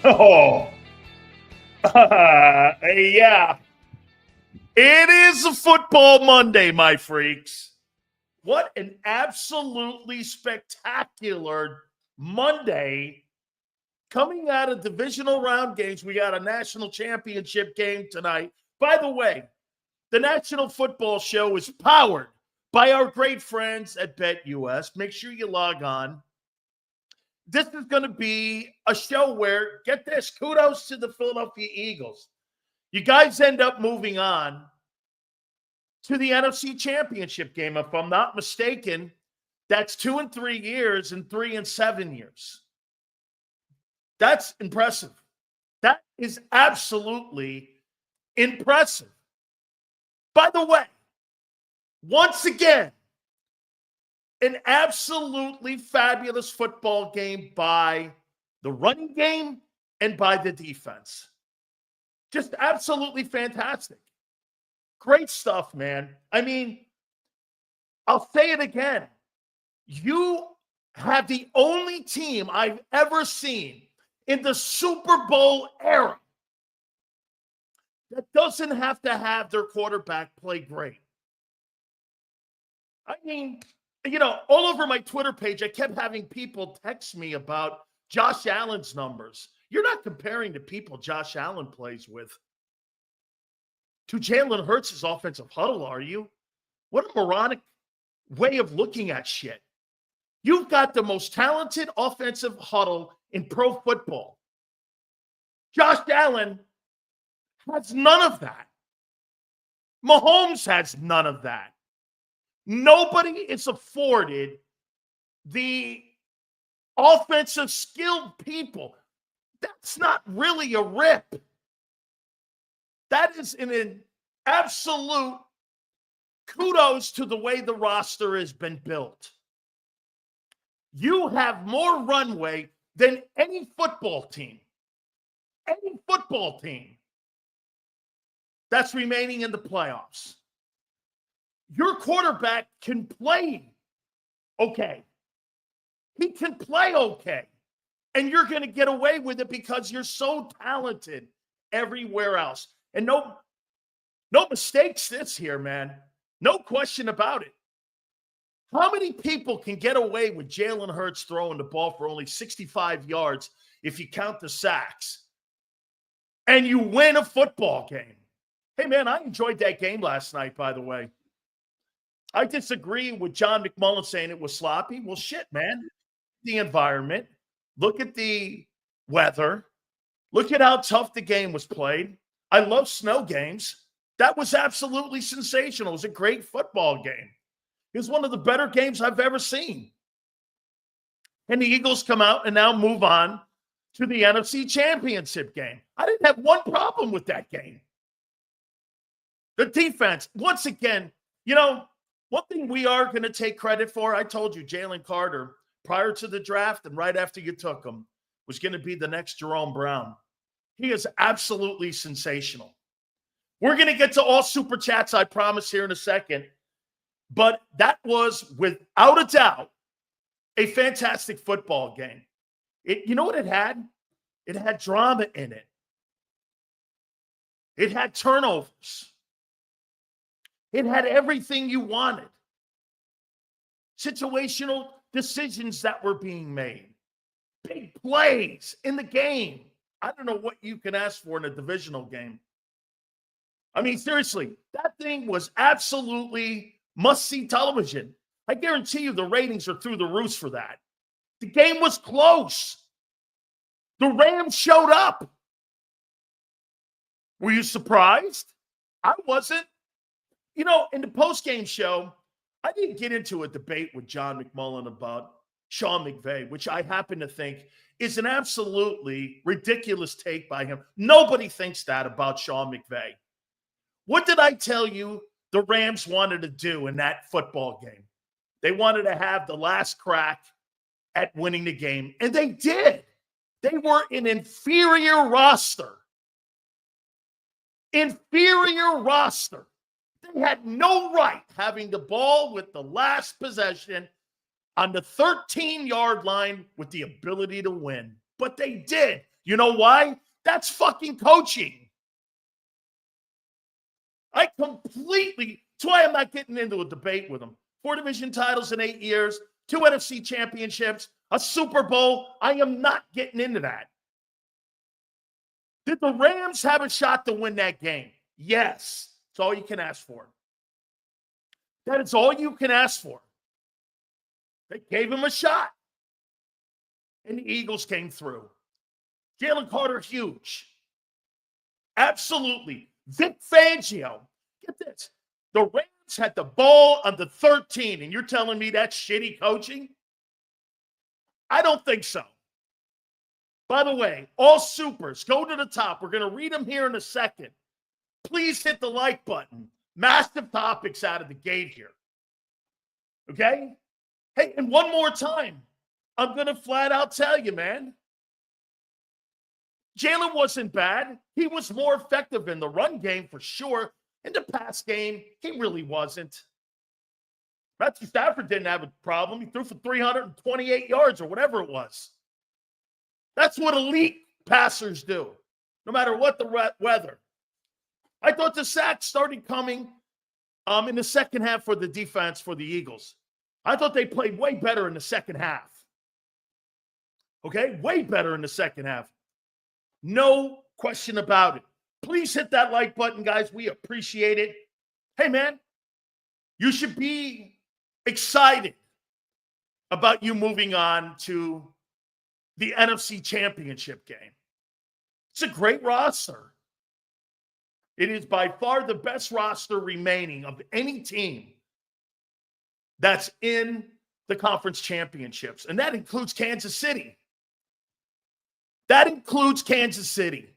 Oh, yeah. It is a football Monday, my freaks. What an absolutely spectacular Monday coming out of divisional round games. We got a national championship game tonight. By the way, the National Football Show is powered by our great friends at BetUS. Make sure you log on. This is going to be a show where, get this, kudos to the Philadelphia Eagles. You guys end up moving on to the NFC Championship game. If I'm not mistaken, that's 2 and 3 years and 3 and 7 years. That's impressive. That is absolutely impressive. By the way, once again, an absolutely fabulous football game by the running game and by the defense. Just absolutely fantastic. Great stuff, man. I mean, I'll say it again. You have the only team I've ever seen in the Super Bowl era that doesn't have to have their quarterback play great. I mean, all over my Twitter page, I kept having people text me about Josh Allen's numbers. You're not comparing the people Josh Allen plays with to Jalen Hurts' offensive huddle, are you? What a moronic way of looking at shit. You've got the most talented offensive huddle in pro football. Josh Allen has none of that. Mahomes has none of that. Nobody is afforded the offensive skilled people. That's not really a rip. That is an absolute kudos to the way the roster has been built. You have more runway than any football team. Any football team that's remaining in the playoffs. Your quarterback can play okay. He can play okay. And you're going to get away with it because you're so talented everywhere else. And no mistakes this here, man. No question about it. How many people can get away with Jalen Hurts throwing the ball for only 65 yards if you count the sacks and you win a football game? Hey, man, I enjoyed that game last night, by the way. I disagree with John McMullen saying it was sloppy. Well, shit, man. The environment. Look at the weather. Look at how tough the game was played. I love snow games. That was absolutely sensational. It was a great football game. It was one of the better games I've ever seen. And the Eagles come out and now move on to the NFC Championship game. I didn't have one problem with that game. The defense, once again, one thing we are going to take credit for, I told you, Jalen Carter, prior to the draft and right after you took him, was going to be the next Jerome Brown. He is absolutely sensational. We're going to get to all super chats, I promise, here in a second. But that was, without a doubt, a fantastic football game. You know what it had? It had drama in it. It had turnovers. It had everything you wanted. Situational decisions that were being made. Big plays in the game. I don't know what you can ask for in a divisional game. I mean, seriously, that thing was absolutely must-see television. I guarantee you the ratings are through the roof for that. The game was close. The Rams showed up. Were you surprised? I wasn't. In the post-game show, I didn't get into a debate with John McMullen about Sean McVay, which I happen to think is an absolutely ridiculous take by him. Nobody thinks that about Sean McVay. What did I tell you the Rams wanted to do in that football game? They wanted to have the last crack at winning the game, and they did. They were an inferior roster. Inferior roster. They had no right having the ball with the last possession on the 13-yard line with the ability to win. But they did. You know why? That's fucking coaching. That's why I'm not getting into a debate with him. 4 division titles in 8 years, 2 NFC championships, a Super Bowl. I am not getting into that. Did the Rams have a shot to win that game? Yes. That's all you can ask for. That is all you can ask for. They gave him a shot. And the Eagles came through. Jalen Carter, huge. Absolutely. Vic Fangio. Get this. The Rams had the ball on the 13, and you're telling me that's shitty coaching? I don't think so. By the way, all supers, go to the top. We're going to read them here in a second. Please hit the like button. Massive topics out of the gate here. Okay? Hey, and one more time, I'm going to flat out tell you, man. Jalen wasn't bad. He was more effective in the run game for sure. In the pass game, he really wasn't. Matthew Stafford didn't have a problem. He threw for 328 yards or whatever it was. That's what elite passers do, no matter what the weather. I thought the sacks started coming in the second half for the defense for the Eagles. I thought they played way better in the second half. Okay? Way better in the second half. No question about it. Please hit that like button, guys. We appreciate it. Hey, man, you should be excited about you moving on to the NFC Championship game. It's a great roster. It is by far the best roster remaining of any team that's in the conference championships. And that includes Kansas City. That includes Kansas City.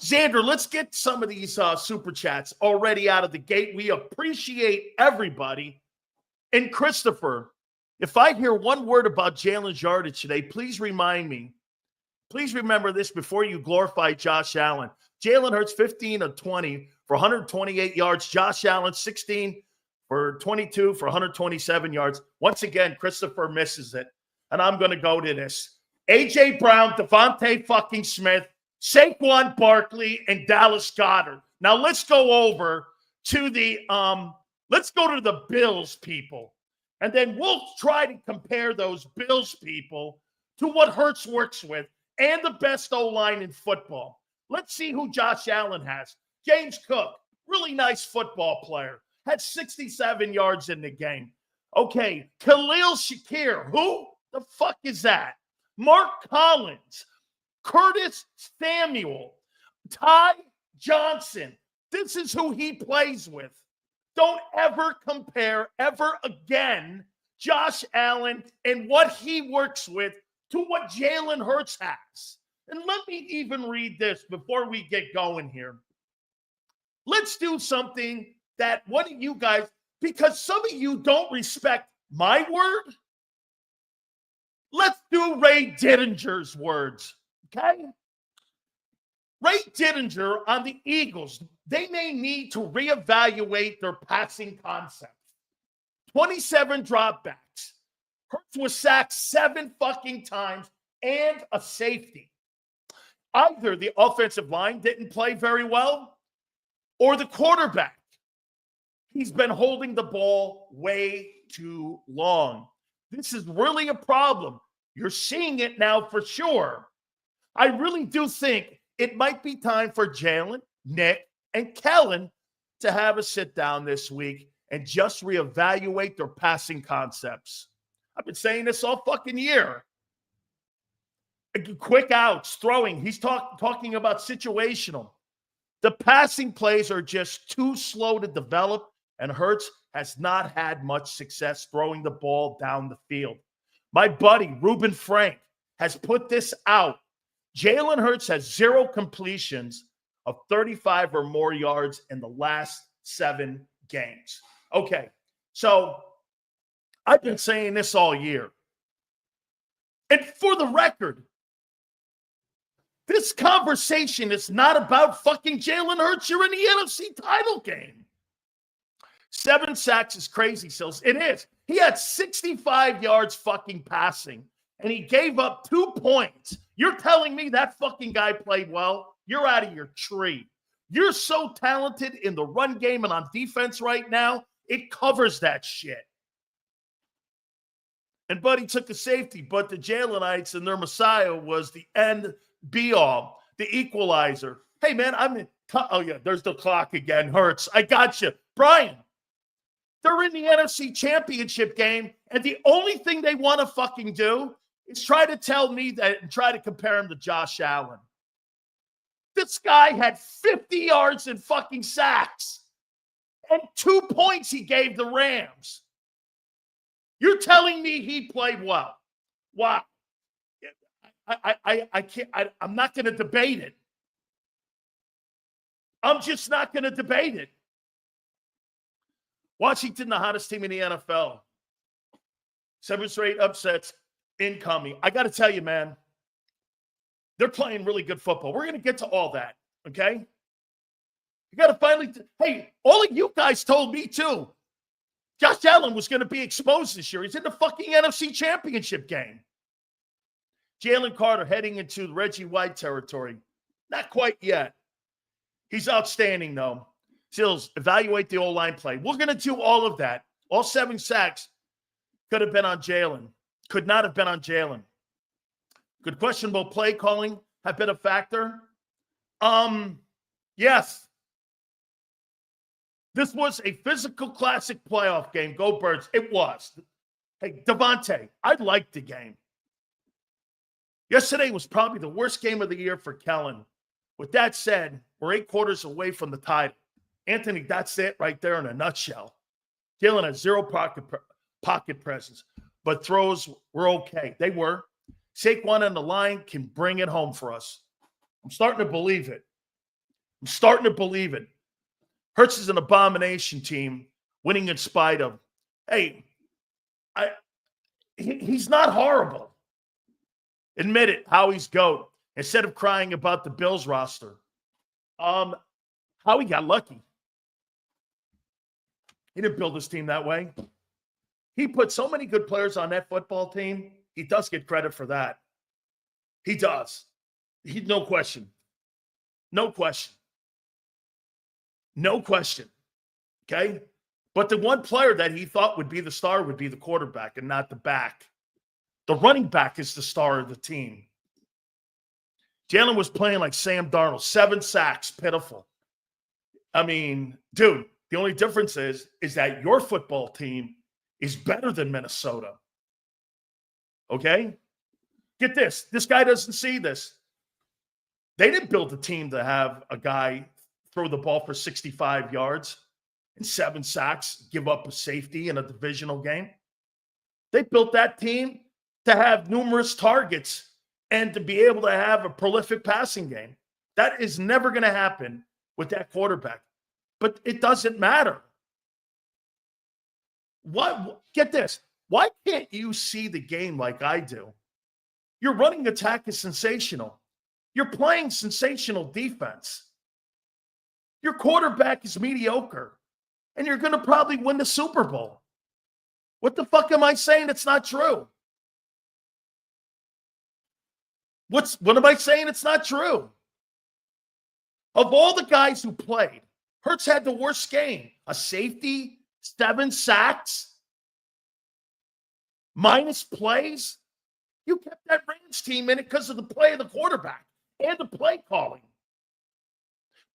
Xander, let's get some of these super chats already out of the gate. We appreciate everybody. And Christopher, if I hear one word about Jalen's yardage today, please remind me. Please remember this before you glorify Josh Allen. Jalen Hurts 15 of 20 for 128 yards. Josh Allen 16 for 22 for 127 yards. Once again, Christopher misses it. And I'm going to go to this. A.J. Brown, Devontae fucking Smith, Saquon Barkley, and Dallas Goedert. Now let's go over to the Bills people. And then we'll try to compare those Bills people to what Hurts works with and the best O-line in football. Let's see who Josh Allen has. James Cook, really nice football player, had 67 yards in the game. Okay, Khalil Shakir, who the fuck is that? Mark Collins, Curtis Samuel, Ty Johnson. This is who he plays with. Don't ever compare ever again Josh Allen and what he works with to what Jalen Hurts has. And let me even read this before we get going here. Let's do something that one of you guys, because some of you don't respect my word, let's do Ray Dittinger's words, okay? Ray Dittinger on the Eagles, they may need to reevaluate their passing concept. 27 dropbacks. Hurts was sacked 7 fucking times and a safety. Either the offensive line didn't play very well or the quarterback. He's been holding the ball way too long. This is really a problem. You're seeing it now for sure. I really do think it might be time for Jalen, Nick, and Kellen to have a sit down this week and just reevaluate their passing concepts. I've been saying this all fucking year. Quick outs, throwing. He's talking about situational. The passing plays are just too slow to develop, and Hurts has not had much success throwing the ball down the field. My buddy, Reuben Frank, has put this out. Jalen Hurts has 0 completions of 35 or more yards in the last 7 games. Okay, so I've been saying this all year. And for the record, this conversation is not about fucking Jalen Hurts. You're in the NFC title game. 7 sacks is crazy, Sills. It is. He had 65 yards fucking passing, and he gave up 2 points. You're telling me that fucking guy played well? You're out of your tree. You're so talented in the run game and on defense right now, it covers that shit. And Buddy took a safety, but the Jalenites and their Messiah was the end be-all, the equalizer. Hey, man, oh, yeah, there's the clock again. Hurts. I got you. Brian, they're in the NFC Championship game, and the only thing they want to fucking do is try to tell me that and try to compare him to Josh Allen. This guy had 50 yards and fucking sacks and 2 points he gave the Rams. You're telling me he played well. Wow. I can't, I'm not going to debate it. I'm just not going to debate it. Washington, the hottest team in the NFL. 7 straight upsets incoming. I got to tell you, man, they're playing really good football. We're going to get to all that, okay? You got to finally, hey, all of you guys told me too. Josh Allen was going to be exposed this year. He's in the fucking NFC Championship game. Jalen Carter heading into the Reggie White territory. Not quite yet. He's outstanding, though. Sills, evaluate the O-line play. We're going to do all of that. All 7 sacks could have been on Jalen. Could not have been on Jalen. Could questionable play calling have been a factor? Yes. This was a physical classic playoff game. Go Birds. It was. Hey, Devontae, I liked the game. Yesterday was probably the worst game of the year for Kellen. With that said, we're 8 quarters away from the title. Anthony, that's it right there in a nutshell. Jalen has 0 pocket presence, but throws were okay. They were. Saquon on the line can bring it home for us. I'm starting to believe it. Hurts is an abomination team, winning in spite of. Hey, he's not horrible. Admit it, Howie's GOAT. Instead of crying about the Bills roster. Howie got lucky. He didn't build his team that way. He put so many good players on that football team. He does get credit for that. He does. No question. Okay? But the one player that he thought would be the star would be the quarterback and not the back. The running back is the star of the team. Jalen was playing like Sam Darnold. 7 sacks. Pitiful. I mean, dude, the only difference is that your football team is better than Minnesota. Okay? Get this. This guy doesn't see this. They didn't build a team to have a guy throw the ball for 65 yards and 7 sacks, give up a safety in a divisional game. They built that team to have numerous targets and to be able to have a prolific passing game. That is never going to happen with that quarterback. But it doesn't matter. Get this. Why can't you see the game like I do? Your running attack is sensational. You're playing sensational defense. Your quarterback is mediocre. And you're going to probably win the Super Bowl. What the fuck am I saying? It's not true. What am I saying? It's not true. Of all the guys who played, Hurts had the worst game. A safety, 7 sacks, minus plays. You kept that Rams team in it because of the play of the quarterback and the play calling.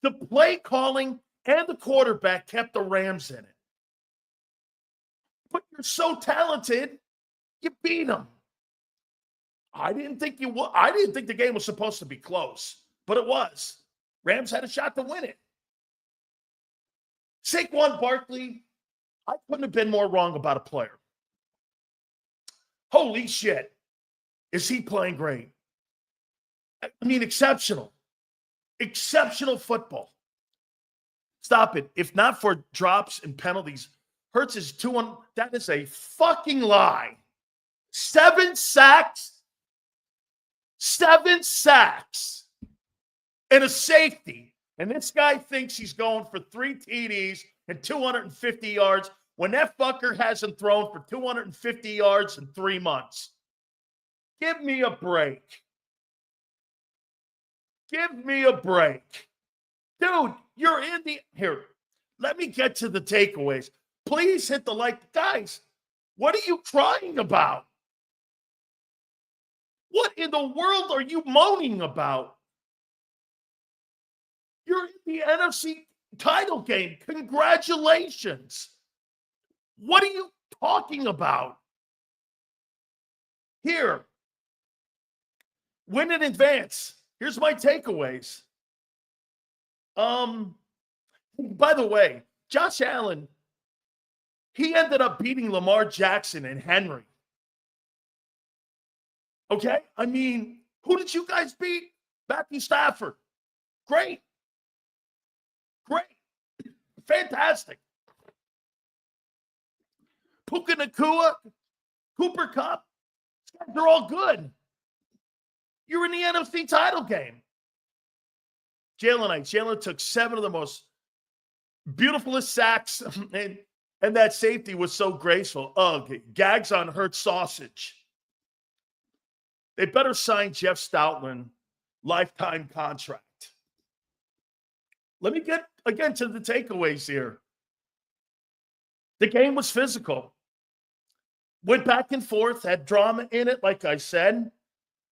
The play calling and the quarterback kept the Rams in it. But you're so talented, you beat them. I didn't think the game was supposed to be close, but it was. Rams had a shot to win it. Saquon Barkley, I couldn't have been more wrong about a player. Holy shit. Is he playing great? I mean, exceptional. Exceptional football. Stop it. If not for drops and penalties, Hurts is 2-1. That is a fucking lie. 7 sacks. 7 sacks. And a safety. And this guy thinks he's going for 3 TDs and 250 yards when that fucker hasn't thrown for 250 yards in 3 months. Give me a break. Give me a break. Dude, you're in the... Here, let me get to the takeaways. Please hit the like. Guys, what are you crying about? What in the world are you moaning about? You're in the NFC title game. Congratulations. What are you talking about? Here, win in advance. Here's my takeaways. By the way, Josh Allen, he ended up beating Lamar Jackson and Henry. Okay? I mean, who did you guys beat? Matthew Stafford. Great. Fantastic. Puka Nacua, Cooper Kupp, they're all good. You're in the NFC title game. Jalen took 7 of the most beautifulest sacks, and that safety was so graceful. Ugh, gags on Hurts sausage. They better sign Jeff Stoutland, lifetime contract. Let me get, again, to the takeaways here. The game was physical. Went back and forth, had drama in it, like I said.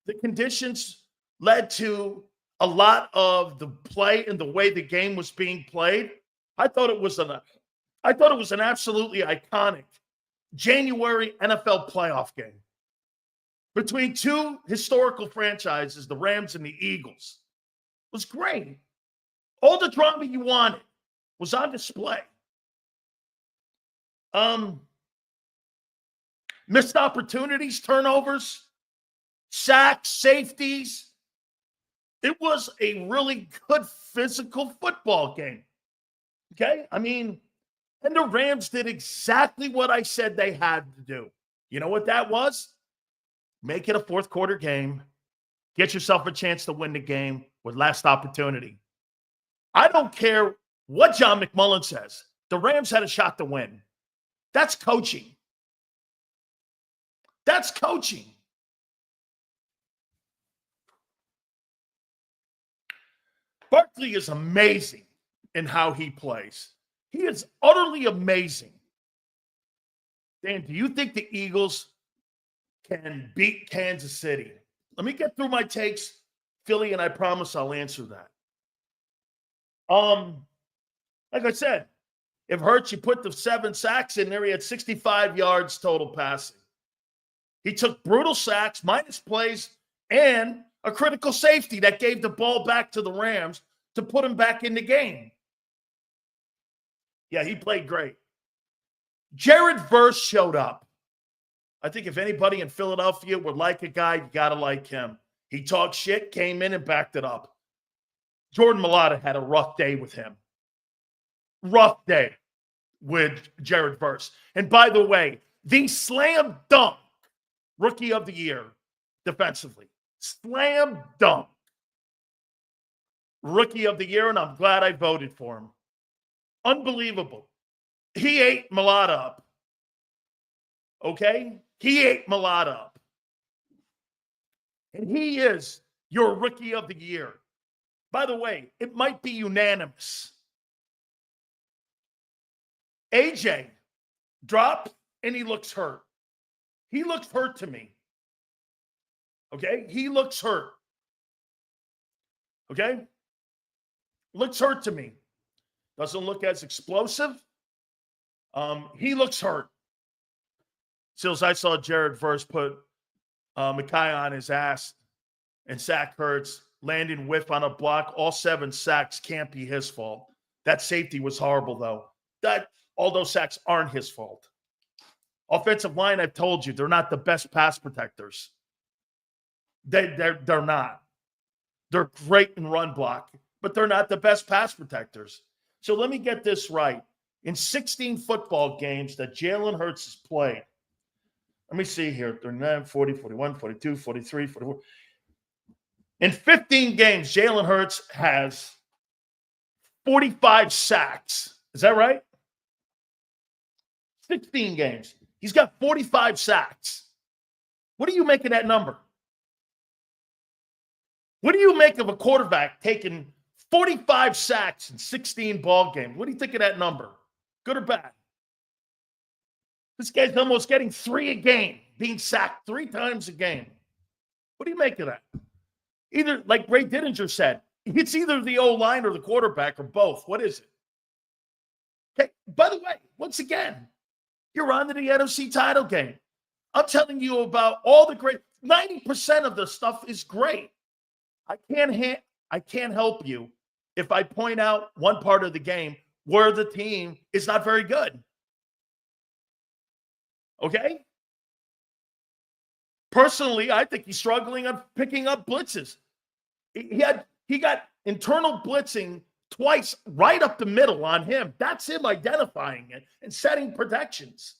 The conditions led to a lot of the play and the way the game was being played. I thought it was an absolutely iconic January NFL playoff game between two historical franchises, the Rams and the Eagles. It was great. All the drama you wanted was on display. Missed opportunities, turnovers, sacks, safeties. It was a really good physical football game. Okay? I mean, and the Rams did exactly what I said they had to do. You know what that was? Make it a fourth quarter game. Get yourself a chance to win the game with last opportunity. I don't care what John McMullen says. The Rams had a shot to win. That's coaching. That's coaching. Barkley is amazing in how he plays. He is utterly amazing. Dan, do you think the Eagles can beat Kansas City? Let me get through my takes, Philly, and I promise I'll answer that. Like I said, if Hurts, you put the 7 sacks in there, he had 65 yards total passing. He took brutal sacks, minus plays, and a critical safety that gave the ball back to the Rams to put him back in the game. Yeah, he played great. Jared Verse showed up. I think if anybody in Philadelphia would like a guy, you got to like him. He talked shit, came in and backed it up. Jordan Mailata had a rough day with him. Rough day with Jared Verse. And by the way, the slam dunk rookie of the year defensively. Slam dunk rookie of the year, and I'm glad I voted for him. Unbelievable. He ate Mailata up. Okay? He ate Mailata up. And he is your rookie of the year. By the way, it might be unanimous. AJ dropped, and he looks hurt. He looks hurt to me. Okay? He looks hurt. Okay? Looks hurt to me. Doesn't look as explosive. He looks hurt. Sills, I saw Jared Verse put Mekhi on his ass and sack Hurts, landing whiff on a block. All 7 sacks can't be his fault. That safety was horrible, though. All those sacks aren't his fault. Offensive line, I've told you, they're not the best pass protectors. They're not. They're great in run block, but they're not the best pass protectors. So let me get this right. In 16 football games that Jalen Hurts has played, let me see here, 39, 40, 41, 42, 43, 44. In 15 games, Jalen Hurts has 45 sacks. Is that right? 16 games. He's got 45 sacks. What do you make of that number? What do you make of a quarterback taking 45 sacks in 16 ball games? What do you think of that number? Good or bad? This guy's almost getting 3 a game, being sacked 3 times a game. What do you make of that? Either, like Ray Didinger said, it's either the O-line or the quarterback or both. What is it? Okay. By the way, once again, you're on to the NFC title game. I'm telling you about all the great, 90% of the stuff is great. I can't help you if I point out one part of the game where the team is not very good. Okay? Personally, I think he's struggling on picking up blitzes. He got internal blitzing twice right up the middle on him. That's him identifying it and setting protections.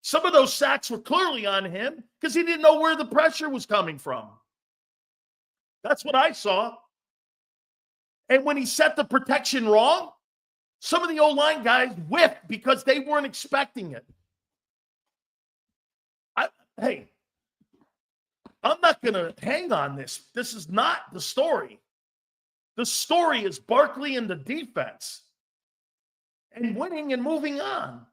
Some of those sacks were clearly on him because he didn't know where the pressure was coming from. That's what I saw. And when he set the protection wrong, some of the O-line guys whiffed because they weren't expecting it. Hey, I'm not going to hang on this. This is not the story. The story is Barkley and the defense and winning and moving on.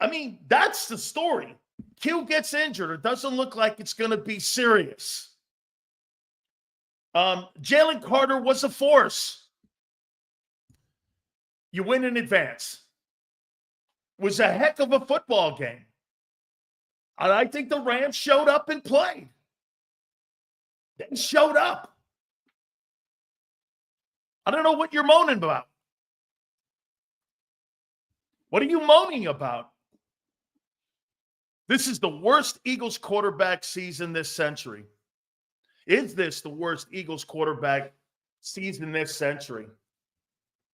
I mean, that's the story. Q gets injured. It doesn't look like it's going to be serious. Jalen Carter was a force. You win in advance. It was a heck of a football game. And I think the Rams showed up and played. They showed up. I don't know what you're moaning about. What are you moaning about? This is the worst Eagles quarterback season this century. Is this the worst Eagles quarterback season this century?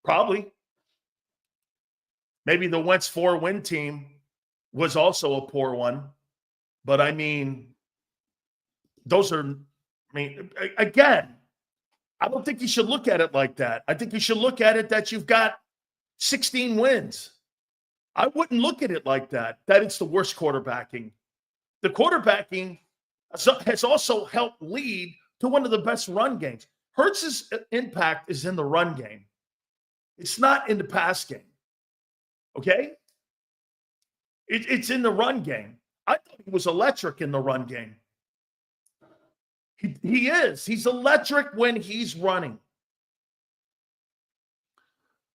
Probably. Maybe the Wentz 4-win team was also a poor one. But I mean, again, I don't think you should look at it like that. I think you should look at it that you've got 16 wins. I wouldn't look at it like that it's the worst quarterbacking. The quarterbacking has also helped lead to one of the best run games. Hurts' impact is in the run game. It's not in the pass game. Okay? It's in the run game. I thought he was electric in the run game. He is. He's electric when he's running.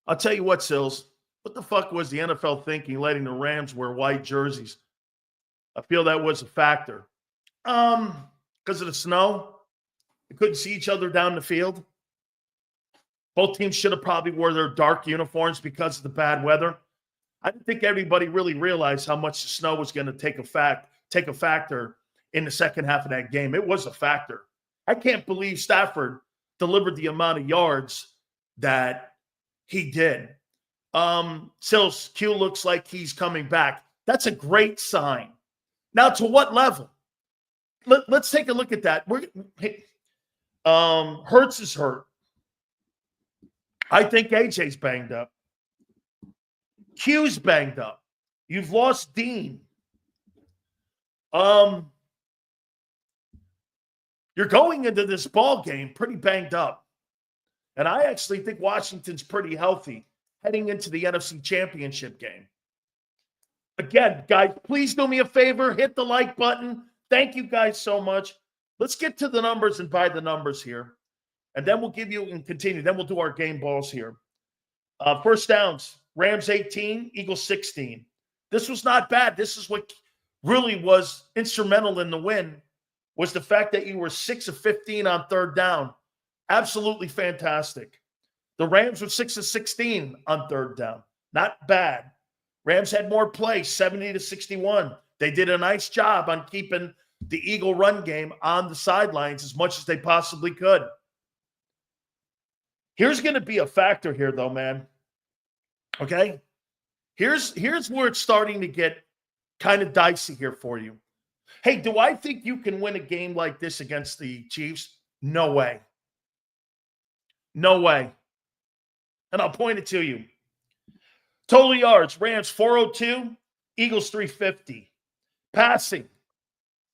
I'll tell you what, Sills. What the fuck was the NFL thinking letting the Rams wear white jerseys? I feel that was a factor. Because of the snow. They couldn't see each other down the field. Both teams should have probably wore their dark uniforms because of the bad weather. I didn't think everybody really realized how much the snow was going to take a factor in the second half of that game. It was a factor. I can't believe Stafford delivered the amount of yards that he did. Sills, Q looks like he's coming back. That's a great sign. Now, to what level? Let's take a look at that. Hurts is hurt. I think AJ's banged up. Q's banged up. You've lost Dean. You're going into this ball game pretty banged up. And I actually think Washington's pretty healthy heading into the NFC Championship game. Again, guys, please do me a favor. Hit the like button. Thank you guys so much. Let's get to the numbers and buy the numbers here. And then we'll give you and continue. Then we'll do our game balls here. First downs. Rams 18, Eagles 16. This was not bad. This is what really was instrumental in the win, was the fact that you were 6 of 15 on third down. Absolutely fantastic. The Rams were 6 of 16 on third down. Not bad. Rams had more plays, 70-61. They did a nice job on keeping the Eagle run game on the sidelines as much as they possibly could. Here's going to be a factor here, though, man. Okay? Here's where it's starting to get kind of dicey here for you. Hey, do I think you can win a game like this against the Chiefs? No way. No way. And I'll point it to you. Total yards, Rams 402, Eagles 350. Passing,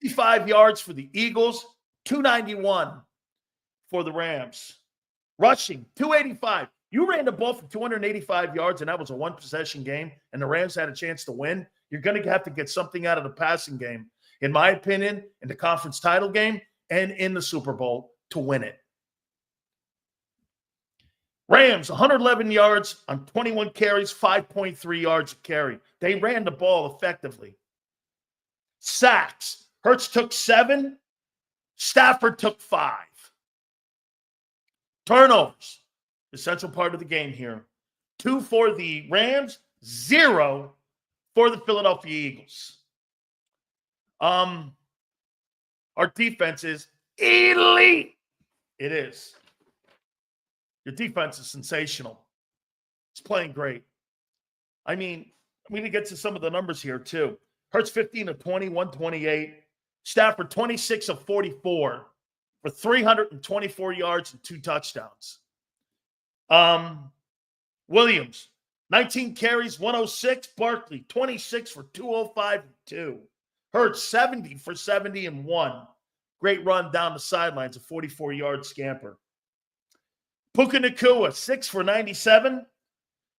55 yards for the Eagles, 291 for the Rams. Rushing, 285. You ran the ball for 285 yards, and that was a one-possession game, and the Rams had a chance to win. You're going to have to get something out of the passing game, in my opinion, in the conference title game and in the Super Bowl to win it. Rams, 111 yards on 21 carries, 5.3 yards a carry. They ran the ball effectively. Sacks. Hurts took 7. Stafford took 5. Turnovers. The central part of the game here. 2 for the Rams, 0 for the Philadelphia Eagles. Our defense is elite. It is. Your defense is sensational. It's playing great. I mean, I'm going to get to some of the numbers here, too. Hurts 15 of 20, 128. Stafford 26 of 44 for 324 yards and 2 touchdowns. Williams, 19 carries, 106. Barkley, 26 for 205 and 2. Hurts, 70 for 70 and 1. Great run down the sidelines, a 44-yard scamper. Puka Nacua, 6 for 97. And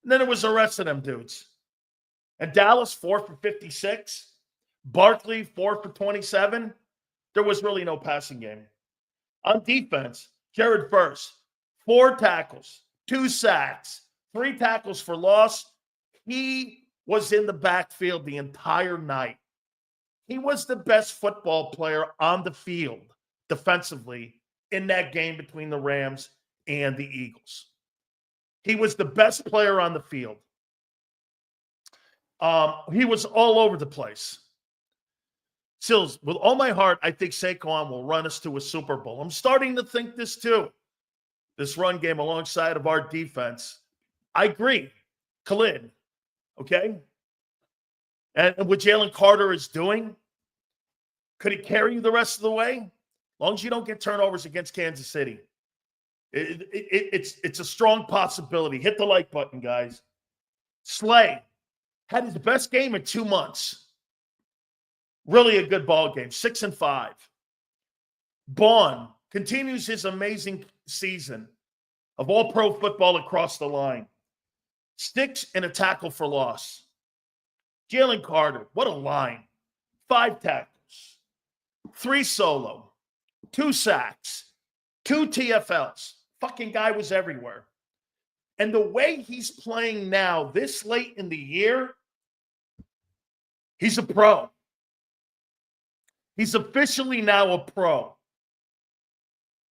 then it was the rest of them dudes. And Dallas, 4 for 56. Barkley, 4 for 27. There was really no passing game. On defense, Jared Verse, 4 tackles, 2 sacks, 3 tackles for loss. He was in the backfield the entire night. He was the best football player on the field defensively in that game between the Rams and the Eagles. He was the best player on the field. He was all over the place. Sills, with all my heart, I think Saquon will run us to a Super Bowl. I'm starting to think this too. This run game alongside of our defense. I agree. Khalid, okay? And what Jalen Carter is doing, could he carry you the rest of the way? As long as you don't get turnovers against Kansas City. It's a strong possibility. Hit the like button, guys. Slay had his best game in 2 months. Really a good ball game, 6-5. Baun continues his amazing season of all-pro football across the line. 6 and a tackle for loss. Jalen Carter, what a line. 5 tackles, 3 solo, 2 sacks, 2 TFLs. Fucking guy was everywhere. And the way he's playing now, this late in the year, he's a pro. He's officially now a pro.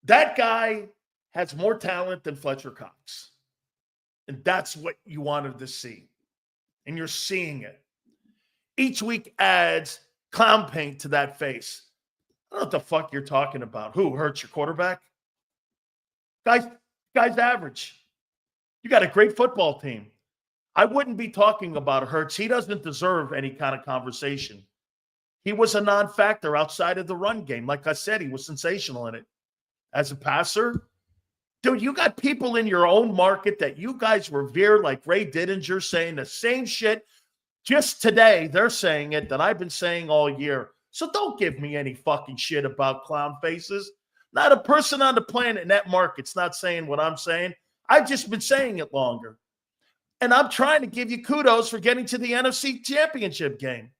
That guy has more talent than Fletcher Cox. And that's what you wanted to see. And you're seeing it. Each week adds clown paint to that face. I don't know what the fuck you're talking about. Who hurts your quarterback? Guy's average. You got a great football team. I wouldn't be talking about Hurts. He doesn't deserve any kind of conversation. He was a non-factor outside of the run game. Like I said, he was sensational in it. As a passer, dude, you got people in your own market that you guys revere, like Ray Didinger, saying the same shit. Just today, they're saying it that I've been saying all year. So don't give me any fucking shit about clown faces. Not a person on the planet in that market's not saying what I'm saying. I've just been saying it longer. And I'm trying to give you kudos for getting to the NFC Championship game.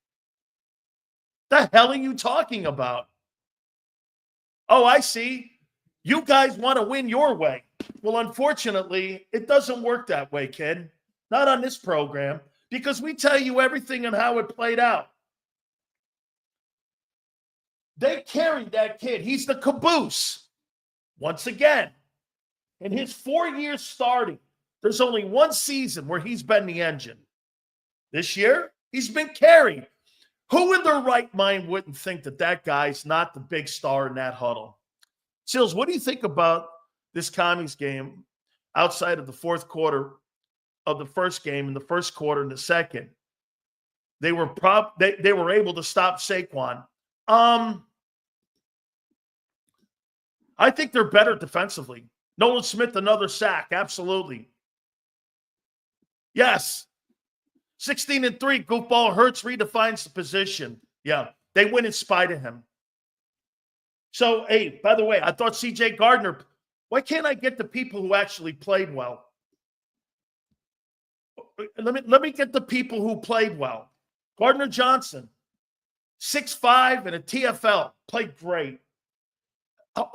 The hell are you talking about? Oh, I see. You guys want to win your way. Well, unfortunately, it doesn't work that way, kid. Not on this program, because we tell you everything and how it played out. They carried that kid. He's the caboose. Once again, in his 4 years starting, there's only one season where he's been the engine. This year, he's been carried. Who in their right mind wouldn't think that that guy's not the big star in that huddle? Sills, what do you think about this Commies game outside of the fourth quarter of the first game, in the first quarter and the second? They were able to stop Saquon. I think they're better defensively. Nolan Smith, another sack. Absolutely. Yes. 16-3. Goofball Hurts redefines the position. Yeah. They win in spite of him. So, hey, by the way, I thought C.J. Gardner, why can't I get the people who actually played well? Let me get the people who played well. Gardner Johnson, 6'5" and a TFL, played great.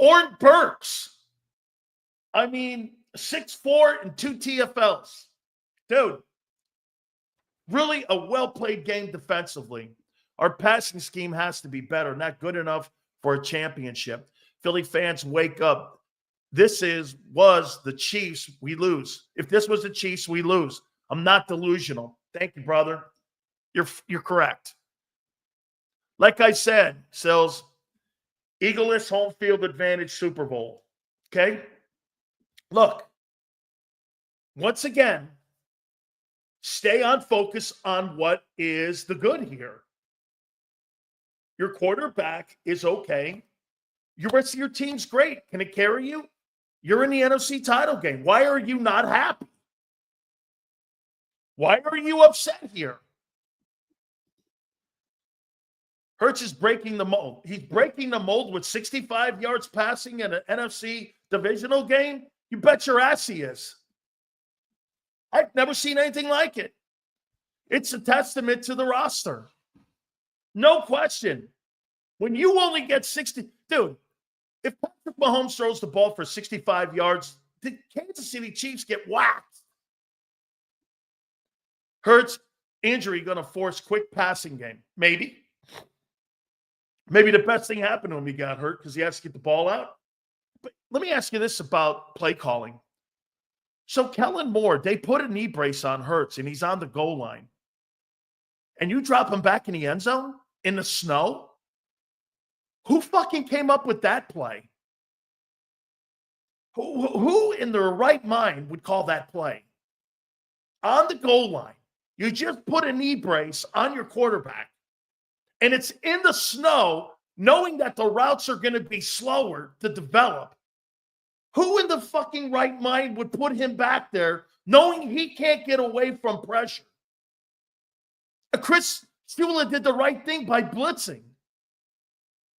Oren Burks, 6'4" and 2 TFLs. Dude, really a well-played game defensively. Our passing scheme has to be better, not good enough for a championship. Philly fans, wake up. This was the Chiefs, we lose. If this was the Chiefs, we lose. I'm not delusional. Thank you, brother. You're correct. Like I said, Sills, Eagleless home field advantage Super Bowl. Okay? Look, once again, stay on focus on what is the good here. Your quarterback is okay. Your rest of your team's great. Can it carry you? You're in the NFC title game. Why are you not happy? Why are you upset here? Hurts is breaking the mold. He's breaking the mold with 65 yards passing in an NFC divisional game. You bet your ass he is. I've never seen anything like it. It's a testament to the roster. No question. When you only get 60, dude, if Patrick Mahomes throws the ball for 65 yards, the Kansas City Chiefs get whacked. Hurts injury going to force quick passing game. Maybe. Maybe the best thing happened to him, he got hurt because he has to get the ball out. But let me ask you this about play calling. So Kellen Moore, they put a knee brace on Hurts, and he's on the goal line. And you drop him back in the end zone in the snow? Who fucking came up with that play? Who in their right mind would call that play? On the goal line, you just put a knee brace on your quarterback, and it's in the snow, knowing that the routes are going to be slower to develop. Who in the fucking right mind would put him back there, knowing he can't get away from pressure? Chris Shula did the right thing by blitzing.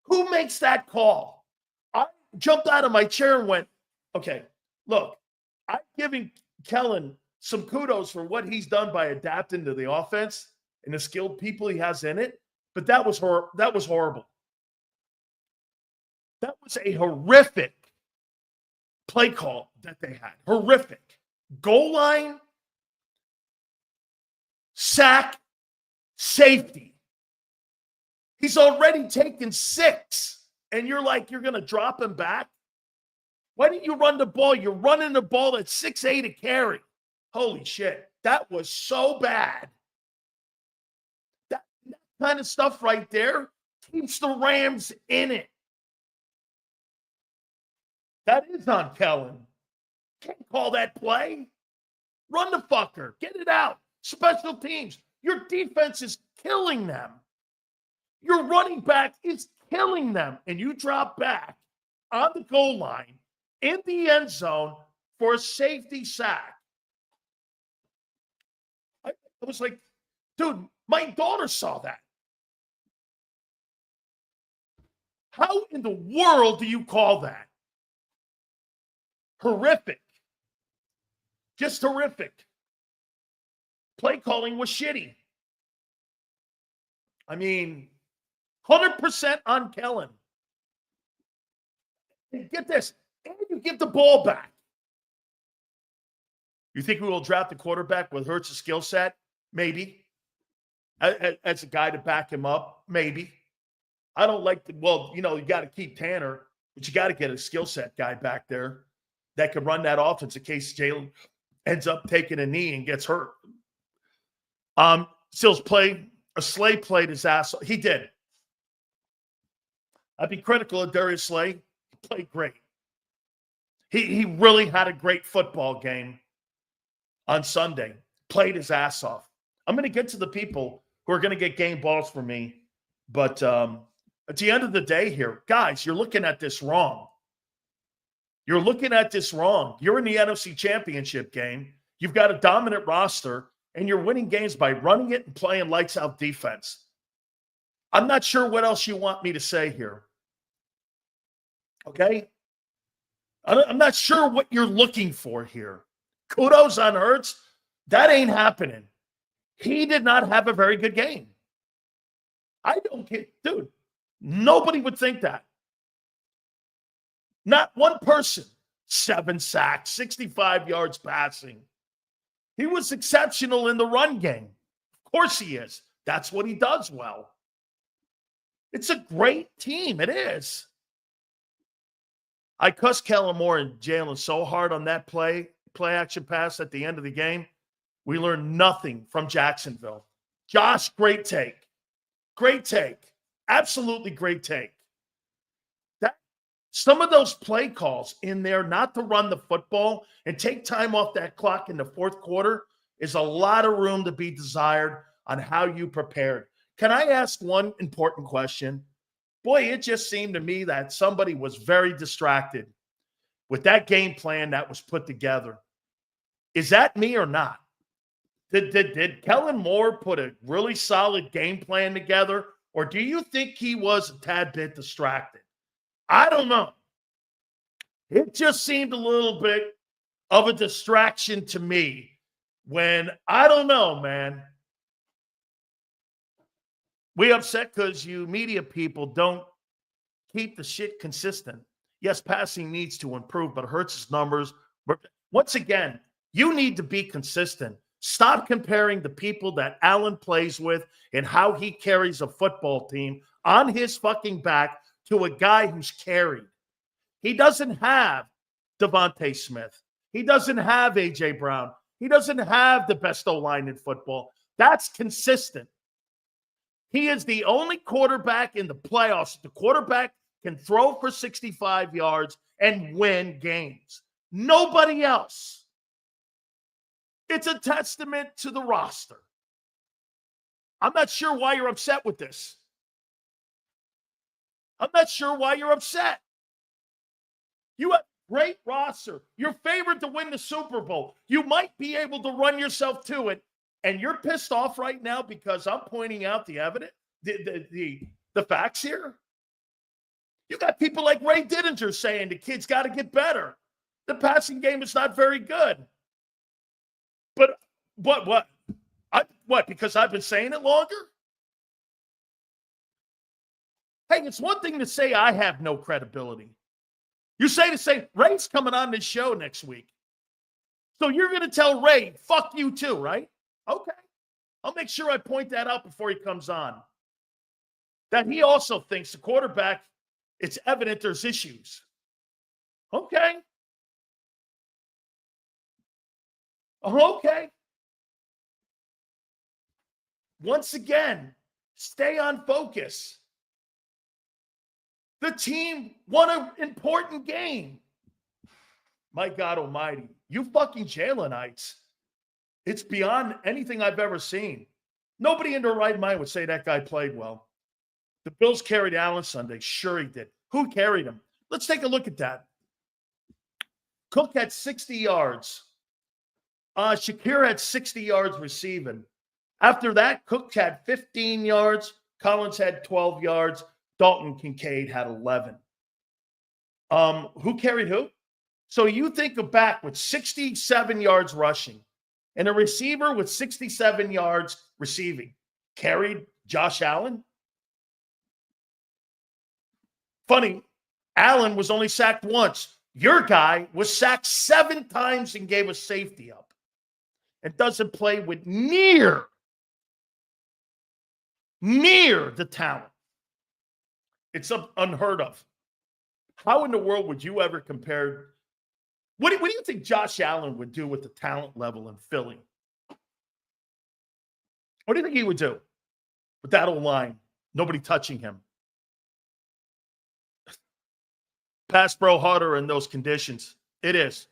Who makes that call? I jumped out of my chair and went, okay, look, I'm giving Kellen some kudos for what he's done by adapting to the offense and the skilled people he has in it, but that was horrible. That was a horrific play call that they had. Horrific. Goal line, sack, safety. He's already taken 6, and you're going to drop him back? Why didn't you run the ball? You're running the ball at 6'8" to carry. Holy shit. That was so bad. That kind of stuff right there keeps the Rams in it. That is on Kellen. Can't call that play. Run the fucker. Get it out. Special teams. Your defense is killing them. Your running back is killing them. And you drop back on the goal line in the end zone for a safety sack. I was like, dude, my daughter saw that. How in the world do you call that? Horrific. Just horrific. Play calling was shitty. 100% on Kellen. And get this, and you give the ball back. You think we will draft the quarterback with Hurts' skill set? Maybe. As a guy to back him up? Maybe. I don't like you got to keep Tanner, but you got to get a skill set guy back there that could run that offense in case Jalen ends up taking a knee and gets hurt. Slay played his ass off. He did. I'd be critical of Darius Slay. He played great. He really had a great football game on Sunday. Played his ass off. I'm going to get to the people who are going to get game balls for me. But at the end of the day here, guys, you're looking at this wrong. You're looking at this wrong. You're in the NFC Championship game. You've got a dominant roster, and you're winning games by running it and playing lights-out defense. I'm not sure what else you want me to say here. Okay? I'm not sure what you're looking for here. Kudos on Hurts. That ain't happening. He did not have a very good game. I don't care. Dude, nobody would think that. Not one person. 7 sacks, 65 yards passing. He was exceptional in the run game. Of course he is. That's what he does well. It's a great team. It is. I cussed Kellen Moore and Jalen so hard on that play action pass at the end of the game. We learned nothing from Jacksonville. Josh, great take. Great take. Absolutely great take. Some of those play calls in there not to run the football and take time off that clock in the fourth quarter is a lot of room to be desired on how you prepared. Can I ask one important question? Boy, it just seemed to me that somebody was very distracted with that game plan that was put together. Is that me or not? Did Kellen Moore put a really solid game plan together, or do you think he was a tad bit distracted? I don't know. It just seemed a little bit of a distraction to me when, I don't know, man. We upset because you media people don't keep the shit consistent. Yes, passing needs to improve, but Hurts' numbers. Once again, you need to be consistent. Stop comparing the people that Allen plays with and how he carries a football team on his fucking back to a guy who's carried. He doesn't have Devontae Smith. He doesn't have A.J. Brown. He doesn't have the best O-line in football. That's consistent. He is the only quarterback in the playoffs. The quarterback can throw for 65 yards and win games. Nobody else. It's a testament to the roster. I'm not sure why you're upset with this. I'm not sure why you're upset. You have a great roster. You're favored to win the Super Bowl. You might be able to run yourself to it, and you're pissed off right now because I'm pointing out the evidence, the facts here. You got people like Ray Didinger saying the kid's got to get better. The passing game is not very good. But what? What? Because I've been saying it longer? Hey, it's one thing to say I have no credibility. You say to say, Ray's coming on this show next week. So you're going to tell Ray, fuck you too, right? Okay. I'll make sure I point that out before he comes on. That he also thinks the quarterback, it's evident there's issues. Okay. Okay. Once again, stay on focus. The team won an important game. My God almighty. You fucking Jalenites. It's beyond anything I've ever seen. Nobody in their right mind would say that guy played well. The Bills carried Allen Sunday. Sure he did. Who carried him? Let's take a look at that. Cook had 60 yards. Shakir had 60 yards receiving. After that, Cook had 15 yards. Collins had 12 yards. Dalton Kincaid had 11. Who carried who? So you think of back with 67 yards rushing and a receiver with 67 yards receiving. Carried Josh Allen? Funny, Allen was only sacked once. Your guy was sacked 7 times and gave a safety up and doesn't play with near the talent. It's unheard of. How in the world would you ever compare? What do you think Josh Allen would do with the talent level in Philly? What do you think he would do with that old line? Nobody touching him. Pass pro harder in those conditions. It is.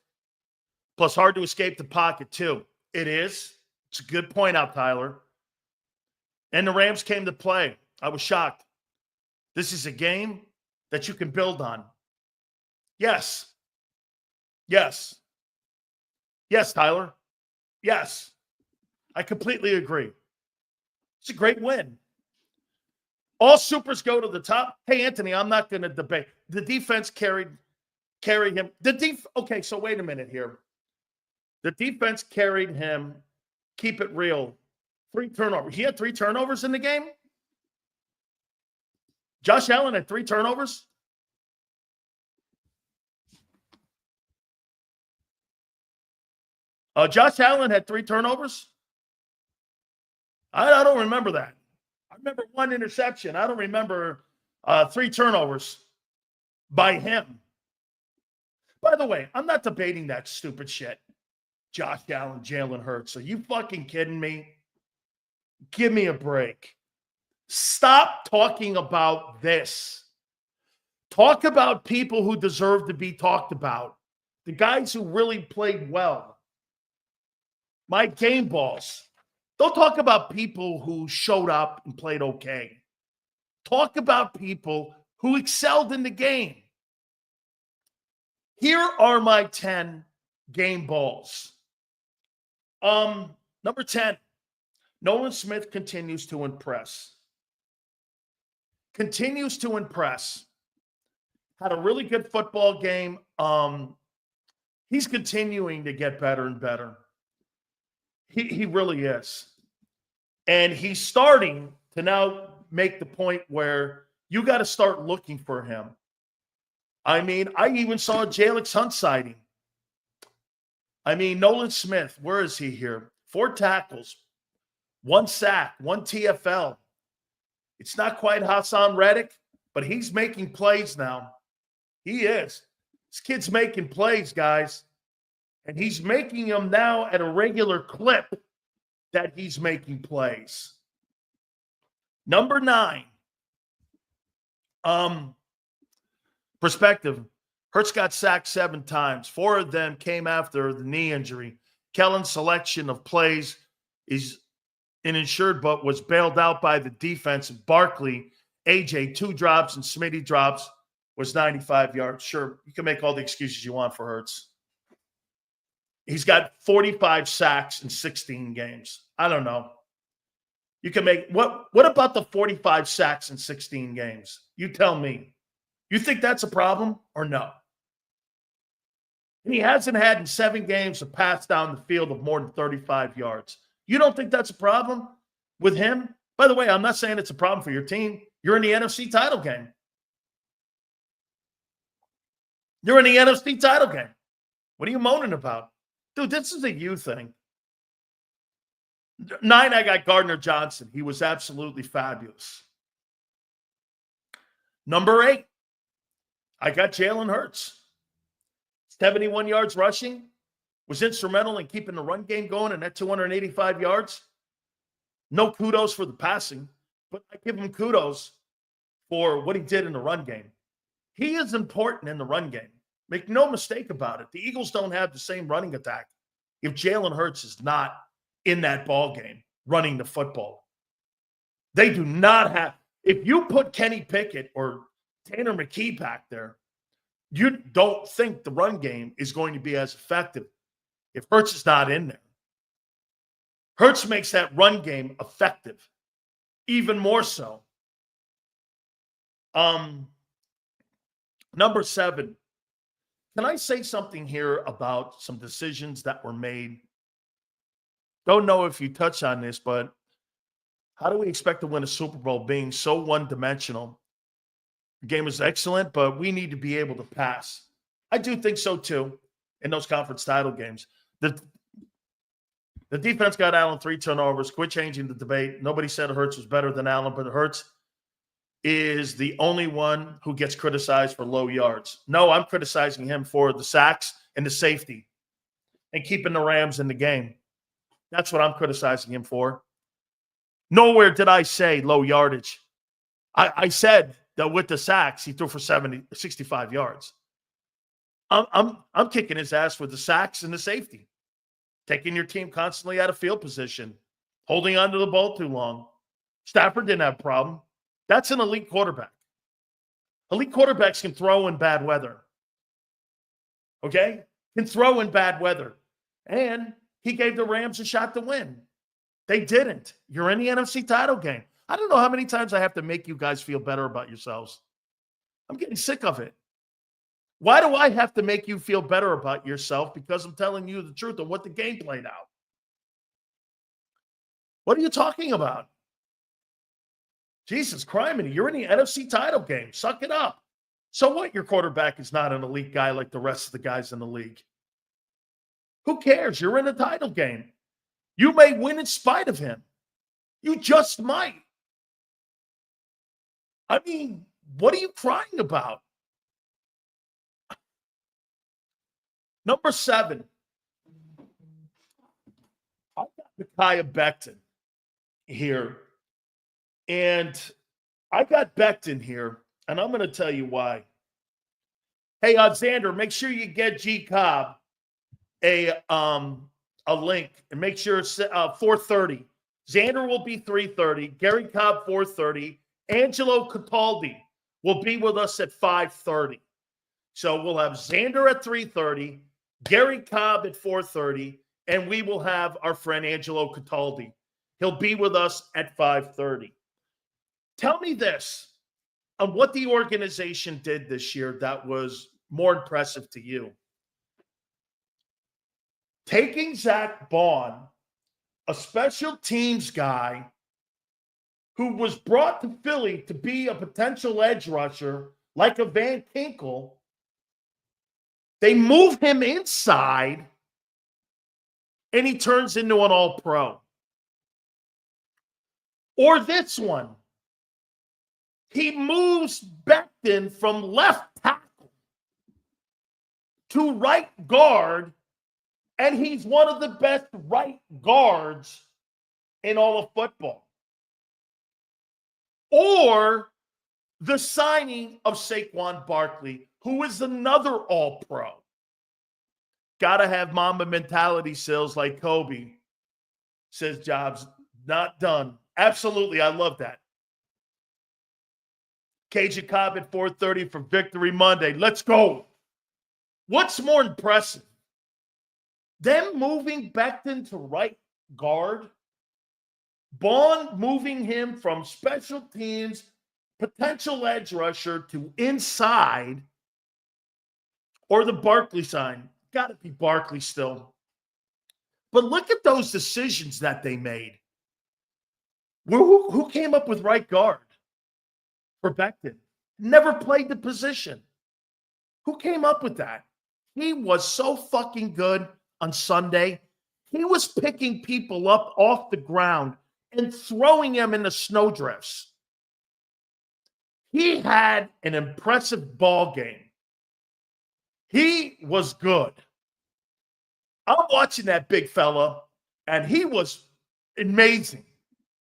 Plus hard to escape the pocket too. It is. It's a good point out, Tyler. And the Rams came to play. I was shocked. This is a game that you can build on. Yes. Yes. Yes, Tyler. Yes. I completely agree. It's a great win. All supers go to the top. Hey, Anthony, I'm not going to debate. The defense carried him. Okay, so wait a minute here. The defense carried him. Keep it real. 3 turnovers. He had 3 turnovers in the game? Josh Allen had 3 turnovers? Josh Allen had 3 turnovers? I don't remember that. I remember 1 interception. I don't remember 3 turnovers by him. By the way, I'm not debating that stupid shit. Josh Allen, Jalen Hurts. Are you fucking kidding me? Give me a break. Stop talking about this. Talk about people who deserve to be talked about. The guys who really played well. My game balls. Don't talk about people who showed up and played okay. Talk about people who excelled in the game. Here are my 10 game balls. Number 10, Nolan Smith continues to impress. Continues to impress. Had a really good football game. He's continuing to get better and better. He really is. And he's starting to now make the point where you got to start looking for him. I mean, I even saw a Jalen Hunt sighting. I mean, Nolan Smith, where is he here? 4 tackles, 1 sack, 1 TFL. It's not quite Hassan Reddick, but he's making plays now. He is. This kid's making plays, guys. And he's making them now at a regular clip that he's making plays. Number 9. Perspective. Hurts got sacked 7 times. 4 of them came after the knee injury. Kellen's selection of plays is insured, but was bailed out by the defense. Barkley, AJ, 2 drops, and Smitty drops was 95 yards. Sure, you can make all the excuses you want for Hurts. He's got 45 sacks in 16 games. I don't know. You can make what about the 45 sacks in 16 games? You tell me. You think that's a problem or no? And he hasn't had in 7 games a pass down the field of more than 35 yards. You don't think that's a problem with him? By the way, I'm not saying it's a problem for your team. You're in the NFC title game. You're in the NFC title game. What are you moaning about? Dude, this is a you thing. 9, I got Gardner Johnson. He was absolutely fabulous. Number 8, I got Jalen Hurts. 71 yards rushing. Was instrumental in keeping the run game going and that 285 yards. No kudos for the passing, but I give him kudos for what he did in the run game. He is important in the run game. Make no mistake about it. The Eagles don't have the same running attack if Jalen Hurts is not in that ball game running the football. They do not have. If you put Kenny Pickett or Tanner McKee back there, you don't think the run game is going to be as effective if Hurts is not in there. Hurts makes that run game effective, even more so. Number 7. Can I say something here about some decisions that were made? Don't know if you touch on this, but how do we expect to win a Super Bowl being so one-dimensional? The game is excellent, but we need to be able to pass. I do think so, too, in those conference title games. The defense got Allen 3 turnovers. Quit changing the debate. Nobody said Hurts was better than Allen, but Hurts is the only one who gets criticized for low yards. No, I'm criticizing him for the sacks and the safety and keeping the Rams in the game. That's what I'm criticizing him for. Nowhere did I say low yardage. I said that with the sacks, he threw for 65 yards. I'm kicking his ass with the sacks and the safety. Taking your team constantly out of field position. Holding onto the ball too long. Stafford didn't have a problem. That's an elite quarterback. Elite quarterbacks can throw in bad weather. Okay? Can throw in bad weather. And he gave the Rams a shot to win. They didn't. You're in the NFC title game. I don't know how many times I have to make you guys feel better about yourselves. I'm getting sick of it. Why do I have to make you feel better about yourself? Because I'm telling you the truth of what the game played out. What are you talking about? Jesus criminy, you're in the NFC title game. Suck it up. So what? Your quarterback is not an elite guy like the rest of the guys in the league. Who cares? You're in a title game. You may win in spite of him. You just might. I mean, what are you crying about? Number 7. I got Micaiah Becton here. And I got Becton here, and I'm going to tell you why. Hey, Xander, make sure you get JAKIB a link, and make sure it's 4:30. Xander will be 3:30. Gary Cobb 4:30. Angelo Cataldi will be with us at 5:30. So we'll have Xander at 3:30, Gary Cobb at 4:30, and we will have our friend Angelo Cataldi. He'll be with us at 5:30. Tell me this, on what the organization did this year that was more impressive to you. Taking Zach Bond, a special teams guy who was brought to Philly to be a potential edge rusher like a Van Kinkle, they move him inside, and he turns into an all-pro. Or this one. He moves Becton from left tackle to right guard, and he's one of the best right guards in all of football. Or the signing of Saquon Barkley, who is another all-pro. Got to have Mamba mentality skills like Kobe, says Jobs. Not done. Absolutely, I love that. KJ Cobb at 4:30 for Victory Monday. Let's go. What's more impressive? Them moving Becton to right guard, Bond moving him from special teams, potential edge rusher to inside, or the Barkley sign. Got to be Barkley still. But look at those decisions that they made. Who came up with right guard for Becton? Never played the position. Who came up with that? He was so fucking good on Sunday. He was picking people up off the ground and throwing them in the snowdrifts. He had an impressive ball game. He was good. I'm watching that big fella, and he was amazing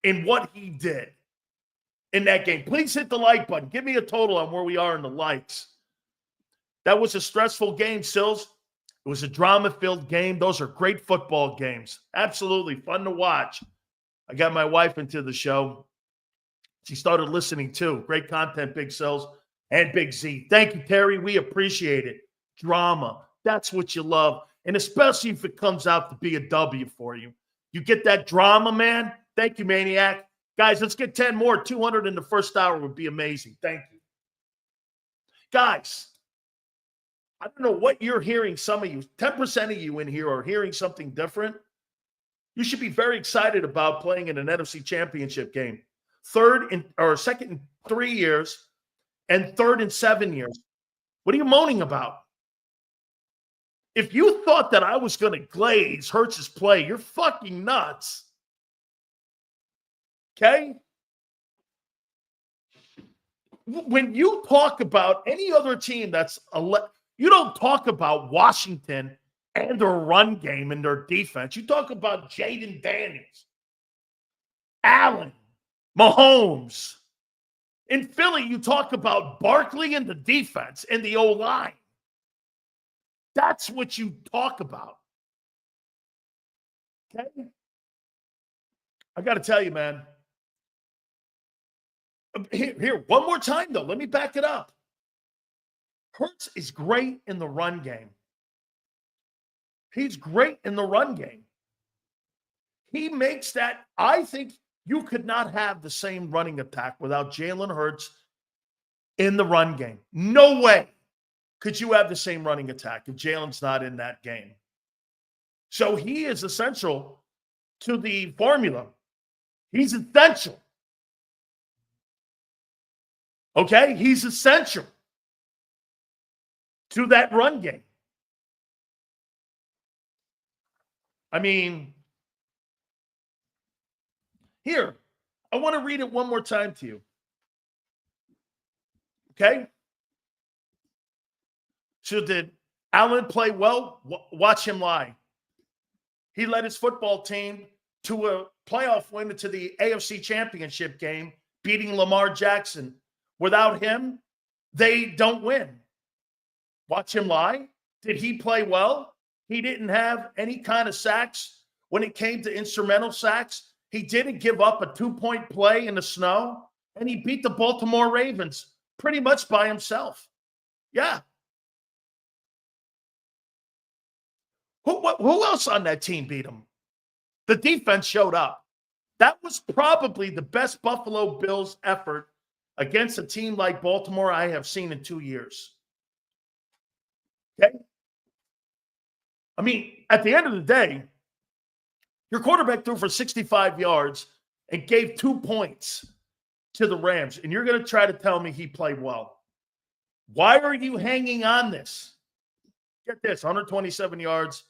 in what he did in that game. Please hit the like button. Give me a total on where we are in the likes. That was a stressful game, Sills. It was a drama-filled game. Those are great football games. Absolutely fun to watch. I got my wife into the show. She started listening too. Great content, Big Sills and Big Z. Thank you, Terry. We appreciate it. Drama. That's what you love. And especially if it comes out to be a W for you. You get that drama, man. Thank you, Maniac. Guys, let's get 10 more. 200 in the first hour would be amazing. Thank you. Guys, I don't know what you're hearing. Some of you, 10% of you in here are hearing something different. You should be very excited about playing in an NFC championship game. Second in 3 years and third in 7 years. What are you moaning about? If you thought that I was going to glaze Hurts' play, you're fucking nuts. Okay? When you talk about any other team you don't talk about Washington and their run game and their defense. You talk about Jaden Daniels, Allen, Mahomes. In Philly, you talk about Barkley and the defense and the O-line. That's what you talk about. Okay? I got to tell you, man. Here, one more time, though. Let me back it up. Hurts is great in the run game. He's great in the run game. He makes that, I think You could not have the same running attack without Jalen Hurts in the run game. No way could you have the same running attack if Jalen's not in that game. So he is essential to the formula. He's essential. Okay? He's essential to that run game. I mean, here, I want to read it one more time to you. Okay? So did Allen play well? Watch him lie. He led his football team to a playoff win to the AFC Championship game, beating Lamar Jackson. Without him, they don't win. Watch him lie. Did he play well? He didn't have any kind of sacks when it came to instrumental sacks. He didn't give up a 2-point play in the snow, and he beat the Baltimore Ravens pretty much by himself. Yeah. Who else on that team beat him? The defense showed up. That was probably the best Buffalo Bills effort against a team like Baltimore I have seen in 2 years. Okay? I mean, at the end of the day, your quarterback threw for 65 yards and gave 2 points to the Rams, and you're going to try to tell me he played well. Why are you hanging on this? Get this, 127 yards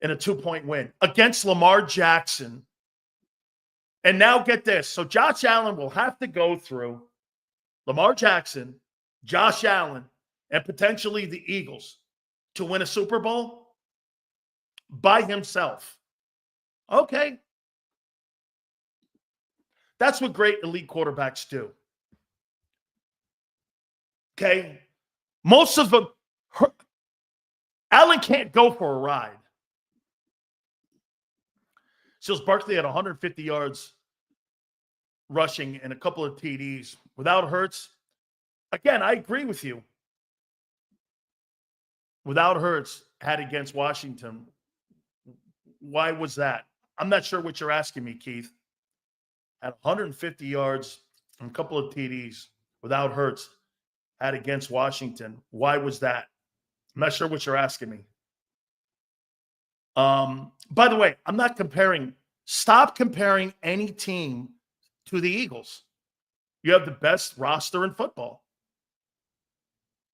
and a 2-point win against Lamar Jackson. And now get this. So Josh Allen will have to go through Lamar Jackson, Josh Allen, and potentially the Eagles to win a Super Bowl by himself. Okay. That's what great elite quarterbacks do. Okay. Most of them, Allen can't go for a ride. Seals Barkley had 150 yards rushing and a couple of TDs. Without Hurts, again, I agree with you. Without Hurts, had against Washington. Why was that? I'm not sure what you're asking me, Keith. Had 150 yards and a couple of TDs without Hurts, had against Washington. Why was that? I'm not sure what you're asking me. By the way, I'm not comparing. Stop comparing any team to the Eagles. You have the best roster in football.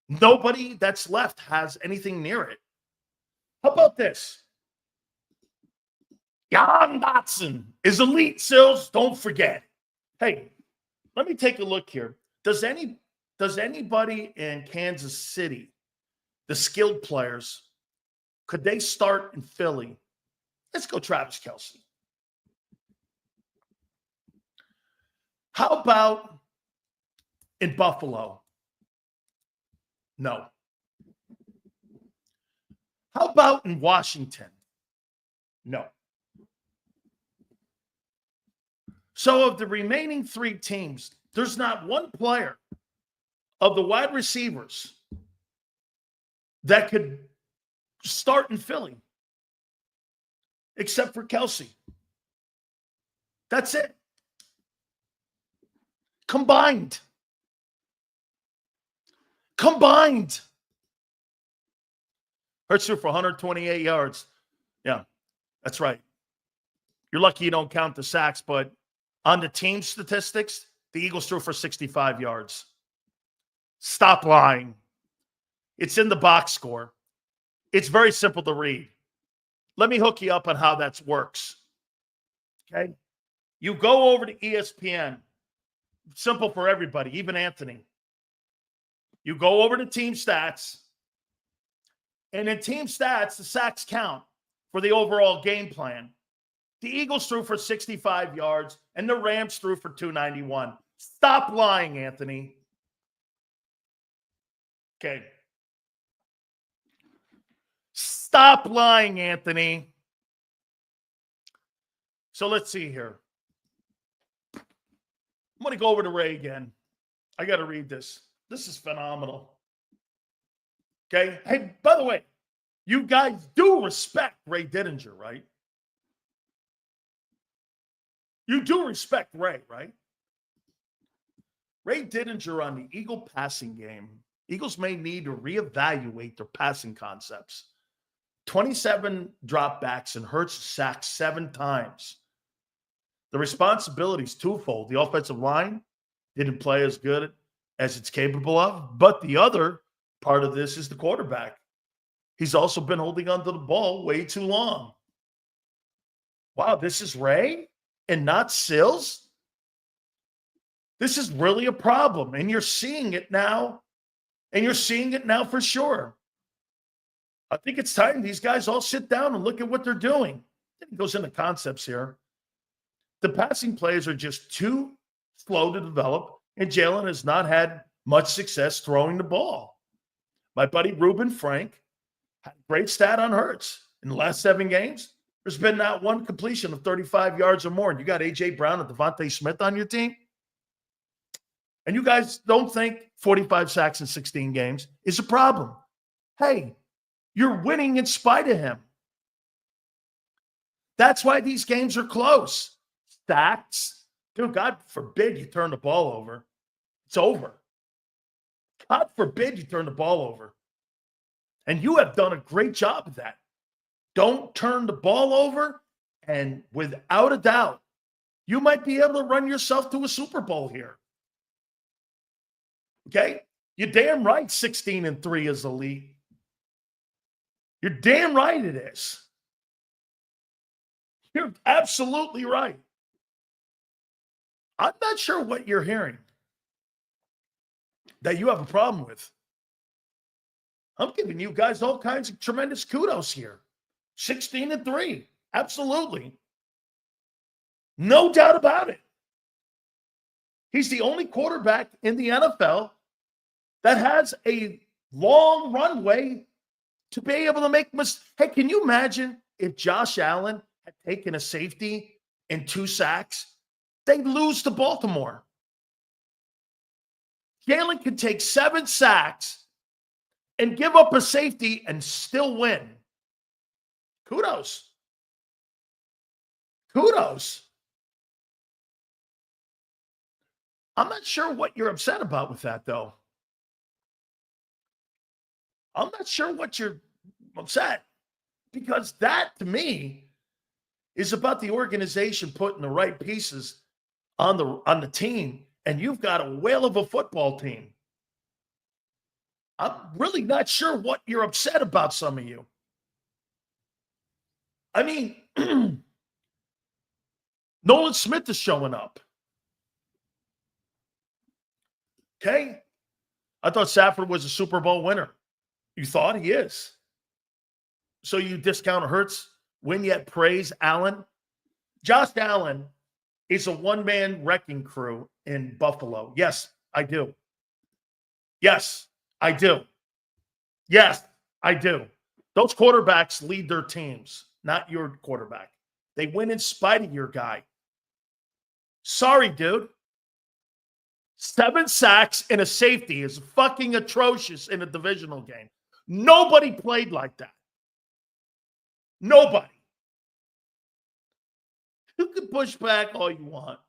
Nobody that's left has anything near it. How about this? Jan Dotson is elite, Sills. Don't forget. Hey, let me take a look here. Does anybody in Kansas City, the skilled players, could they start in Philly? Let's go Travis Kelce. How about in Buffalo? No. How about in Washington? No. So of the remaining 3 teams, there's not one player of the wide receivers that could start in Philly except for Kelce. That's it. Combined. Hurts threw for 128 yards. Yeah, that's right. You're lucky you don't count the sacks, but on the team statistics, the Eagles threw for 65 yards. Stop lying. It's in the box score. It's very simple to read. Let me hook you up on how that works. Okay? You go over to ESPN. Simple for everybody, even Anthony. You go over to team stats, and in team stats, the sacks count for the overall game plan. The Eagles threw for 65 yards, and the Rams threw for 291. Stop lying, Anthony. Okay. Stop lying, Anthony. So let's see here. I'm going to go over to Ray again. I got to read this. This is phenomenal. Okay. Hey, by the way, you guys do respect Ray Didinger, right? You do respect Ray, right? Ray Didinger on the Eagle passing game. Eagles may need to reevaluate their passing concepts. 27 dropbacks and Hurts sacked 7 times. The responsibility is twofold. The offensive line didn't play as good as it's capable of, but the other part of this is the quarterback. He's also been holding onto the ball way too long. Wow, this is Ray and not Sills? This is really a problem, and you're seeing it now, and you're seeing it now for sure. I think it's time these guys all sit down and look at what they're doing. It goes into concepts here. The passing plays are just too slow to develop, and Jalen has not had much success throwing the ball. My buddy Reuben Frank had a great stat on Hurts. In the last 7 games, there's been not one completion of 35 yards or more. And you got A.J. Brown and Devontae Smith on your team? And you guys don't think 45 sacks in 16 games is a problem. Hey, you're winning in spite of him. That's why these games are close. Sacks. Dude, God forbid you turn the ball over. It's over. God forbid you turn the ball over. And you have done a great job of that. Don't turn the ball over, and without a doubt, you might be able to run yourself to a Super Bowl here. Okay? You're damn right 16-3 is elite. You're damn right it is. You're absolutely right. I'm not sure what you're hearing that you have a problem with. I'm giving you guys all kinds of tremendous kudos here. 16-3. Absolutely. No doubt about it. He's the only quarterback in the NFL that has a long runway to be able to make mistakes. Hey, can you imagine if Josh Allen had taken a safety and 2 sacks? They'd lose to Baltimore. Jalen could take 7 sacks and give up a safety and still win. Kudos. Kudos. I'm not sure what you're upset about with that, though. I'm not sure what you're upset, because that, to me, is about the organization putting the right pieces on the team, and you've got a whale of a football team. I'm really not sure what you're upset about, some of you. I mean, Nolan Smith is showing up. Okay? I thought Safford was a Super Bowl winner. You thought? He is. So you discount Hurts, win yet praise Allen? Josh Allen is a one-man wrecking crew in Buffalo. Yes, I do. Yes, I do. Yes, I do. Those quarterbacks lead their teams, not your quarterback. They win in spite of your guy. Sorry, dude. 7 sacks and a safety is fucking atrocious in a divisional game. Nobody played like that. Nobody. You can push back all you want.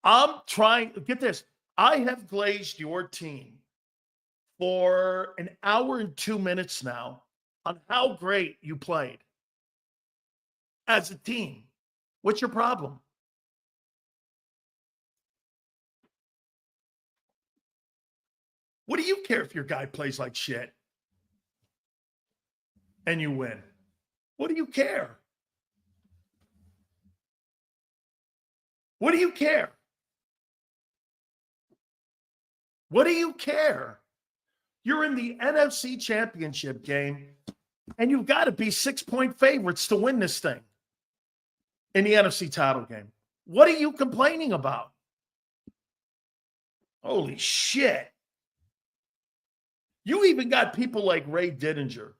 I'm trying, get this. I have glazed your team for an hour and 2 minutes now on how great you played as a team. What's your problem? What do you care if your guy plays like shit and you win? What do you care? What do you care? What do you care? You're in the NFC Championship game, and you've got to be 6-point favorites to win this thing in the NFC title game. What are you complaining about? Holy shit. You even got people like Ray Didinger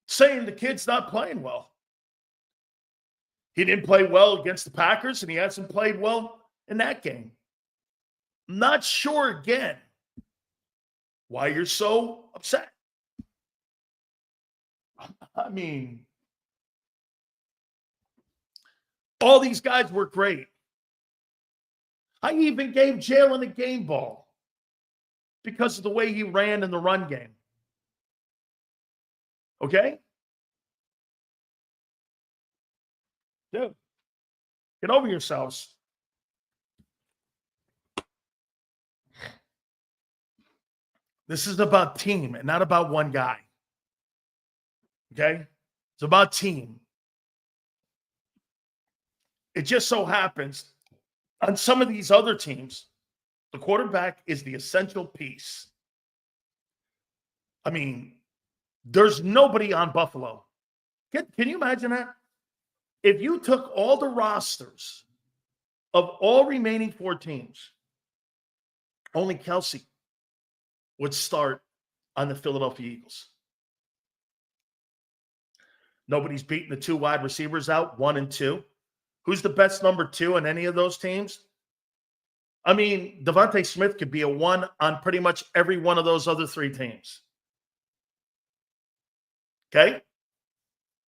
saying the kid's not playing well. He didn't play well against the Packers, and he hasn't played well in that game. I'm not sure, again, why you're so upset. I mean, all these guys were great. I even gave Jalen a game ball because of the way he ran in the run game. Okay? Dude, get over yourselves. This is about team and not about one guy. Okay? It's about team. It just so happens on some of these other teams, the quarterback is the essential piece. I mean, there's nobody on Buffalo. Can you imagine that? If you took all the rosters of all remaining 4 teams, only Kelsey would start on the Philadelphia Eagles. Nobody's beating the 2 wide receivers out, 1 and 2. Who's the best number 2 on any of those teams? I mean, Devontae Smith could be a 1 on pretty much every one of those other 3 teams. Okay?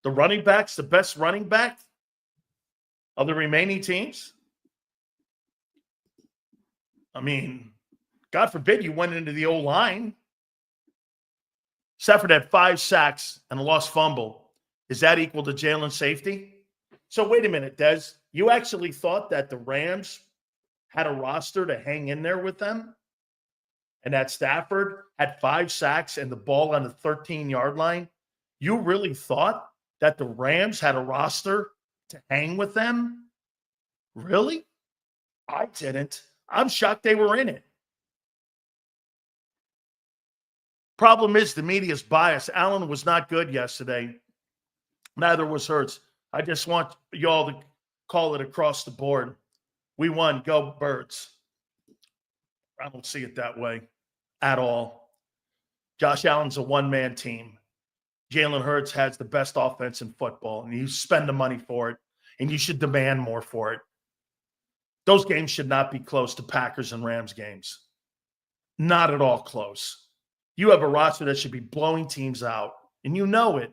The running back's the best running back of the remaining teams. I mean, God forbid you went into the O-line. Stafford had 5 sacks and a lost fumble. Is that equal to Jalen safety? So wait a minute, Des. You actually thought that the Rams had a roster to hang in there with them? And that Stafford had 5 sacks and the ball on the 13-yard line? You really thought that the Rams had a roster to hang with them? Really? I didn't. I'm shocked they were in it. Problem is the media's biased. Allen was not good yesterday. Neither was Hurts. I just want y'all to call it across the board. We won. Go Birds. I don't see it that way at all. Josh Allen's a one-man team. Jalen Hurts has the best offense in football, and you spend the money for it, and you should demand more for it. Those games should not be close to Packers and Rams games. Not at all close. You have a roster that should be blowing teams out, and you know it.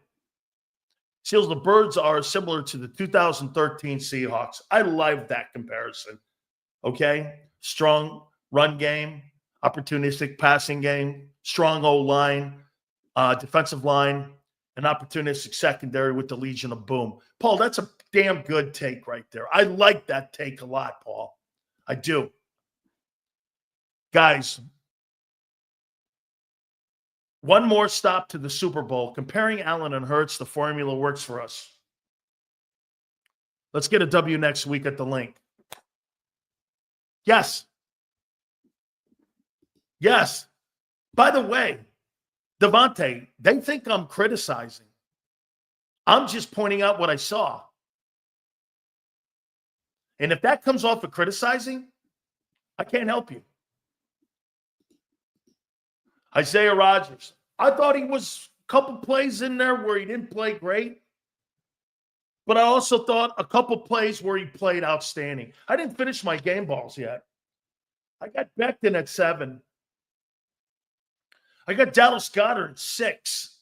Seals, the Birds are similar to the 2013 Seahawks. I love that comparison. Okay? Strong run game, opportunistic passing game, strong O-line, defensive line, an opportunistic secondary with the Legion of Boom. Paul, that's a damn good take right there. I like that take a lot, Paul. I do. Guys, one more stop to the Super Bowl. Comparing Allen and Hurts, the formula works for us. Let's get a W next week at the link. Yes. Yes. By the way, Devontae, they think I'm criticizing. I'm just pointing out what I saw. And if that comes off of criticizing, I can't help you. Isaiah Rodgers. I thought he was a couple plays in there where he didn't play great. But I also thought a couple plays where he played outstanding. I didn't finish my game balls yet. I got Becton at 7. I got Dallas Goedert at 6.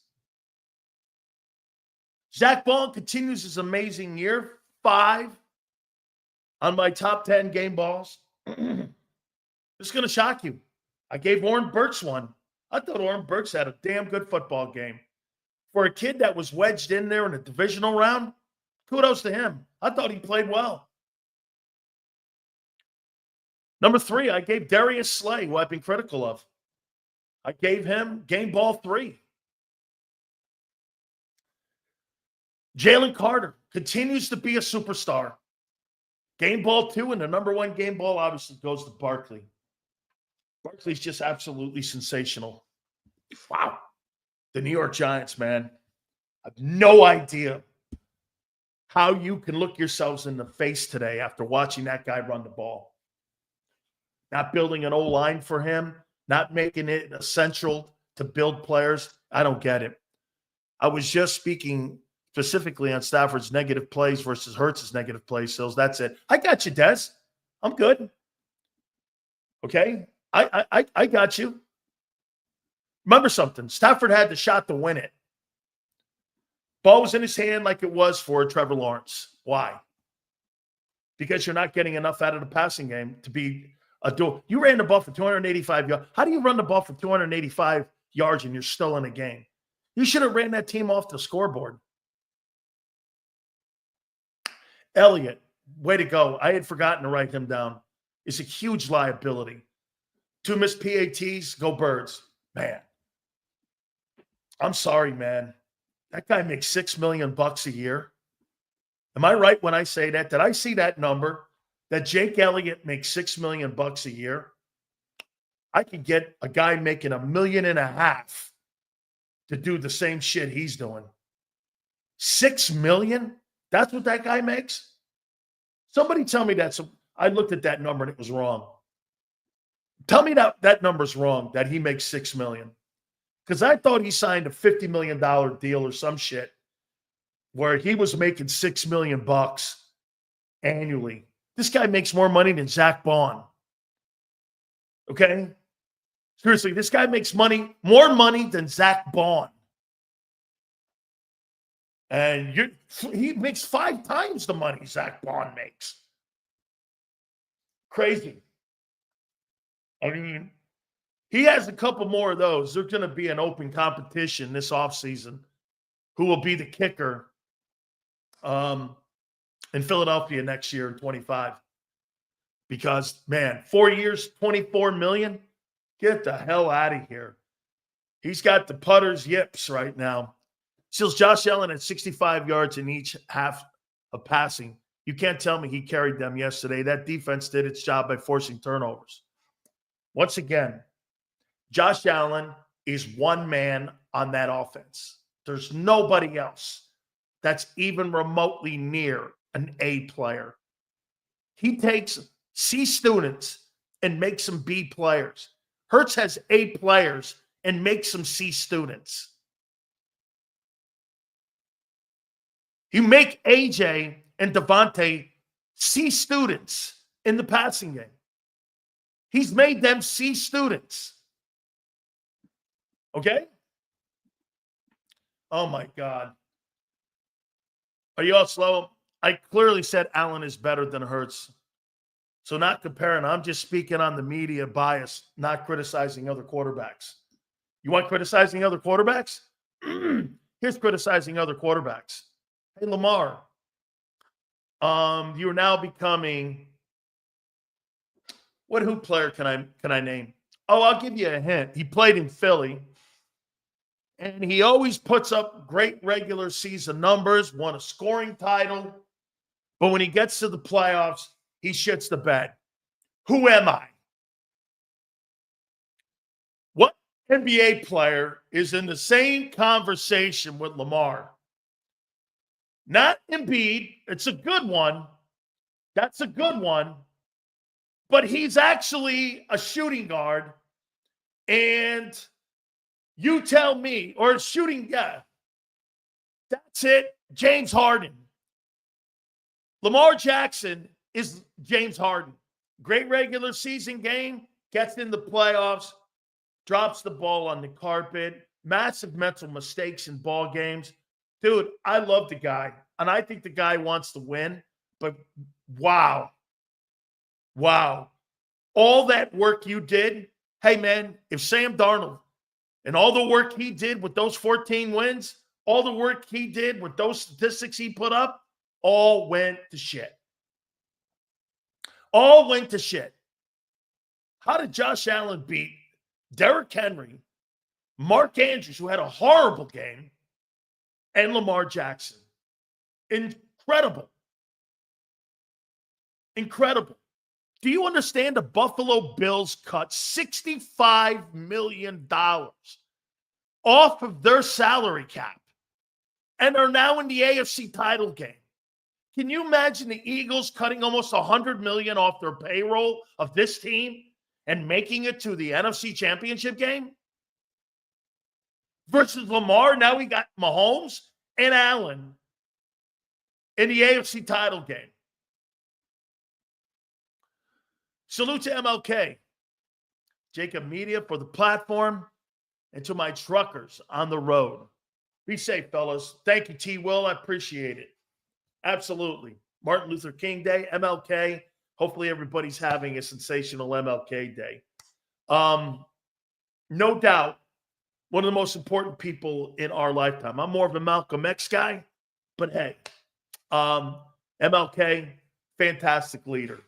Zach Ball continues his amazing year. 5 on my top 10 game balls. This is going to shock you. I gave Oren Burks 1. I thought Oren Burks had a damn good football game. For a kid that was wedged in there in a divisional round, kudos to him. I thought he played well. Number 3, I gave Darius Slay, who I've been critical of. I gave him game ball 3. Jalen Carter continues to be a superstar. Game ball 2, and the number 1 game ball obviously goes to Barkley. Barkley's just absolutely sensational. Wow. The New York Giants, man. I have no idea how you can look yourselves in the face today after watching that guy run the ball. Not building an O-line for him, not making it essential to build players. I don't get it. I was just speaking specifically on Stafford's negative plays versus Hurts' negative plays. So that's it. I got you, Des. I'm good. Okay? I got you. Remember something. Stafford had the shot to win it. Ball was in his hand like it was for Trevor Lawrence. Why? Because you're not getting enough out of the passing game to be a dual. You ran the ball for 285 yards. How do you run the ball for 285 yards and you're still in a game? You should have ran that team off the scoreboard. Elliott, way to go. I had forgotten to write him down. It's a huge liability. 2 missed PATs, go Birds. Man, I'm sorry, man. That guy makes $6 million a year. Am I right when I say that? Did I see that number? That Jake Elliott makes $6 million a year? I could get a guy making $1.5 million to do the same shit he's doing. $6 million? That's what that guy makes? Somebody tell me that. So I looked at that number and it was wrong. Tell me that number's wrong, that he makes $6 million. Because I thought he signed a $50 million deal or some shit where he was making $6 million annually. This guy makes more money than Zach Bond. Okay? Seriously, this guy makes more money than Zach Bond. And he makes 5 times the money Zach Bond makes. Crazy. I mean, he has a couple more of those. There's going to be an open competition this offseason. Who will be the kicker in Philadelphia next year in 25? Because, man, 4 years, $24 million? Get the hell out of here. He's got the putter's yips right now. Seals Josh Allen at 65 yards in each half of passing. You can't tell me he carried them yesterday. That defense did its job by forcing turnovers. Once again, Josh Allen is one man on that offense. There's nobody else that's even remotely near an A player. He takes C students and makes them B players. Hurts has A players and makes them C students. You make AJ and Devontae C students in the passing game. He's made them C students. Okay? Oh, my God. Are you all slow? I clearly said Allen is better than Hurts. So not comparing. I'm just speaking on the media bias, not criticizing other quarterbacks. You want criticizing other quarterbacks? Here's criticizing other quarterbacks. Hey, Lamar, you're now becoming – who player can I name? Oh, I'll give you a hint. He played in Philly, and he always puts up great regular season numbers, won a scoring title, but when he gets to the playoffs, he shits the bed. Who am I? What NBA player is in the same conversation with Lamar? Not Embiid. It's a good one. That's a good one. But he's actually a shooting guard. And you tell me, or shooting, yeah. That's it. James Harden. Lamar Jackson is James Harden. Great regular season game, gets in the playoffs, drops the ball on the carpet, massive mental mistakes in ball games. Dude, I love the guy, and I think the guy wants to win, but wow. All that work you did, hey, man, if Sam Darnold and all the work he did with those 14 wins, all the work he did with those statistics he put up, all went to shit. All went to shit. How did Josh Allen beat Derrick Henry, Mark Andrews, who had a horrible game, and Lamar Jackson? Incredible. Do you understand the Buffalo Bills cut $65 million off of their salary cap and are now in the AFC title game? Can you imagine the Eagles cutting almost $100 million off their payroll of this team and making it to the NFC Championship game? Versus Lamar, now we got Mahomes and Allen in the AFC title game. Salute to MLK, JAKIB Media for the platform, and to my truckers on the road. Be safe, fellas. Thank you, T. Will. I appreciate it. Absolutely. Martin Luther King Day, MLK. Hopefully everybody's having a sensational MLK Day. No doubt, one of the most important people in our lifetime. I'm more of a Malcolm X guy, but hey, MLK, fantastic leader.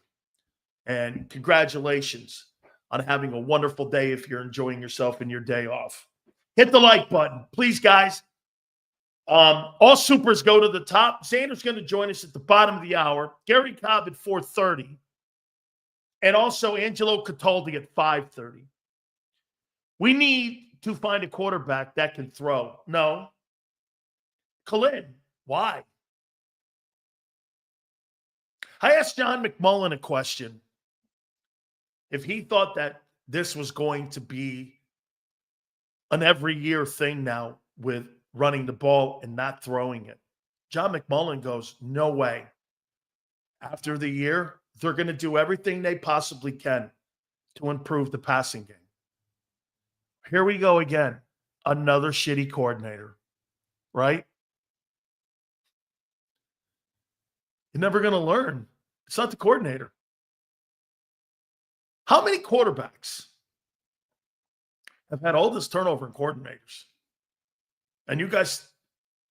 And congratulations on having a wonderful day if you're enjoying yourself in your day off. Hit the like button, please, guys. All supers go to the top. Xander's going to join us at the bottom of the hour. Gary Cobb at 4:30. And also Angelo Cataldi at 5:30. We need to find a quarterback that can throw. No. Khalid. Why? I asked John McMullen a question. If he thought that this was going to be an every year thing now with running the ball and not throwing it. John McMullen goes, no way. After the year, they're going to do everything they possibly can to improve the passing game. Here we go again. Another shitty coordinator, right? You're never going to learn. It's not the coordinator. How many quarterbacks have had all this turnover in coordinators? And you guys,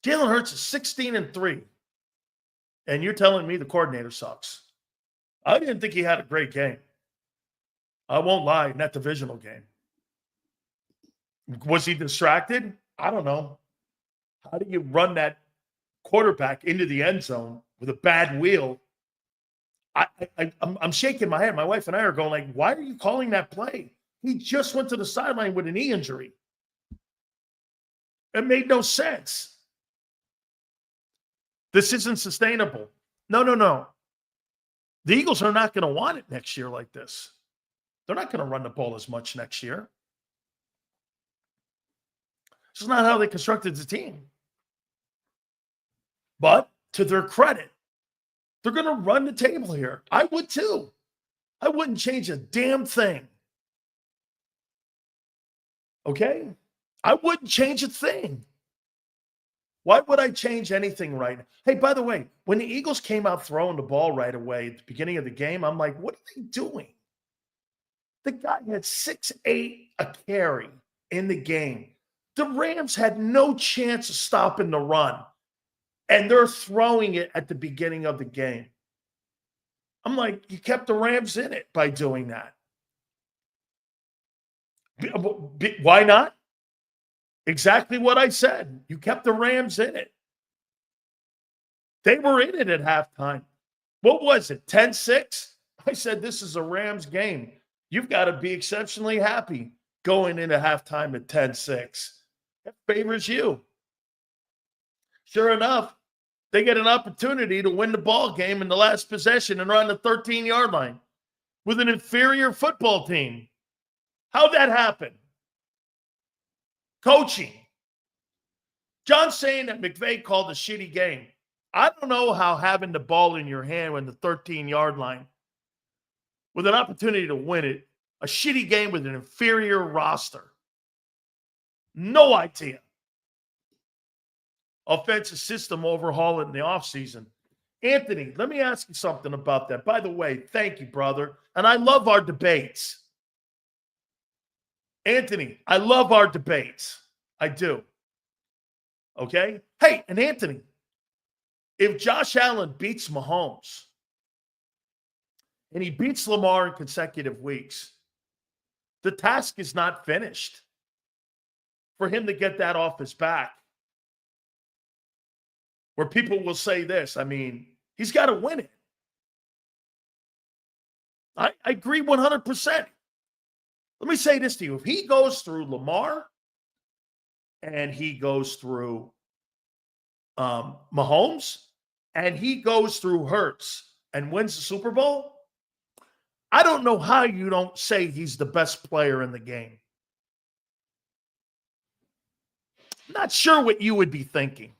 Jalen Hurts is 16-3. And you're telling me the coordinator sucks. I didn't think he had a great game. I won't lie, in that divisional game. Was he distracted? I don't know. How do you run that quarterback into the end zone with a bad wheel? I'm shaking my head. My wife and I are going like, why are you calling that play? He just went to the sideline with a knee injury. It made no sense. This isn't sustainable. No. The Eagles are not going to want it next year like this. They're not going to run the ball as much next year. This is not how they constructed the team. But to their credit, they're going to run the table here. I would too. I wouldn't change a damn thing. Okay? I wouldn't change a thing. Why would I change anything right now? Hey, by the way, when the Eagles came out throwing the ball right away at the beginning of the game, I'm like, what are they doing? The guy had 6'8" a carry in the game. The Rams had no chance of stopping the run. And they're throwing it at the beginning of the game. I'm like, you kept the Rams in it by doing that. Why not? Exactly what I said. You kept the Rams in it. They were in it at halftime. What was it, 10-6? I said, this is a Rams game. You've got to be exceptionally happy going into halftime at 10-6. That favors you. Sure enough, they get an opportunity to win the ball game in the last possession and are on the 13-yard line with an inferior football team. How'd that happen? Coaching. John's saying that McVay called a shitty game. I don't know how having the ball in your hand on the 13-yard line with an opportunity to win it, a shitty game with an inferior roster. No idea. Offensive system overhaul it in the offseason. Anthony, let me ask you something about that. By the way, thank you, brother. And I love our debates. Anthony, I love our debates. I do. Okay? Hey, and Anthony, if Josh Allen beats Mahomes and he beats Lamar in consecutive weeks, the task is not finished for him to get that off his back. Where people will say this, I mean, he's got to win it. I agree 100%. Let me say this to you. If he goes through Lamar and he goes through Mahomes and he goes through Hurts and wins the Super Bowl, I don't know how you don't say he's the best player in the game. I'm not sure what you would be thinking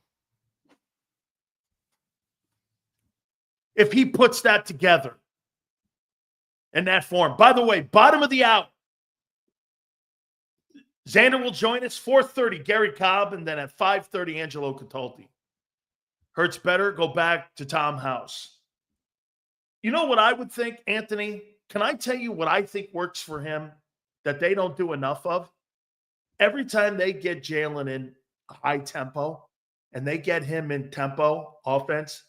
if he puts that together in that form. By the way, bottom of the hour, Xander will join us 4:30. Gary Cobb, and then at 5:30, Angelo Cataldi. Hurts better. Go back to Tom House. You know what I would think, Anthony? Can I tell you what I think works for him that they don't do enough of? Every time they get Jalen in high tempo and they get him in tempo offense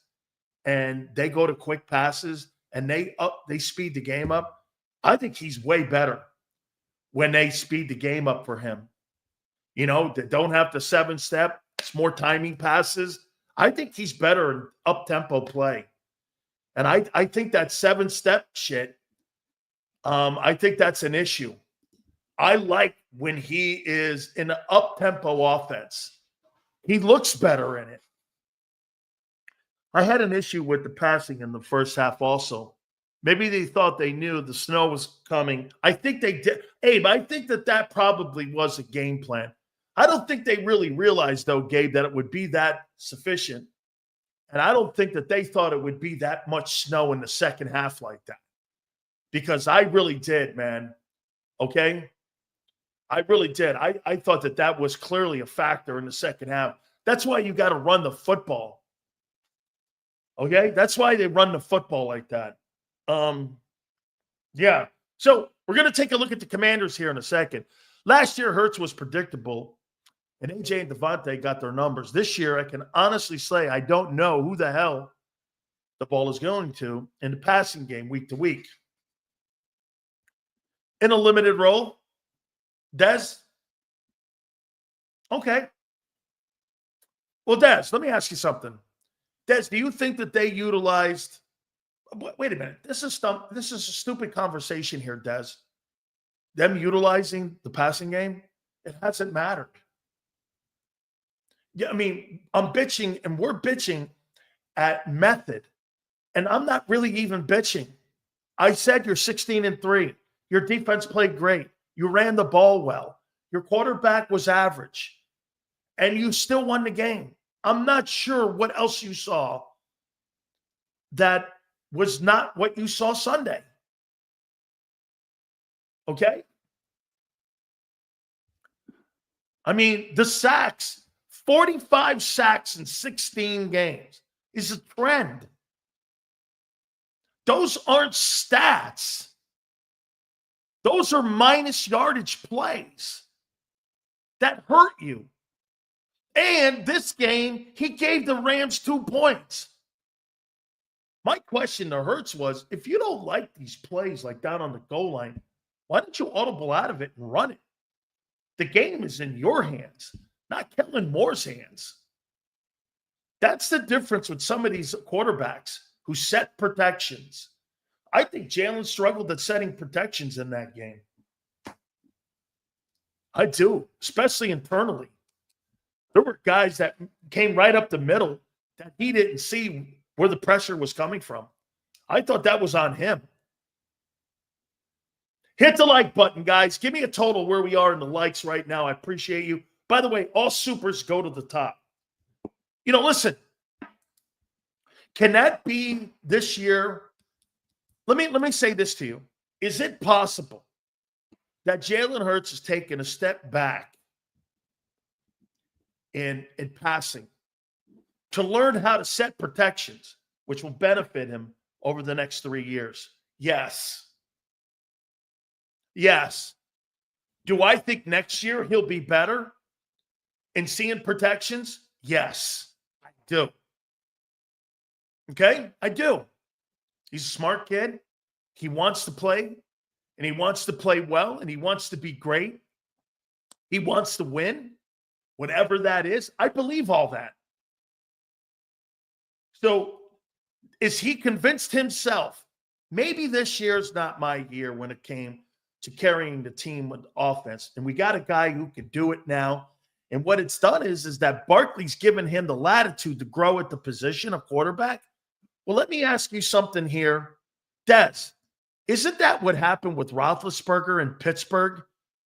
and they go to quick passes and they speed the game up, I think he's way better when they speed the game up for him. They don't have the 7-step. It's more timing passes. I think he's better in up-tempo play. And I think that 7-step shit, I think that's an issue. I like when he is in an up-tempo offense. He looks better in it. I had an issue with the passing in the first half also. Maybe they thought they knew the snow was coming. I think they did. Abe, I think that probably was a game plan. I don't think they really realized, though, Gabe, that it would be that sufficient. And I don't think that they thought it would be that much snow in the second half like that. Because I really did, man. Okay? I really did. I thought that was clearly a factor in the second half. That's why you got to run the football. Okay? That's why they run the football like that. Yeah. So we're going to take a look at the Commanders here in a second. Last year, Hurts was predictable, and AJ and Devontae got their numbers. This year, I can honestly say I don't know who the hell the ball is going to in the passing game week to week. In a limited role, Dez? Okay. Well, Dez, let me ask you something. Dez, do you think that they utilized – wait a minute. This is a stupid conversation here, Dez. Them utilizing the passing game, it hasn't mattered. Yeah, I mean, I'm bitching, and we're bitching at method, and I'm not really even bitching. I said you're 16-3. Your defense played great. You ran the ball well. Your quarterback was average, and you still won the game. I'm not sure what else you saw that was not what you saw Sunday. Okay? I mean, the sacks, 45 sacks in 16 games is a trend. Those aren't stats. Those are minus yardage plays that hurt you. And this game, he gave the Rams 2 points. My question to Hurts was, if you don't like these plays like down on the goal line, why don't you audible out of it and run it? The game is in your hands, not Kellen Moore's hands. That's the difference with some of these quarterbacks who set protections. I think Jalen struggled at setting protections in that game. I do, especially internally. There were guys that came right up the middle that he didn't see where the pressure was coming from. I thought that was on him. Hit the like button, guys. Give me a total where we are in the likes right now. I appreciate you. By the way, all supers go to the top. Listen, can that be this year? Let me say this to you. Is it possible that Jalen Hurts has taken a step back in passing to learn how to set protections, which will benefit him over the next 3 years? Yes. Yes. Do I think next year he'll be better in seeing protections? Yes, I do. Okay? I do. He's a smart kid. He wants to play, and he wants to play well, and he wants to be great. He wants to win, whatever that is. I believe all that. So is he convinced himself, maybe this year's not my year when it came to carrying the team with offense, and we got a guy who can do it now. And what it's done is that Barkley's given him the latitude to grow at the position of quarterback. Well, let me ask you something here. Des, isn't that what happened with Roethlisberger in Pittsburgh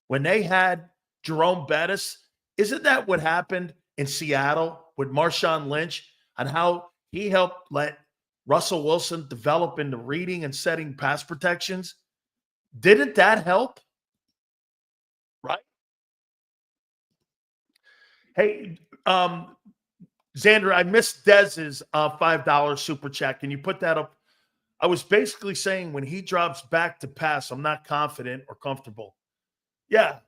when they had Jerome Bettis? Isn't that what happened in Seattle with Marshawn Lynch and how he helped let Russell Wilson develop into reading and setting pass protections? Didn't that help? Right? Hey, Xander, I missed Dez's $5 super chat. Can you put that up? I was basically saying when he drops back to pass, I'm not confident or comfortable. Yeah.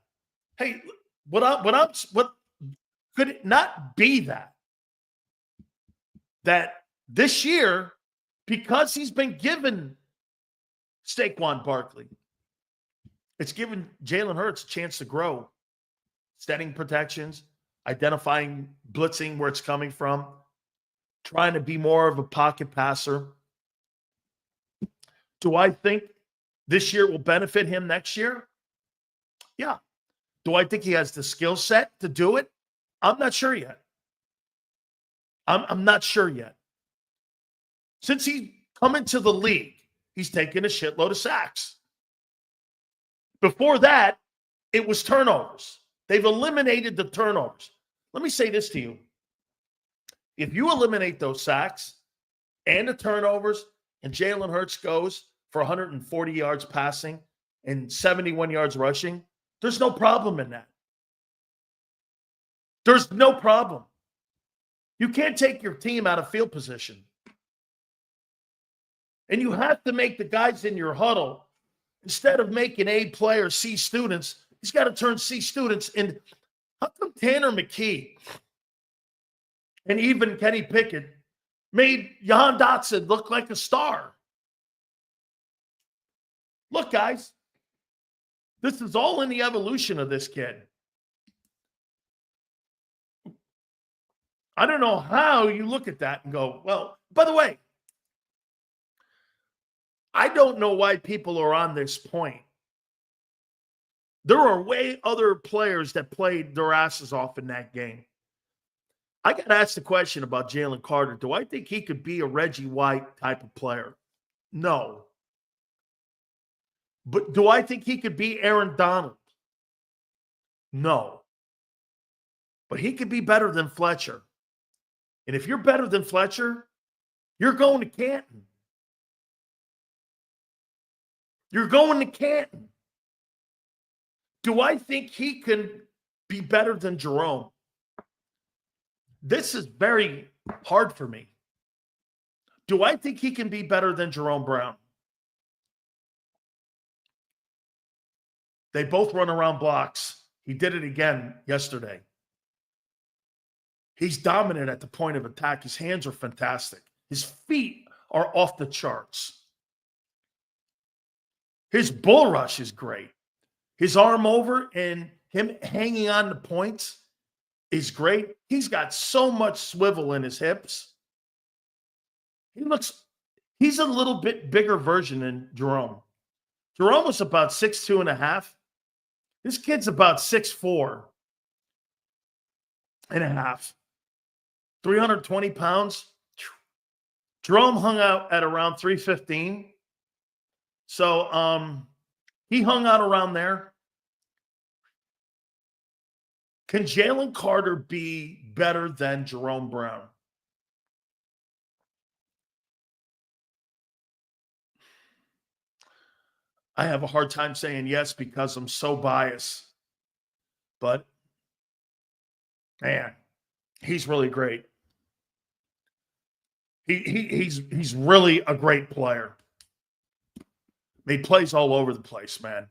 Hey, what could it not be that this year, because he's been given Saquon Barkley, it's given Jalen Hurts a chance to grow, setting protections, identifying blitzing where it's coming from, trying to be more of a pocket passer. Do I think this year will benefit him next year? Yeah. Do I think he has the skill set to do it? I'm not sure yet. I'm not sure yet. Since he's come into the league, he's taken a shitload of sacks. Before that, it was turnovers. They've eliminated the turnovers. Let me say this to you. If you eliminate those sacks and the turnovers, and Jalen Hurts goes for 140 yards passing and 71 yards rushing, there's no problem in that. There's no problem. You can't take your team out of field position. And you have to make the guys in your huddle, instead of making A players C students, he's got to turn C students into. How come Tanner McKee and even Kenny Pickett made Jahan Dotson look like a star? Look, guys, this is all in the evolution of this kid. I don't know how you look at that and go, well, by the way, I don't know why people are on this point. There are way other players that played their asses off in that game. I got asked the question about Jalen Carter. Do I think he could be a Reggie White type of player? No. But do I think he could be Aaron Donald? No. But he could be better than Fletcher. And if you're better than Fletcher, you're going to Canton. You're going to Canton. Do I think he can be better than Jerome? This is very hard for me. Do I think he can be better than Jerome Brown? They both run around blocks. He did it again yesterday. He's dominant at the point of attack. His hands are fantastic. His feet are off the charts. His bull rush is great. His arm over and him hanging on the points is great. He's got so much swivel in his hips. He's a little bit bigger version than Jerome. Jerome was about 6'2" and a half. This kid's about 6'4" and a half. 320 pounds. Jerome hung out at around 315. So he hung out around there. Can Jalen Carter be better than Jerome Brown? I have a hard time saying yes because I'm so biased. But, man, he's really great. He's really a great player. He plays all over the place, man.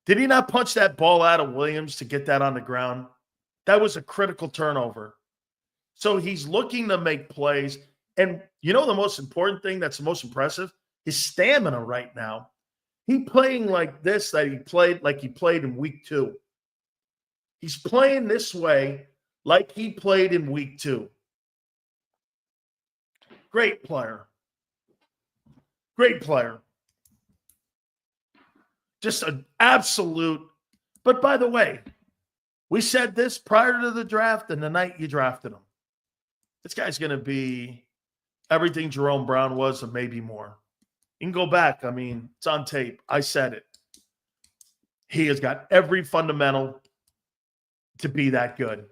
Did he not punch that ball out of Williams to get that on the ground? That was a critical turnover. So he's looking to make plays. And you know the most important thing that's the most impressive? His stamina right now. He playing like this that he played like he played in week 2. He's playing this way like he played in week 2. Great player. Great player. Just an absolute. But by the way, we said this prior to the draft and the night you drafted him. This guy's going to be everything Jerome Brown was and maybe more. You can go back. I mean, it's on tape. I said it. He has got every fundamental to be that good.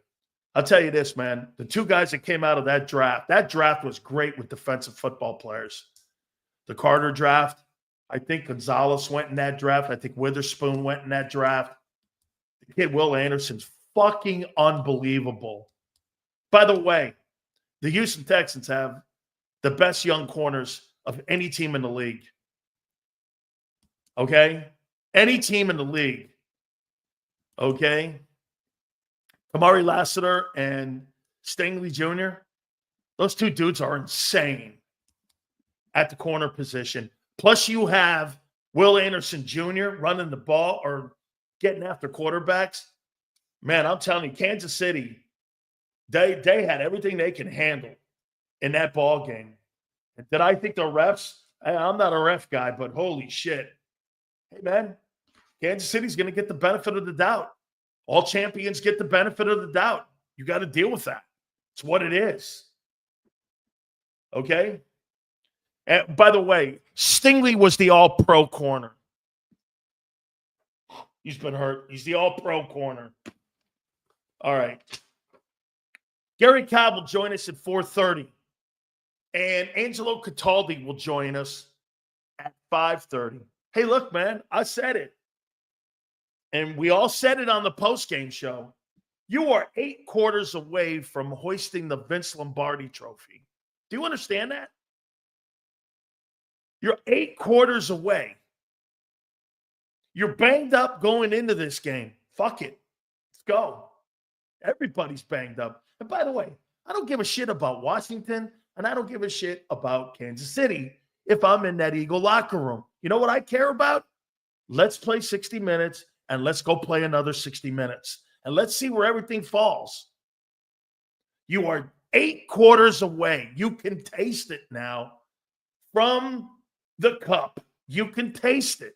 I'll tell you this, man. The two guys that came out of that draft was great with defensive football players. The Carter draft, I think Gonzalez went in that draft. I think Witherspoon went in that draft. The kid Will Anderson's fucking unbelievable. By the way, the Houston Texans have the best young corners of any team in the league. Okay? Any team in the league. Okay? Kamari Lassiter and Stingley Jr., those two dudes are insane at the corner position. Plus, you have Will Anderson Jr. running the ball or getting after quarterbacks. Man, I'm telling you, Kansas City, they had everything they can handle in that ball game. And did I think the refs? I'm not a ref guy, but holy shit. Hey, man, Kansas City's going to get the benefit of the doubt. All champions get the benefit of the doubt. You got to deal with that. It's what it is. Okay? And by the way, Stingley was the all-pro corner. He's been hurt. He's the all-pro corner. All right. Gary Cobb will join us at 4:30. And Angelo Cataldi will join us at 5:30. Hey, look, man, I said it. And we all said it on the postgame show. You are 8 quarters away from hoisting the Vince Lombardi trophy. Do you understand that? You're 8 quarters away. You're banged up going into this game. Fuck it. Let's go. Everybody's banged up. And by the way, I don't give a shit about Washington, and I don't give a shit about Kansas City if I'm in that Eagle locker room. You know what I care about? Let's play 60 minutes, and let's go play another 60 minutes. And let's see where everything falls. You are 8 quarters away. You can taste it now from the cup. You can taste it.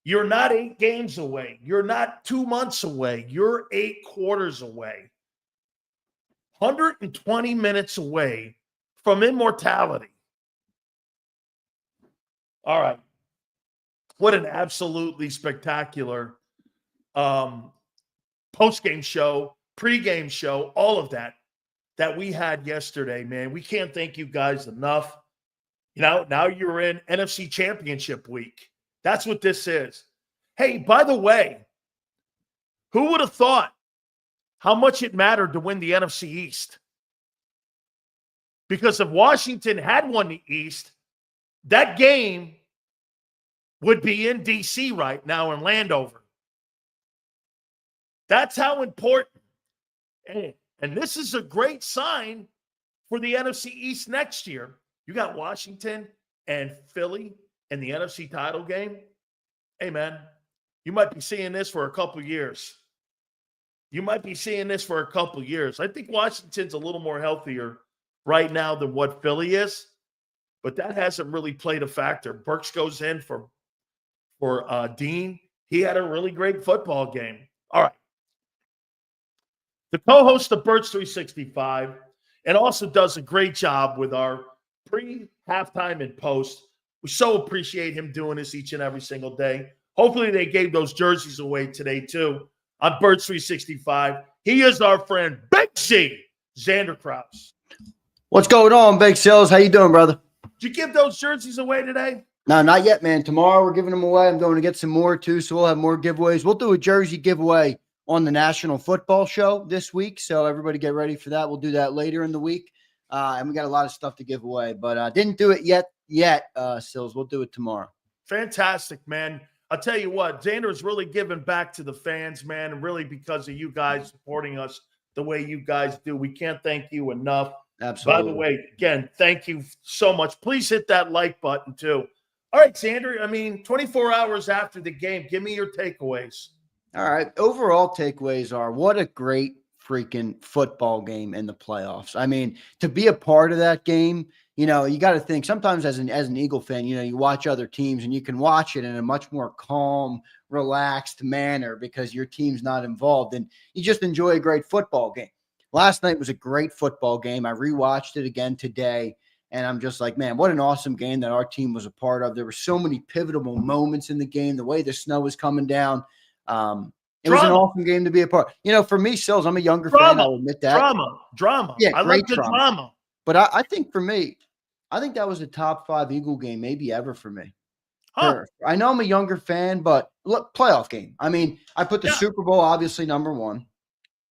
You're not 8 games away. You're not 2 months away. You're 8 quarters away. 120 minutes away from immortality. All right. What an absolutely spectacular post-game show, pre-game show, all of that we had yesterday, man. We can't thank you guys enough. You know, now you're in NFC Championship week. That's what this is. Hey, by the way, who would have thought how much it mattered to win the NFC East? Because if Washington had won the East, that game would be in D.C. right now in Landover. That's how important. And this is a great sign for the NFC East next year. You got Washington and Philly in the NFC title game. Hey, man, you might be seeing this for a couple years. You might be seeing this for a couple years. I think Washington's a little more healthier right now than what Philly is, but that hasn't really played a factor. Burks goes in for Dean. He had a really great football game. All right. The co-host of Birds 365 and also does a great job with our pre-halftime and post. We so appreciate him doing this each and every single day. Hopefully they gave those jerseys away today too on Birds 365. He is our friend, Big C, Xander Kraus. What's going on, Big Sills? How you doing, brother? Did you give those jerseys away today? No, not yet, man. Tomorrow we're giving them away. I'm going to get some more too, so we'll have more giveaways. We'll do a jersey giveaway on the National Football Show this week, so everybody get ready for that. We'll do that later in the week, and we got a lot of stuff to give away, but didn't do it yet, Sills. We'll do it tomorrow. Fantastic, man. I'll tell you what, Xander is really giving back to the fans, man, and really because of you guys supporting us the way you guys do. We can't thank you enough. Absolutely. By the way, again, thank you so much. Please hit that like button too. All right, Xander, 24 hours after the game, give me your takeaways. All right. Overall takeaways are what a great freaking football game in the playoffs. I mean, to be a part of that game, you got to think sometimes as an Eagle fan, you watch other teams and you can watch it in a much more calm, relaxed manner because your team's not involved and you just enjoy a great football game. Last night was a great football game. I rewatched it again today. And I'm just like, man, what an awesome game that our team was a part of. There were so many pivotal moments in the game, the way the snow was coming down. It was an awesome game to be a part. For me, Sills, I'm a younger fan. I'll admit that. Drama. Yeah, I like the drama. But I think for me, I think that was a top 5 Eagle game maybe ever for me. Huh? I know I'm a younger fan, but look, playoff game. I mean, I put the Yeah. Super Bowl obviously number one.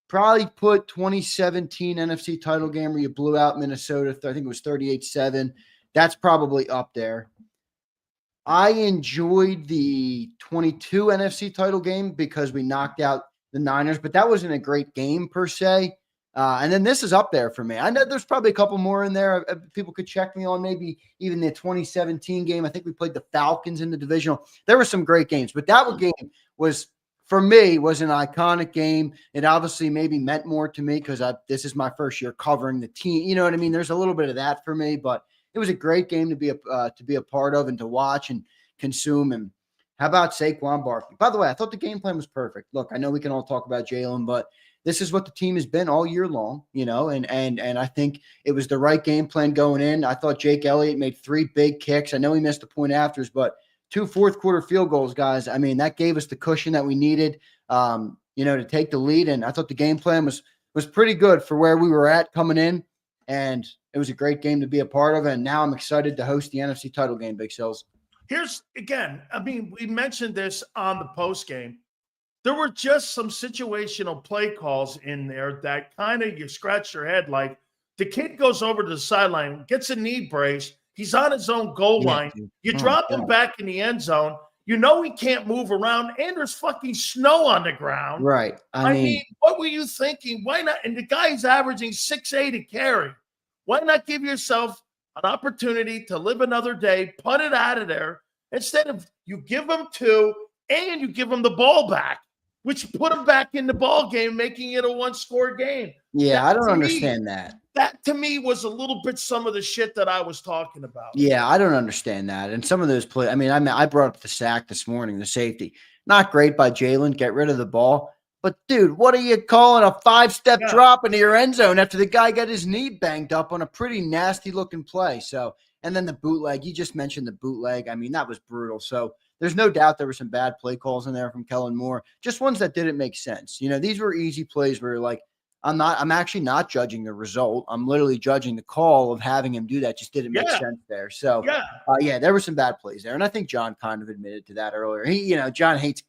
Probably put 2017 NFC title game where you blew out Minnesota. I think it was 38-7. That's probably up there. I enjoyed the 22 NFC title game because we knocked out the Niners, but that wasn't a great game per se. And then this is up there for me. I know there's probably a couple more in there. People could check me on maybe even the 2017 game. I think we played the Falcons in the divisional. There were some great games, but that game was, for me, was an iconic game. It obviously maybe meant more to me because this is my first year covering the team. You know what I mean? There's a little bit of that for me, but it was a great game to be a part of and to watch and consume. And how about Saquon Barkley? By the way, I thought the game plan was perfect. Look, I know we can all talk about Jalen, but this is what the team has been all year long, you know, and I think it was the right game plan going in. I thought Jake Elliott made 3 big kicks. I know he missed the point afters, but 2 fourth-quarter field goals, guys. I mean, that gave us the cushion that we needed, you know, to take the lead. And I thought the game plan was pretty good for where we were at coming in. And it was a great game to be a part of. And now I'm excited to host the NFC title game, Big Sills. Here's again, I mean, we mentioned this on the post game. There were just some situational play calls in there that kind of you scratch your head. Like the kid goes over to the sideline, gets a knee brace. He's on his own goal line. You drop him back in the end zone. You know he can't move around, and there's fucking snow on the ground. Right. I mean, what were you thinking? Why not? And the guy's averaging 6'8" a carry. Why not give yourself an opportunity to live another day, punt it out of there, instead of you give him 2 and you give him the ball back, which put him back in the ball game, making it a 1-score game. Yeah, I don't understand that. That to me was a little bit some of the shit that I was talking about. Yeah, I don't understand that. And some of those plays, I mean, I brought up the sack this morning, the safety. Not great by Jalen. Get rid of the ball. But, dude, what are you calling a 5-step drop into your end zone after the guy got his knee banged up on a pretty nasty-looking play? So, and then the bootleg. You just mentioned the bootleg. I mean, that was brutal. So, there's no doubt there were some bad play calls in there from Kellen Moore. Just ones that didn't make sense. You know, these were easy plays where you're like, I'm actually not judging the result. I'm literally judging the call of having him do that. Just didn't make sense there. So, there were some bad plays there. And I think John kind of admitted to that earlier. John hates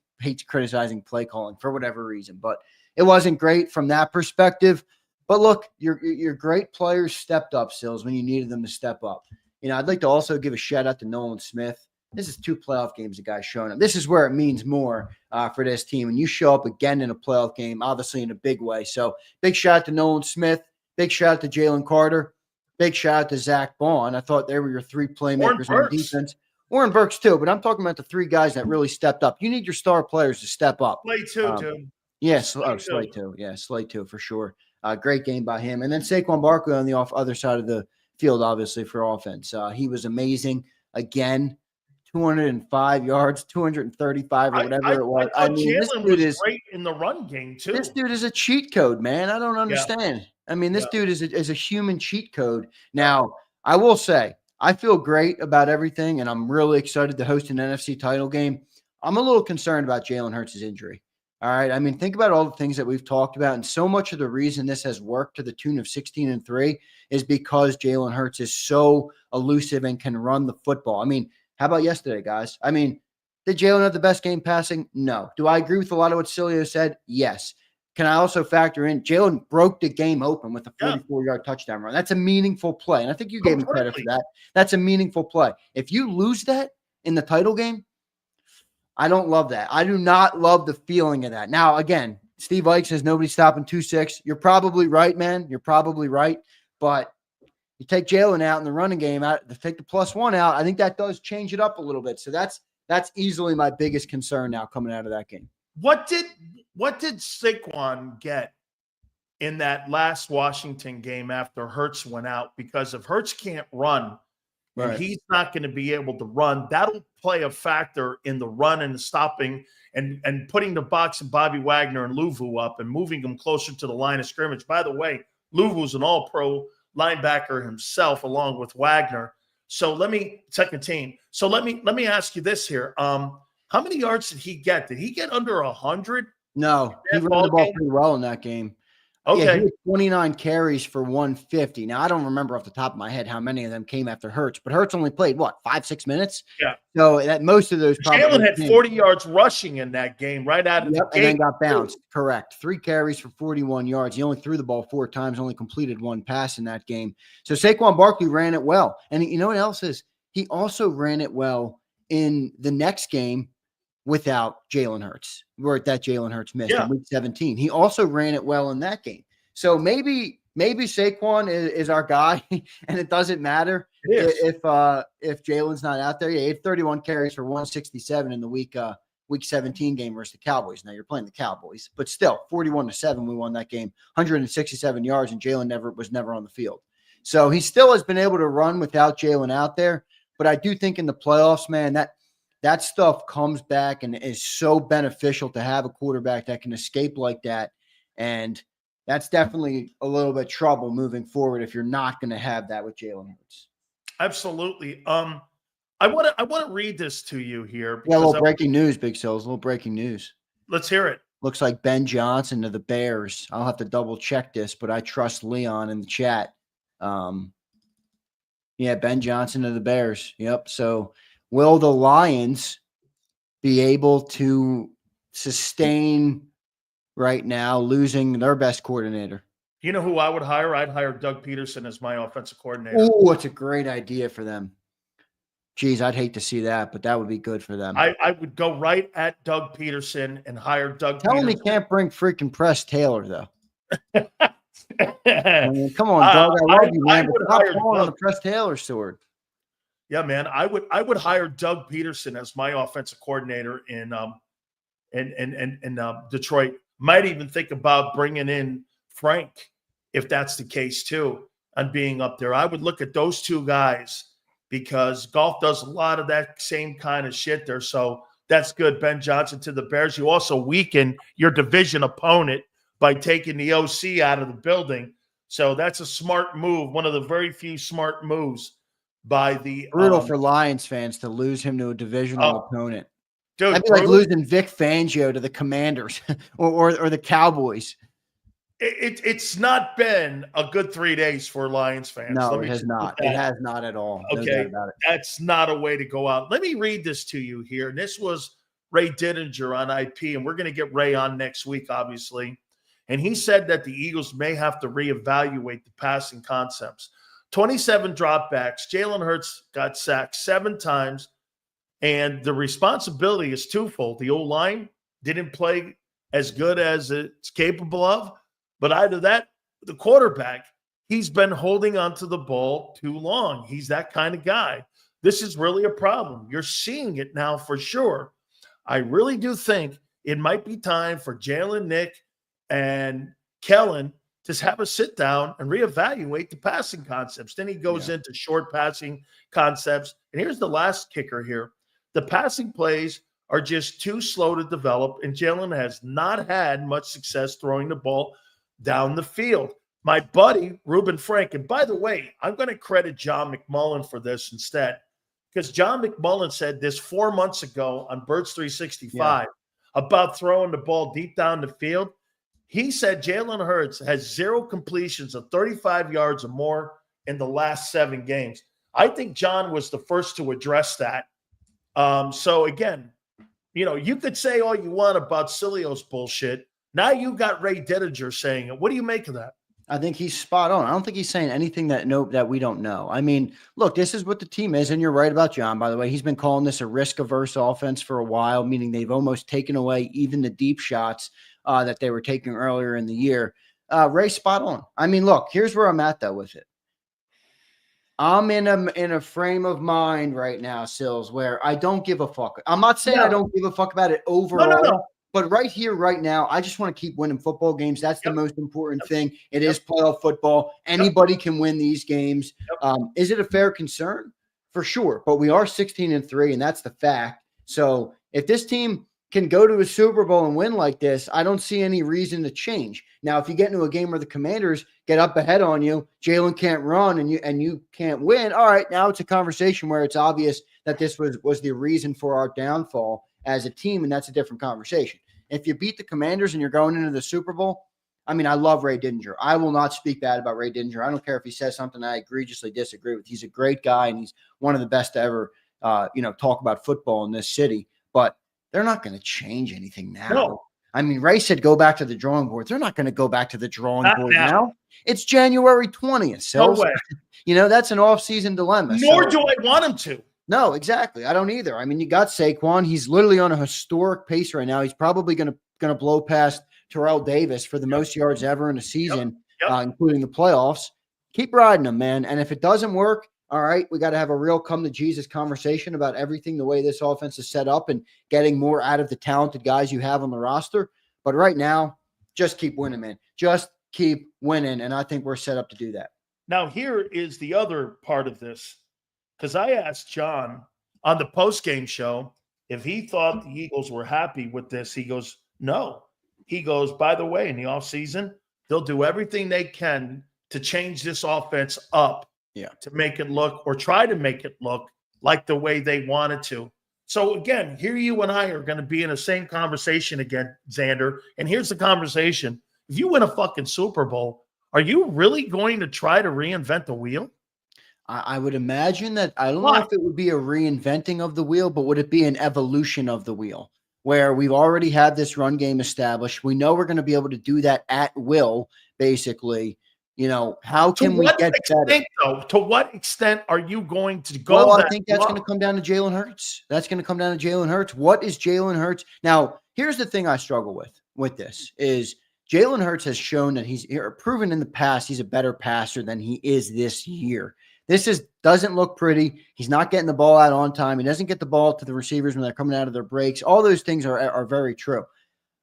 criticizing play calling for whatever reason, but it wasn't great from that perspective. But look, your great players stepped up, Sills, when you needed them to step up. You know, I'd like to also give a shout out to Nolan Smith. This is 2 playoff games the guy's showing up. This is where it means more for this team. And you show up again in a playoff game, obviously in a big way. So big shout out to Nolan Smith. Big shout out to Jalen Carter. Big shout out to Zach Bond. I thought they were your 3 playmakers on defense. Warren Burks too, but I'm talking about the 3 guys that really stepped up. You need your star players to step up. Slay too, dude. Yeah, Slay too. Yeah, Slay too for sure. Great game by him. And then Saquon Barkley on the other side of the field, obviously, for offense. He was amazing again. 205 yards, 235 or whatever it was. I mean, this dude is great in the run game too. This dude is a cheat code, man. I don't understand. I mean, this dude is a human cheat code. Now, I will say, I feel great about everything, and I'm really excited to host an NFC title game. I'm a little concerned about Jalen Hurts' injury. All right. I mean, think about all the things that we've talked about. And so much of the reason this has worked to the tune of 16-3 is because Jalen Hurts is so elusive and can run the football. I mean, how about yesterday, guys? I mean, did Jalen have the best game passing? No. Do I agree with a lot of what Sileo said? Yes. Can I also factor in Jalen broke the game open with a 44-yard touchdown run? That's a meaningful play. And I think you gave me credit for that. That's a meaningful play. If you lose that in the title game, I don't love that. I do not love the feeling of that. Now, again, Steve Ike says nobody's stopping 2-6. You're probably right, man. You're probably right. But you take Jalen out in the running game, out to take the +1 out, I think that does change it up a little bit. So that's easily my biggest concern now coming out of that game. What did Saquon get in that last Washington game after Hurts went out? Because if Hurts can't run and he's not going to be able to run, that'll play a factor in the run and the stopping and putting the box of Bobby Wagner and Luvu up and moving them closer to the line of scrimmage. By the way, Luvu's an all-pro linebacker himself along with Wagner. So second team. So let me ask you this here. How many yards did he get? Did he get under 100? No, he ran the ball pretty well in that game. Yeah, he Okay. had 29 carries for 150. Now, I don't remember off the top of my head how many of them came after Hurts, but Hurts only played, what, 5-6 minutes? Yeah. So that most of those probably Jalen had came. 40 yards rushing in that game right out of the Yep, and then gate. got bounced. Correct. 3 carries for 41 yards. He only threw the ball 4 times, only completed 1 pass in that game. So Saquon Barkley ran it well. And you know what else is? He also ran it well in the next game without Jalen Hurts, where that Jalen Hurts missed in week 17. He also ran it well in that game. So maybe Saquon is our guy, and it doesn't matter if Jalen's not out there. Yeah, he had 31 carries for 167 in the week 17 game versus the Cowboys. Now you're playing the Cowboys, but still 41-7. We won that game, 167 yards, and Jalen was never on the field. So he still has been able to run without Jalen out there. But I do think in the playoffs, man, that stuff comes back and is so beneficial to have a quarterback that can escape like that. And that's definitely a little bit trouble moving forward if you're not going to have that with Jalen Hurts. Absolutely. I want to read this to you here. Yeah, a little breaking news, Big Sills. A little breaking news. Let's hear it. Looks like Ben Johnson to the Bears. I'll have to double check this, but I trust Leon in the chat. Yeah, Ben Johnson to the Bears. Yep. So will the Lions be able to sustain right now losing their best coordinator? You know who I would hire? I'd hire Doug Peterson as my offensive coordinator. Oh, it's a great idea for them. Geez, I'd hate to see that, but that would be good for them. I would go right at Doug Peterson and hire Doug Tell Peterson. him he can't bring freaking Press Taylor, though. I mean, come on, Doug. I love you, man. But stop calling on the Press Taylor sword. Yeah, man. I would hire Doug Peterson as my offensive coordinator in Detroit. Might even think about bringing in Frank if that's the case too, and being up there. I would look at those two guys because Golf does a lot of that same kind of shit there. So that's good. Ben Johnson to the Bears. You also weaken your division opponent by taking the OC out of the building. So that's a smart move. One of the very few smart moves by the brutal for Lions fans to lose him to a divisional opponent. Dude, that'd be like losing Vic Fangio to the Commanders or the Cowboys. It's not been a good 3 days for Lions fans. No, it has not. It has not at all. Okay, no doubt about it. That's not a way to go out. Let me read this to you here. And this was Ray Didinger on IP, and we're going to get Ray on next week, obviously. And he said that the Eagles may have to reevaluate the passing concepts. 27 dropbacks. Jalen Hurts got sacked 7 times. And the responsibility is twofold. The O-line didn't play as good as it's capable of. But either that, the quarterback, he's been holding onto the ball too long. He's that kind of guy. This is really a problem. You're seeing it now for sure. I really do think it might be time for Jalen, Nick, and Kellen to have a sit down and reevaluate the passing concepts. Then he goes into short passing concepts. And here's the last kicker here. The passing plays are just too slow to develop, and Jalen has not had much success throwing the ball down the field. My buddy, Reuben Frank, and by the way, I'm going to credit John McMullen for this instead, because John McMullen said this 4 months ago on Birds 365 about throwing the ball deep down the field. He said Jalen Hurts has 0 completions of 35 yards or more in the last 7 games. I think John was the first to address that. So again, you could say all you want about Sileo's bullshit. Now you got Ray Didinger saying it. What do you make of that? I think he's spot on. I don't think he's saying anything that we don't know. I mean, look, this is what the team is, and you're right about John, by the way. He's been calling this a risk-averse offense for a while, meaning they've almost taken away even the deep shots that they were taking earlier in the year. Ray's spot on. I mean, look, here's where I'm at, though, with it. I'm in a frame of mind right now, Sills, where I don't give a fuck. I'm not saying I don't give a fuck about it overall. No. But right here, right now, I just want to keep winning football games. That's the most important thing. It is playoff football. Anybody can win these games. Is it a fair concern? For sure. But we are 16-3, and that's the fact. So if this team can go to a Super Bowl and win like this, I don't see any reason to change. Now, if you get into a game where the Commanders get up ahead on you, Jalen can't run, and you can't win, all right, now it's a conversation where it's obvious that this was the reason for our downfall as a team, and that's a different conversation. If you beat the Commanders and you're going into the Super Bowl, I mean, I love Ray Didinger. I will not speak bad about Ray Didinger. I don't care if he says something I egregiously disagree with. He's a great guy, and he's one of the best to ever, talk about football in this city. But they're not going to change anything now. No. I mean, Ray said go back to the drawing board. They're not going to go back to the drawing Not board now. now. It's January 20th. So, No way. That's an off-season dilemma. Nor do I want him to. No, exactly. I don't either. I mean, you got Saquon. He's literally on a historic pace right now. He's probably going to blow past Terrell Davis for the most yards ever in a season, including the playoffs. Keep riding him, man. And if it doesn't work, all right, we got to have a real come-to-Jesus conversation about everything, the way this offense is set up and getting more out of the talented guys you have on the roster. But right now, just keep winning, man. Just keep winning, and I think we're set up to do that. Now, here is the other part of this, because I asked John on the post-game show if he thought the Eagles were happy with this. He goes, no. He goes, by the way, in the offseason, they'll do everything they can to change this offense up to make it look or try to make it look like the way they wanted to. So, again, here you and I are going to be in the same conversation again, Xander. And here's the conversation. If you win a fucking Super Bowl, are you really going to try to reinvent the wheel? I would imagine that. I don't know if it would be a reinventing of the wheel, but would it be an evolution of the wheel where we've already had this run game established? We know we're going to be able to do that at will, basically. How can we get better? To what extent are you going to go? Well, I think that's going to come down to Jalen Hurts. That's going to come down to Jalen Hurts. What is Jalen Hurts? Now, here's the thing I struggle with this is Jalen Hurts has shown that he's proven in the past he's a better passer than he is this year. This doesn't look pretty. He's not getting the ball out on time. He doesn't get the ball to the receivers when they're coming out of their breaks. All those things are very true.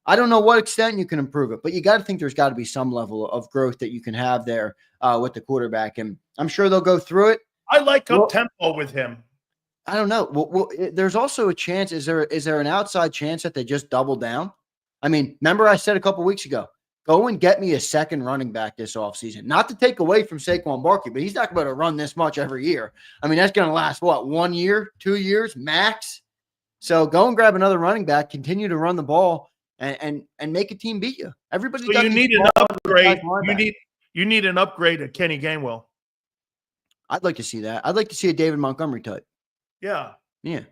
I don't know what extent you can improve it, but you got to think there's got to be some level of growth that you can have there with the quarterback, and I'm sure they'll go through it. I like up tempo with him. I don't know. Well, there's also a chance. Is there an outside chance that they just double down? I mean, remember I said a couple weeks ago, go and get me a second running back this offseason. Not to take away from Saquon Barkley, but he's not going to run this much every year. I mean, that's going to last, 1 year, 2 years, max? So go and grab another running back, continue to run the ball, and make a team beat you. Everybody. So you need an upgrade. You need an upgrade at Kenny Gainwell. I'd like to see that. I'd like to see a David Montgomery type. Yeah. Yeah.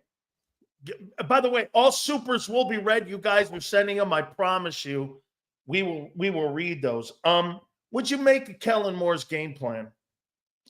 By the way, all supers will be read. You guys were sending them. I promise you, we will read those. What'd you make of Kellen Moore's game plan?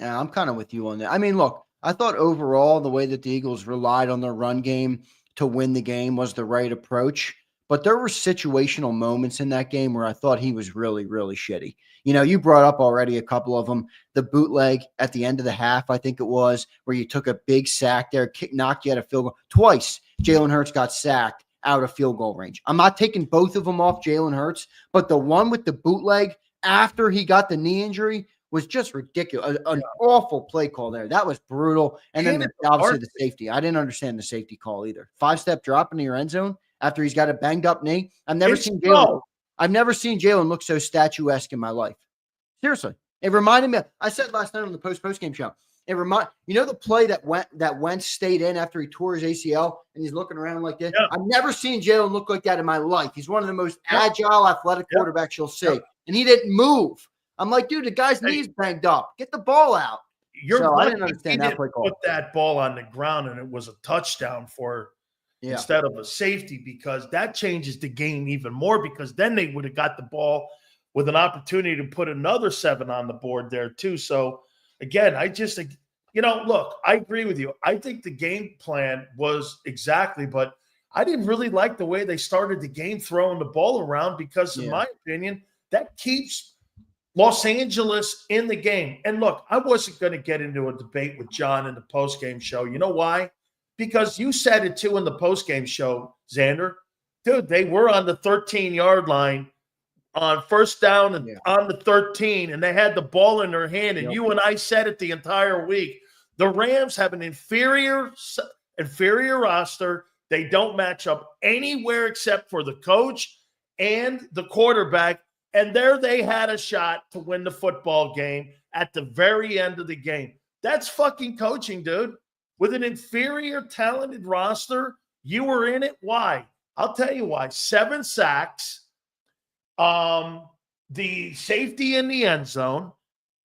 Yeah, I'm kind of with you on that. I mean, look, I thought overall the way that the Eagles relied on their run game to win the game was the right approach. But there were situational moments in that game where I thought he was really, really shitty. You brought up already a couple of them. The bootleg at the end of the half, I think it was, where you took a big sack there, knocked you out of field goal. Twice, Jalen Hurts got sacked out of field goal range. I'm not taking both of them off Jalen Hurts, but the one with the bootleg after he got the knee injury was just ridiculous. An awful play call there. That was brutal. And then obviously the safety. I didn't understand the safety call either. 5-step drop into your end zone after he's got a banged up knee. I've never seen Jalen look so statuesque in my life. Seriously. It reminded me. I said last night on the post-game show. The play that Wentz stayed in after he tore his ACL and he's looking around like this. Yeah. I've never seen Jalen look like that in my life. He's one of the most agile, athletic quarterbacks you'll see. And he didn't move. I'm like, dude, the guy's knee's banged up. Get the ball out. I didn't understand that play call. Put that ball on the ground and it was a touchdown instead of a safety, because that changes the game even more, because then they would have got the ball with an opportunity to put another 7 on the board there too. So again, look, I agree with you. I think the game plan was exactly, but I didn't really like the way they started the game throwing the ball around, because in my opinion, that keeps Los Angeles in the game. And look, I wasn't going to get into a debate with John in the postgame show. You know why? Because you said it too in the postgame show, Xander. Dude, they were on the 13-yard line on first down and on the 13, and they had the ball in their hand. And you and I said it the entire week. The Rams have an inferior roster. They don't match up anywhere except for the coach and the quarterback. And there they had a shot to win the football game at the very end of the game. That's fucking coaching, dude. With an inferior, talented roster, you were in it. Why? I'll tell you why. 7 sacks. the safety in the end zone,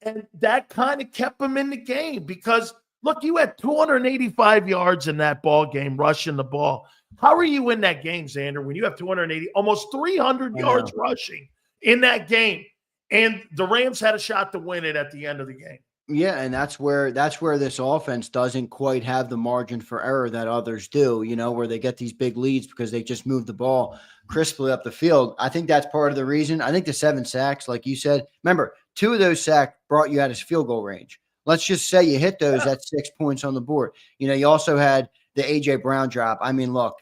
and that kind of kept him in the game because, look, you had 285 yards in that ball game rushing the ball. How are you in that game, Xander, when you have 280, almost 300 yards rushing in that game, and the Rams had a shot to win it at the end of the game? Yeah, and that's where this offense doesn't quite have the margin for error that others do, where they get these big leads because they just move the ball crisply up the field. I think that's part of the reason. I think the 7 sacks, like you said, remember, 2 of those sacks brought you out of field goal range. Let's just say you hit those, that's 6 points on the board. You also had the A.J. Brown drop. I mean, look,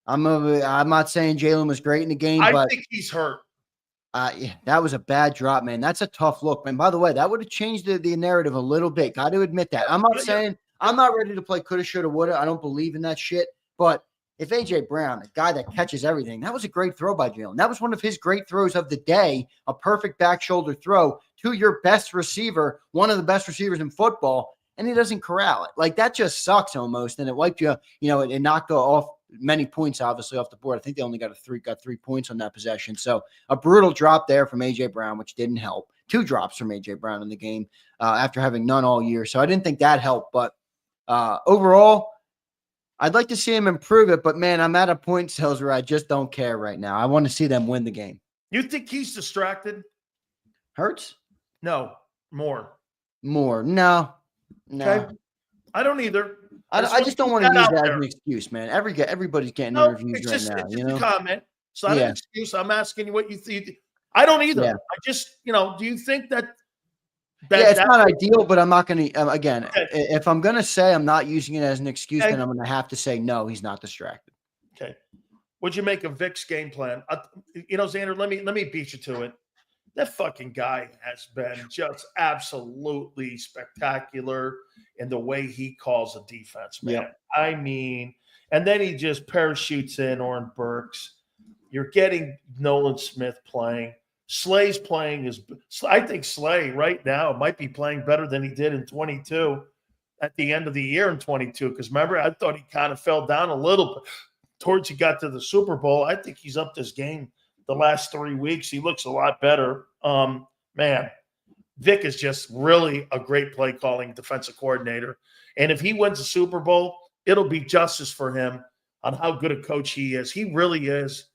I'm not saying Jalen was great in the game, I but think he's hurt. Yeah, that was a bad drop, man. That's a tough look. And by the way, that would have changed the narrative a little bit. Got to admit that. I'm not saying I'm not ready to play coulda, shoulda, woulda. I don't believe in that shit. But if A.J. Brown, a guy that catches everything, that was a great throw by Jalen. That was one of his great throws of the day, a perfect back shoulder throw to your best receiver, one of the best receivers in football, and he doesn't corral it. Like, that just sucks almost, and it wiped you, it knocked off many points, obviously, off the board. I think they only got 3 points on that possession. So a brutal drop there from A.J. Brown, which didn't help. 2 drops from A.J. Brown in the game after having none all year. So I didn't think that helped. But overall, I'd like to see him improve it. But, man, I'm at a point, Sales, where I just don't care right now. I want to see them win the game. You think he's distracted? Hurts? No. More. No. Okay. I don't either. I just don't want to use that as an excuse, man. Everybody's getting interviews right now. It's just a comment. It's not an excuse. I'm asking you what you think. I don't either. Yeah. I just, do you think that it's not ideal, but I'm not going to, again, if I'm going to say I'm not using it as an excuse, then I'm going to have to say, no, he's not distracted. Okay. What'd you make of Vic's game plan? Xander, let me beat you to it. That fucking guy has been just absolutely spectacular in the way he calls a defense, man. Yep. I mean, and then he just parachutes in Oren Burks. You're getting Nolan Smith playing. Slay's playing I think Slay right now might be playing better than he did in 22 at the end of the year in 22. Because remember, I thought he kind of fell down a little bit towards he got to the Super Bowl. I think he's up this game. The last 3 weeks, he looks a lot better. Man, Vic is just really a great play calling defensive coordinator. And if he wins the Super Bowl, it'll be justice for him on how good a coach he is. He really is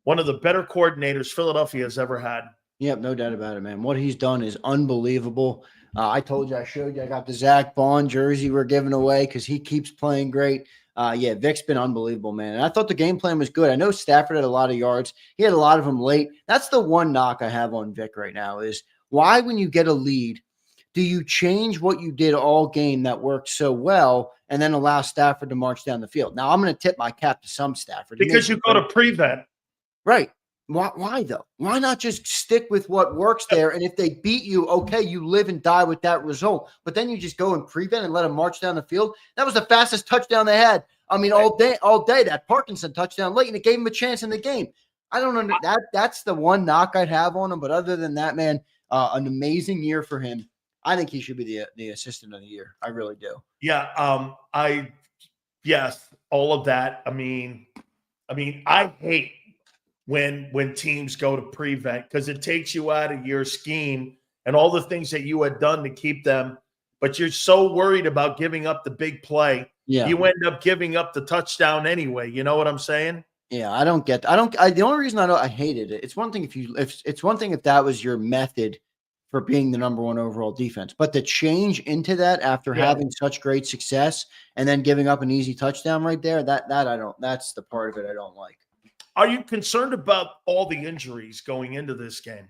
one of the better coordinators Philadelphia has ever had. Yep, no doubt about it, man. What he's done is unbelievable. I told you, I showed you, I got the Zach Bond jersey we're giving away because he keeps playing great. Vic's been unbelievable, man. And I thought the game plan was good. I know Stafford had a lot of yards. He had a lot of them late. That's the one knock I have on Vic right now is why, when you get a lead, do you change what you did all game that worked so well and then allow Stafford to march down the field? Now, I'm going to tip my cap to some Stafford. Because you go to prevent. Right. Why though? Why not just stick with what works there? And if they beat you, okay, you live and die with that result. But then you just go and prevent and let them march down the field. That was the fastest touchdown they had. I mean, all day, that Parkinson touchdown late, and it gave him a chance in the game. I don't know. That's the one knock I'd have on him. But other than that, man, an amazing year for him. I think he should be the assistant of the year. I really do. Yeah. Yes, all of that. I mean, I hate when teams go to prevent because it takes you out of your scheme and all the things that you had done to keep them, but you're so worried about giving up the big play. Yeah. You end up giving up the touchdown anyway. You know what I'm saying? Yeah, the only reason I hated it, it's one thing if that was your method for being the number 1 overall defense, but the change into that after having such great success and then giving up an easy touchdown right there, that's the part of it I don't like. Are you concerned about all the injuries going into this game?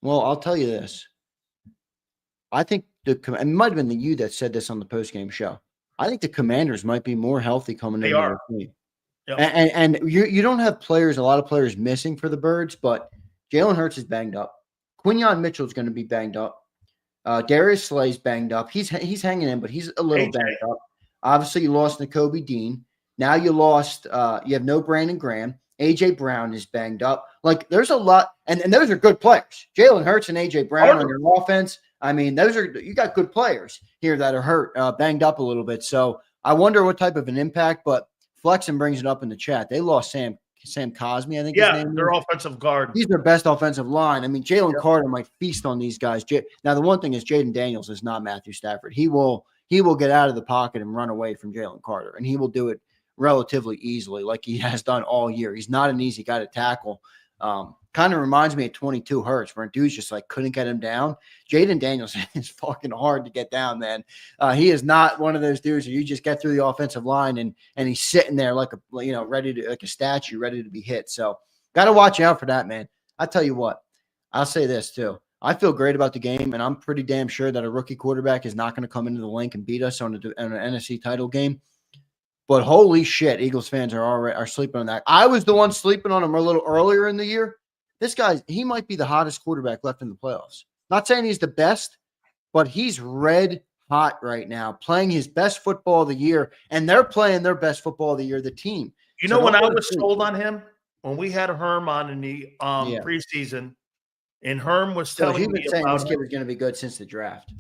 Well, I'll tell you this. I think it might have been you that said this on the postgame show. I think the Commanders might be more healthy coming into the game. Yep. And you don't have a lot of players missing for the Birds, but Jalen Hurts is banged up. Quinyon Mitchell's going to be banged up. Darius Slay's banged up. He's hanging in, but he's a little banged up. Obviously, you lost Nakobe Dean. Now you have no Brandon Graham. A.J. Brown is banged up. Like, there's a lot, and those are good players. Jalen Hurts and A.J. Brown on your offense. I mean, you got good players here that are hurt, banged up a little bit. So I wonder what type of an impact, but Flexen brings it up in the chat. They lost Sam Sam Cosmi, I think his name their is. offensive guard. He's their best offensive line. I mean, Jalen Yep. Carter might feast on these guys. Now, the one thing is Jaden Daniels is not Matthew Stafford. He will get out of the pocket and run away from Jalen Carter, and he will do it relatively easily like he has done all year. He's not an easy guy to tackle. Kind of reminds me of 22 Hurts, where dudes just like couldn't get him down. Jaden Daniels is fucking hard to get down, man. He is not one of those dudes where you just get through the offensive line and he's sitting there like like a statue, ready to be hit. So got to watch out for that, man. I tell you what, I'll say this too. I feel great about the game, and I'm pretty damn sure that a rookie quarterback is not going to come into the link and beat us on an NFC title game. But holy shit, Eagles fans are sleeping on that. I was the one sleeping on him a little earlier in the year. This guy, he might be the hottest quarterback left in the playoffs. Not saying he's the best, but he's red hot right now, playing his best football of the year, and they're playing their best football of the year, the team. You know when I was sold on him? When we had Herm on in the preseason, and Herm was telling me saying about this kid was going to be good since the draft.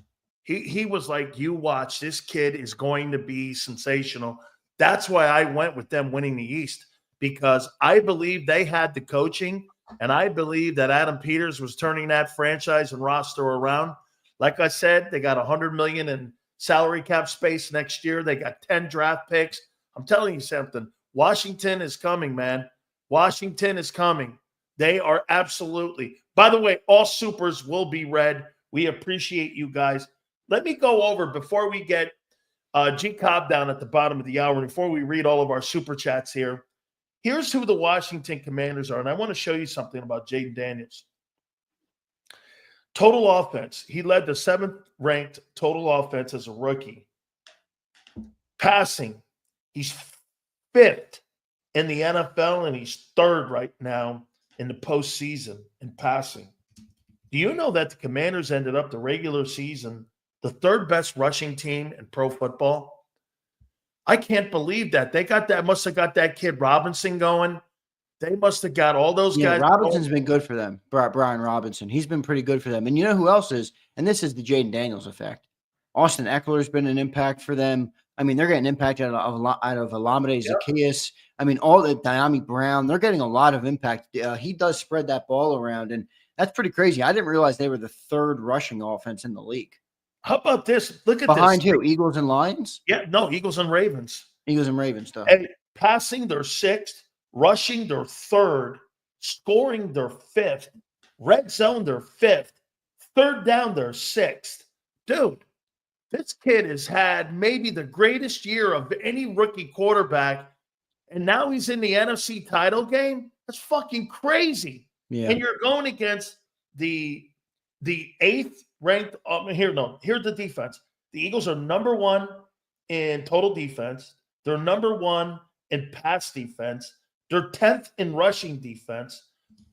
He was like, you watch, this kid is going to be sensational. That's why I went with them winning the East, because I believe they had the coaching, and I believe that Adam Peters was turning that franchise and roster around. Like I said, they got $100 million in salary cap space next year. They got 10 draft picks. I'm telling you something. Washington is coming, man. Washington is coming. They are absolutely. By the way, all supers will be read. We appreciate you guys. Let me go over before we get G Cobb down at the bottom of the hour, and before we read all of our super chats here. Here's who the Washington Commanders are, and I want to show you something about Jaden Daniels. Total offense. He led the 7th-ranked total offense as a rookie. Passing. He's 5th in the NFL, and he's 3rd right now in the postseason in passing. Do you know that the Commanders ended up the regular season the 3rd best rushing team in pro football? I can't believe that. They must have got that kid Robinson going. They must have got all those guys. Robinson's been good for them. Brian Robinson. He's been pretty good for them. And you know who else is? And this is the Jaden Daniels effect. Austin Eckler's been an impact for them. I mean, they're getting impact out of Olamide Zaccheaus. I mean, all the Diami Brown, they're getting a lot of impact. He does spread that ball around, and that's pretty crazy. I didn't realize they were the 3rd rushing offense in the league. How about this? Look at Behind this. who? Eagles and Lions? Yeah, no, Eagles and Ravens. Eagles and Ravens, though. And passing, they're 6th. Rushing, they're 3rd. Scoring, they're 5th. Red zone, they're 5th. 3rd down, they're 6th. Dude, this kid has had maybe the greatest year of any rookie quarterback, and now he's in the NFC title game? That's fucking crazy. Yeah. And you're going against the 8th ranked here's the defense. The Eagles are number 1 in total defense. They're number 1 in pass defense. They're 10th in rushing defense.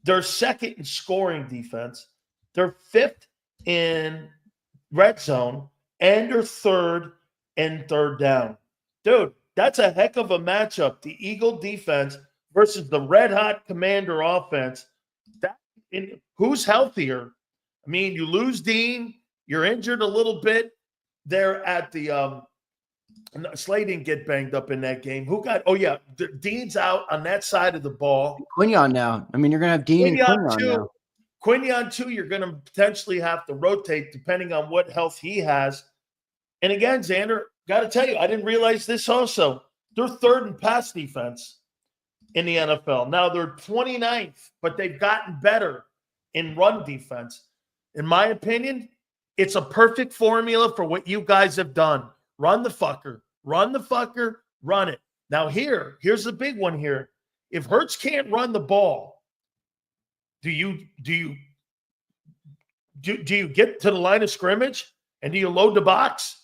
They're 2nd in scoring defense. They're 5th in red zone, and they're 3rd in 3rd down. Dude, that's a heck of a matchup. The Eagle defense versus the red-hot Commander offense. Who's healthier? I mean, you lose Dean. You're injured a little bit there at the Slay didn't get banged up in that game. Who got – Dean's out on that side of the ball. Quinyon now. I mean, you're going to have Dean and Quinyon now. Quinyon, too, you're going to potentially have to rotate depending on what health he has. And again, Xander, got to tell you, I didn't realize this also. They're 3rd in pass defense in the NFL. Now they're 29th, but they've gotten better in run defense. In my opinion, it's a perfect formula for what you guys have done. Run the fucker, run it. Now here's the big one here. If Hurts can't run the ball, do you get to the line of scrimmage and do you load the box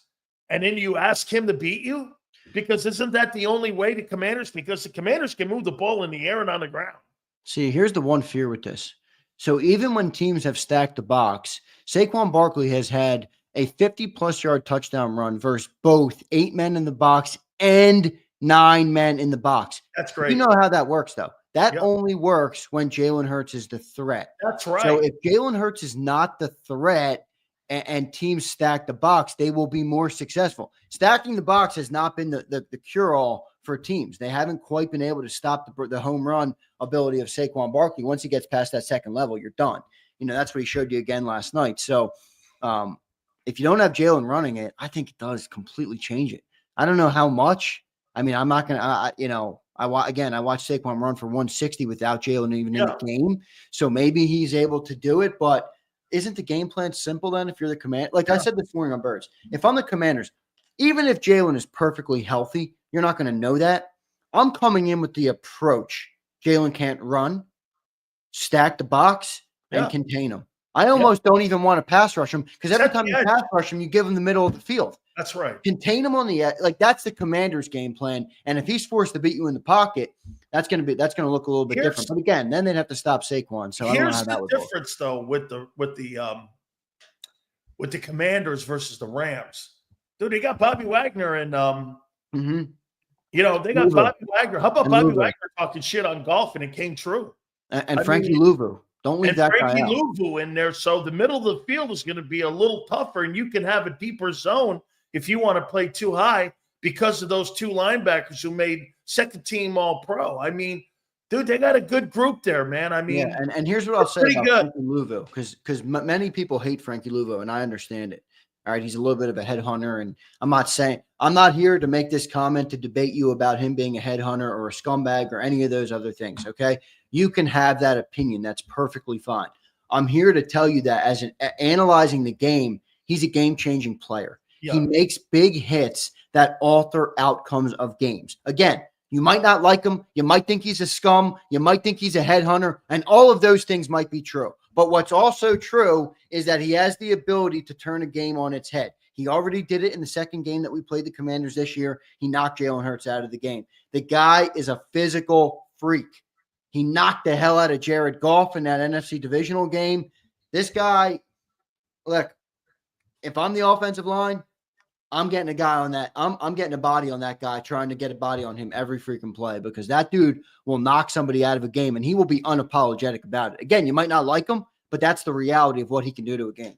and then you ask him to beat you? Because isn't that the only way to Commanders? Because the Commanders can move the ball in the air and on the ground. See, here's the one fear with this. So even when teams have stacked the box, Saquon Barkley has had a 50-plus yard touchdown run versus both 8 men in the box and 9 men in the box. That's great. You know how that works, though. That only works when Jalen Hurts is the threat. That's right. So if Jalen Hurts is not the threat and teams stack the box, they will be more successful. Stacking the box has not been the cure-all for teams. They haven't quite been able to stop the home run ability of Saquon Barkley. Once he gets past that second level, you're done. That's what he showed you again last night. So if you don't have Jalen running it, I think it does completely change it. I don't know how much. I mean, I'm not going to, I watched Saquon run for 160 without Jalen even in the game. So maybe he's able to do it, but isn't the game plan simple then if you're the command? Like I said this morning on Birds, if I'm the Commanders, even if Jalen is perfectly healthy, you're not going to know that. I'm coming in with the approach Jalen can't run, stack the box, and contain him. I almost don't even want to pass rush him because every time you pass rush him, you give him the middle of the field. That's right. Contain him on the edge. Like that's the Commander's game plan. And if he's forced to beat you in the pocket, that's going to look a little bit different. But again, then they'd have to stop Saquon. So I don't know how that would work. Here's the difference though with the Commanders versus the Rams. Dude, they got Bobby Wagner and they got Bobby Wagner. How about Bobby Wagner talking shit on golf and it came true? And Frankie Louvu. Don't leave that guy out. Frankie Louvu in there. So the middle of the field is going to be a little tougher, and you can have a deeper zone if you want to play too high because of those two linebackers who made second team All-Pro. I mean, dude, they got a good group there, man. I mean, and here's what I'll say about Frankie Louvu, because many people hate Frankie Louvu, and I understand it. All right, he's a little bit of a headhunter, and I'm not here to make this comment to debate you about him being a headhunter or a scumbag or any of those other things, okay? You can have that opinion. That's perfectly fine. I'm here to tell you that as analyzing the game, he's a game-changing player. Yeah. He makes big hits that alter outcomes of games. Again, you might not like him. You might think he's a scum. You might think he's a headhunter, and all of those things might be true. But what's also true is that he has the ability to turn a game on its head. He already did it in the second game that we played the Commanders this year. He knocked Jalen Hurts out of the game. The guy is a physical freak. He knocked the hell out of Jared Goff in that NFC divisional game. This guy, look, if I'm the offensive line, I'm getting a guy on that. I'm getting a body on that guy, trying to get a body on him every freaking play because that dude will knock somebody out of a game and he will be unapologetic about it. Again, you might not like him, but that's the reality of what he can do to a game.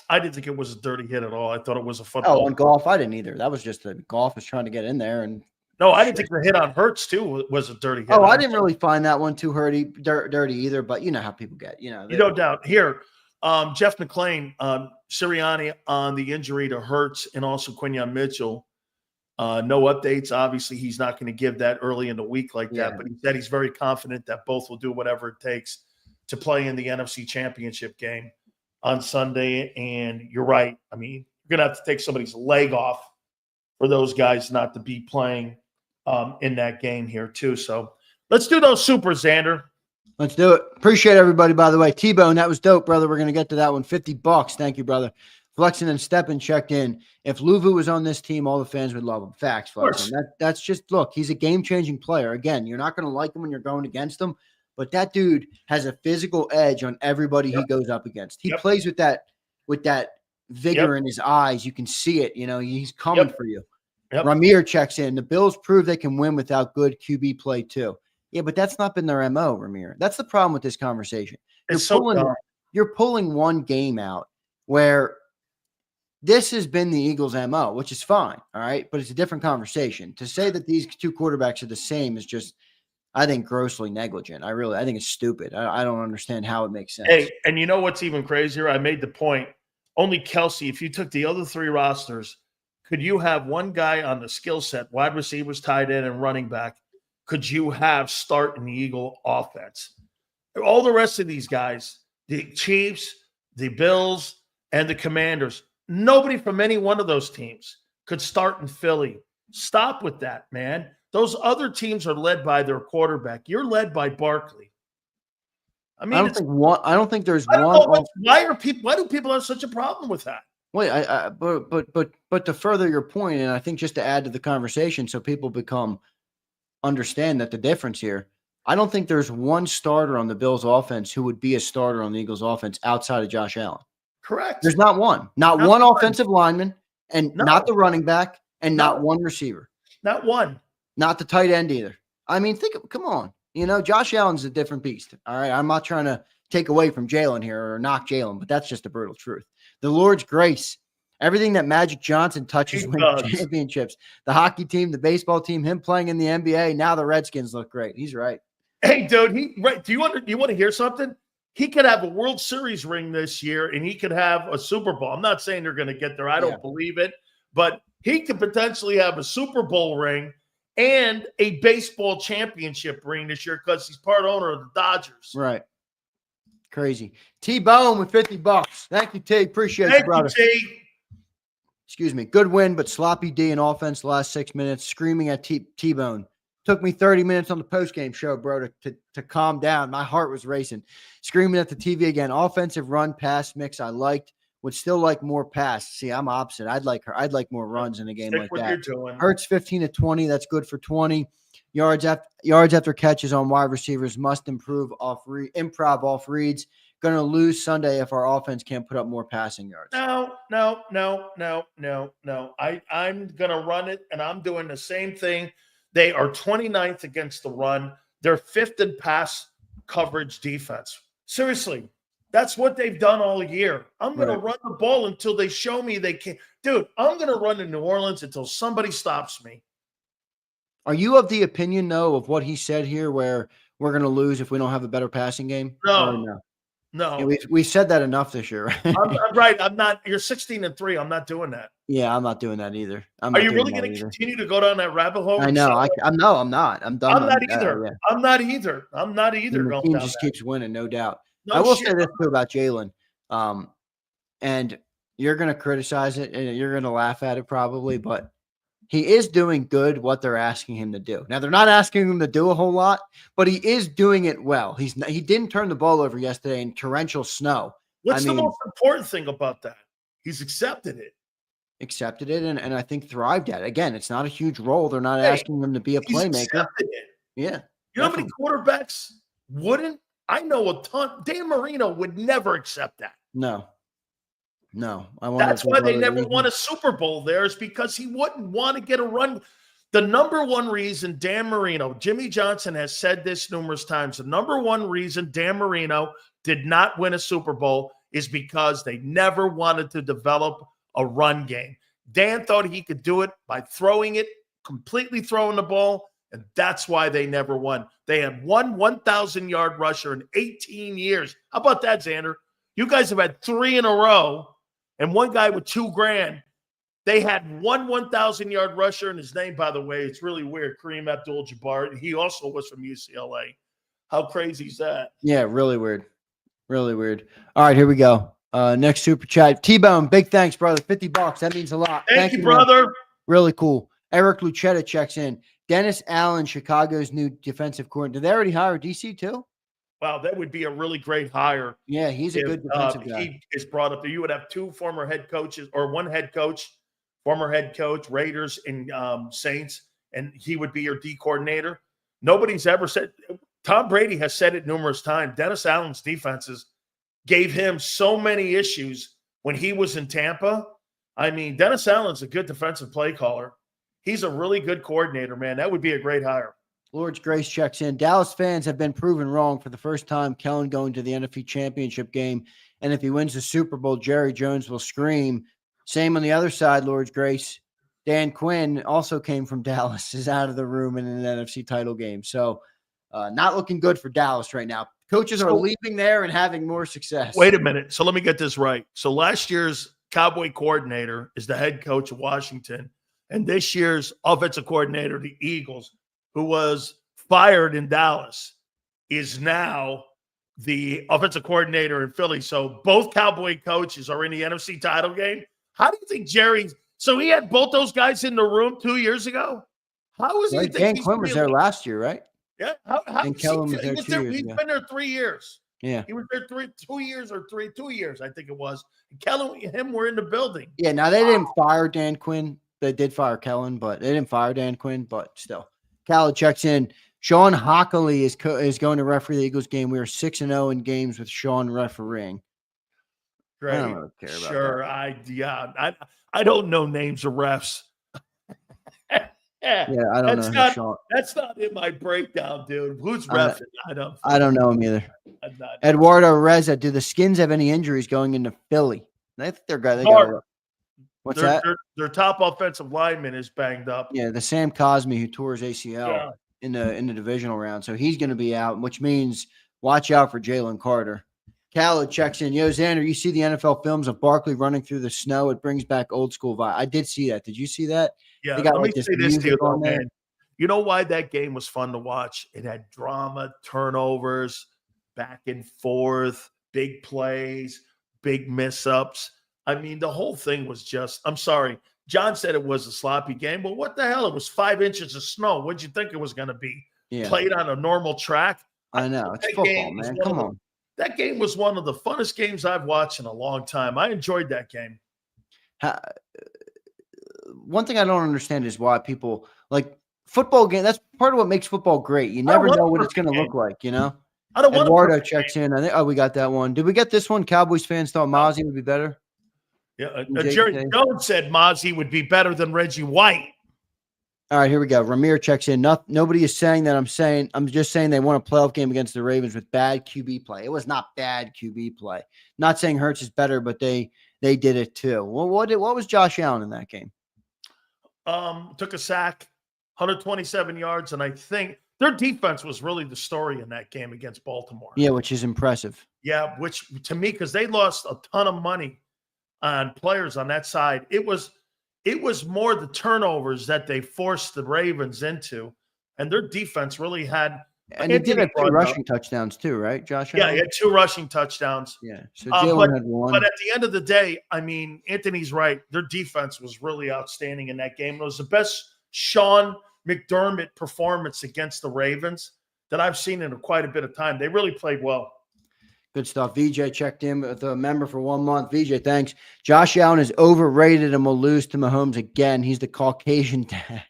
I didn't think it was a dirty hit at all. I thought it was a football. Oh, on Goff, I didn't either. That was just the Goff was trying to get in there. And no, I didn't think the hit on Hurts too was a dirty hit. Oh, I didn't really find that one too dirty either, but you know how people get, No doubt. Here, Jeff McClain, Sirianni on the injury to Hurts and also Quinyon Mitchell. No updates. Obviously, he's not going to give that early in the week like that, but he said he's very confident that both will do whatever it takes to play in the NFC Championship game on Sunday. And you're right. I mean, you're going to have to take somebody's leg off for those guys not to be playing in that game here too. So let's do those supers, Xander. Let's do it. Appreciate everybody, by the way. T-Bone, that was dope, brother. We're going to get to that one. $50. Thank you, brother. Flexen and Steppen checked in. If Louvu was on this team, all the fans would love him. Facts, Flexen. That's just, look, he's a game-changing player. Again, you're not going to like him when you're going against him, but that dude has a physical edge on everybody he goes up against. He plays with that vigor in his eyes. You can see it. He's coming for you. Ramir checks in. The Bills prove they can win without good QB play too. Yeah, but that's not been their MO, Ramir. That's the problem with this conversation. You're pulling one game out where this has been the Eagles' MO, which is fine, all right? But it's a different conversation. To say that these two quarterbacks are the same is just, I think, grossly negligent. I think it's stupid. I don't understand how it makes sense. Hey, and you know what's even crazier? I made the point. Only Kelsey, if you took the other three rosters, could you have one guy on the skill set, wide receivers, tight end, and running back, could you have start in the Eagle offense? All the rest of these guys, the Chiefs, the Bills, and the Commanders, nobody from any one of those teams could start in Philly. Stop with that, man. Those other teams are led by their quarterback. You're led by Barkley. I mean, I don't think there's one. Why do people have such a problem with that? Wait, but to further your point, and I think just to add to the conversation, so people understand that the difference here, I don't think there's one starter on the Bills offense who would be a starter on the Eagles offense outside of Josh Allen. Correct. There's not one. Not one offensive lineman, and not the running back, and not one receiver. Not one. Not the tight end either. I mean, come on. Josh Allen's a different beast. All right. I'm not trying to take away from Jalen here or knock Jalen, but that's just the brutal truth. The Lord's grace. Everything that Magic Johnson touches He wins does. championships. The hockey team, the baseball team, him playing in the NBA. Now the Redskins look great. He's right. Hey, dude, do you want to hear something? He could have a World Series ring this year, and he could have a Super Bowl. I'm not saying they're going to get there. I don't believe it, but he could potentially have a Super Bowl ring and a baseball championship ring this year because he's part owner of the Dodgers. Right. Crazy. T-Bone with $50. Thank you, T. Appreciate you, brother. Thank you, T. Excuse me. Good win, but sloppy D in offense the last 6 minutes. Screaming at T-Bone. Took me 30 minutes on the postgame show, bro, to calm down. My heart was racing. Screaming at the TV again. Offensive run pass mix I liked. Would still like more pass. See, I'm opposite. I'd like more runs in a game like that. Hurts 15 to 20. That's good for 20. Yards after catches on wide receivers must improve improv off reads. Going to lose Sunday if our offense can't put up more passing yards. No. I'm going to run it, and I'm doing the same thing. They are 29th against the run. They're 5th in pass coverage defense. Seriously, that's what they've done all year. I'm going to run the ball until they show me they can. Dude, I'm going to run to New Orleans until somebody stops me. Are you of the opinion, though, of what he said here where we're going to lose if we don't have a better passing game? No. Yeah, we've said that enough this year. Right? I'm right. I'm not. You're 16-3. I'm not doing that. Yeah, I'm not doing that either. Are you really going to continue to go down that rabbit hole? I know. I'm not. I'm done. I'm not either. Yeah. I'm not either. The team just keeps winning, no doubt. I will say this too about Jalen. And you're going to criticize it and you're going to laugh at it probably, but he is doing good what they're asking him to do. Now, they're not asking him to do a whole lot, but he is doing it well. He didn't turn the ball over yesterday in torrential snow. What's the most important thing about that? He's accepted it. And I think thrived at it. Again, it's not a huge role. They're not asking him to be a playmaker. Yeah. You know how many quarterbacks wouldn't? I know a ton. Dan Marino would never accept that. No. That's why they never won a Super Bowl there, is because he wouldn't want to get a run. The number one reason Dan Marino, Jimmy Johnson has said this numerous times, the number one reason Dan Marino did not win a Super Bowl is because they never wanted to develop a run game. Dan thought he could do it by completely throwing the ball, and that's why they never won. They had one 1,000-yard rusher in 18 years. How about that, Xander? You guys have had 3 in a row, and one guy with $2,000. They had one 1,000-yard rusher, and his name, by the way, it's really weird, Kareem Abdul-Jabbar. He also was from UCLA. How crazy is that? Yeah, really weird. Really weird. All right, here we go. Next super chat. T-Bone, big thanks, brother. $50. That means a lot. Thank you, brother. Man. Really cool. Eric Lucetta checks in. Dennis Allen, Chicago's new defensive coordinator. Did they already hire DC too? Wow, that would be a really great hire. Yeah, he's a good defensive guy. He is brought up there. You would have 2 former head coaches, or one head coach, former head coach, Raiders and Saints, and he would be your D coordinator. Nobody's ever said – Tom Brady has said it numerous times. Dennis Allen's defenses gave him so many issues when he was in Tampa. I mean, Dennis Allen's a good defensive play caller. He's a really good coordinator, man. That would be a great hire. Lord's Grace checks in. Dallas fans have been proven wrong for the first time. Kellen going to the NFC Championship game. And if he wins the Super Bowl, Jerry Jones will scream. Same on the other side, Lord's Grace. Dan Quinn also came from Dallas, is out of the room in an NFC title game. So not looking good for Dallas right now. Coaches are leaving there and having more success. Wait a minute. So let me get this right. So last year's Cowboy coordinator is the head coach of Washington. And this year's offensive coordinator, the Eagles, who was fired in Dallas, is now the offensive coordinator in Philly. So both Cowboy coaches are in the NFC title game. How do you think so he had both those guys in the room 2 years ago? How was he? Dan Quinn was there last year, right? Yeah. And Kellen was there 2 years ago. He's been there 3 years. Yeah. He was there 2 years, I think it was. And Kellen and him were in the building. Yeah, now they didn't fire Dan Quinn. They did fire Kellen, but they didn't fire Dan Quinn, but still. Cal checks in. Sean Hockley is going to referee the Eagles game. We are 6-0 in games with Sean refereeing. Great. I don't really care about that. I don't know names of refs. Yeah, I don't know. Sean. That's not in my breakdown, dude. Who's reffing? I don't know him either. Eduardo Reza, do the Skins have any injuries going into Philly? They think they're good. They got Guard. what's that? Their top offensive lineman is banged up. Yeah, the Sam Cosmi who tore his ACL Yeah. in the divisional round, so he's going to be out, which means watch out for Jalen Carter. Khaled checks in. Yo, Xander, you see the NFL films of Barkley running through the snow? It brings back old school vibe. I did see that. Did you see that? Yeah, They got let me like this say this to you, music though, on there. man. You know why that game was fun to watch? It had drama, turnovers, back and forth, big plays, big miss-ups. I mean, the whole thing was just, I'm sorry. John said it was a sloppy game, but what the hell? It was 5 inches of snow. What'd you think it was going to be? Yeah, Played on a normal track? I know. It's football, man. Come on. That game was one of the funnest games I've watched in a long time. I enjoyed that game. One thing I don't understand is why people like football game. That's part of what makes football great. You never know what it's going to look like, you know? I don't want Eduardo checks in. I think, we got that one. Did we get this one? Cowboys fans thought Mozzie would be better. Yeah, Jerry Jones said Mozzie would be better than Reggie White. All right, here we go. Ramir checks in. Nobody is saying that. I'm just saying they won a playoff game against the Ravens with bad QB play. It was not bad QB play. Not saying Hurts is better, but they did it too. Well, what was Josh Allen in that game? Took a sack, 127 yards, and I think their defense was really the story in that game against Baltimore. Yeah, which is impressive. Yeah, which to me, because they lost a ton of money on players on that side. It was more the turnovers that they forced the Ravens into, and their defense really had. And he did have 2 rushing touchdowns too, right, Josh Allen? Yeah, he had 2 rushing touchdowns. Yeah, so Jalen had 1. But at the end of the day, I mean, Anthony's right. Their defense was really outstanding in that game. It was the best Sean McDermott performance against the Ravens that I've seen in quite a bit of time. They really played well. Good stuff. VJ checked in with a member for 1 month. VJ, thanks. Josh Allen is overrated and will lose to Mahomes again. He's the Caucasian dad.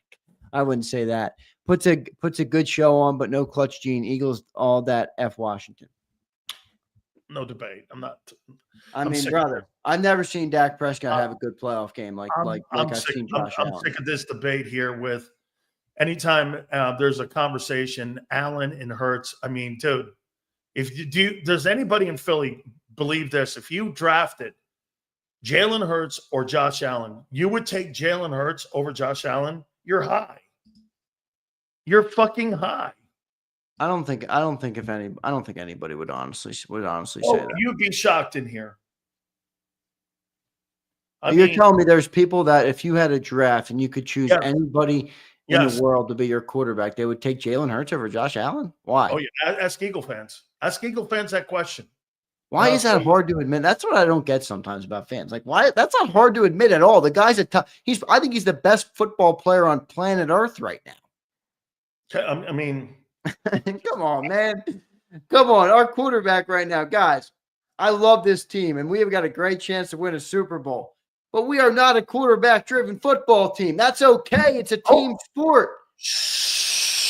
I wouldn't say that. Puts a good show on, but no clutch gene. Eagles, all that. F Washington. No debate. I mean, brother, I've never seen Dak Prescott have a good playoff game like I've seen Josh Allen. I'm sick of this debate here with anytime there's a conversation, Allen and Hurts. I mean, dude, does anybody in Philly believe this? If you drafted Jalen Hurts or Josh Allen, you would take Jalen Hurts over Josh Allen? You're high. You're fucking high. I don't think anybody would honestly say that. You'd be shocked in here. You're telling me there's people that if you had a draft and you could choose anybody in the world to be your quarterback, they would take Jalen Hurts over Josh Allen? Why? Oh, yeah. Ask Eagle fans. Ask Eagle fans that question. Why is that hard to admit? That's what I don't get sometimes about fans. Like, why? That's not hard to admit at all. The guy's I think he's the best football player on planet Earth right now. I mean, come on, man. Come on. Our quarterback right now, guys. I love this team, and we have got a great chance to win a Super Bowl. But we are not a quarterback-driven football team. That's okay. It's a team sport.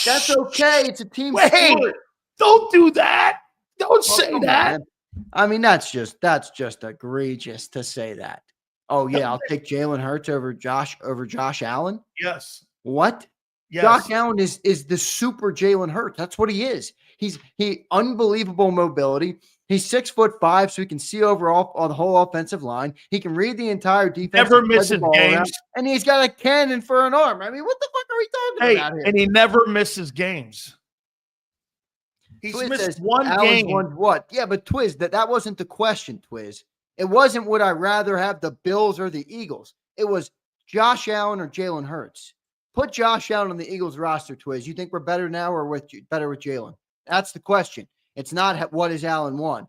That's okay. It's a team sport. Don't do that. Don't say that. Man. I mean, that's just egregious to say that. Oh, yeah, I'll take Jalen Hurts over Josh Allen? Yes. What? Yes. Josh Allen is the super Jalen Hurts. That's what he is. He unbelievable mobility. He's 6'5", so he can see over all the whole offensive line. He can read the entire defense. Never misses games. Around, and he's got a cannon for an arm. I mean, what the fuck are we talking about here? And he never misses games. He's missed one game. What? Yeah, but Twiz, that wasn't the question, Twiz. It wasn't would I rather have the Bills or the Eagles. It was Josh Allen or Jalen Hurts. Put Josh Allen on the Eagles roster, Twiz. You think we're better now or better with Jalen? That's the question. It's not what is Allen won.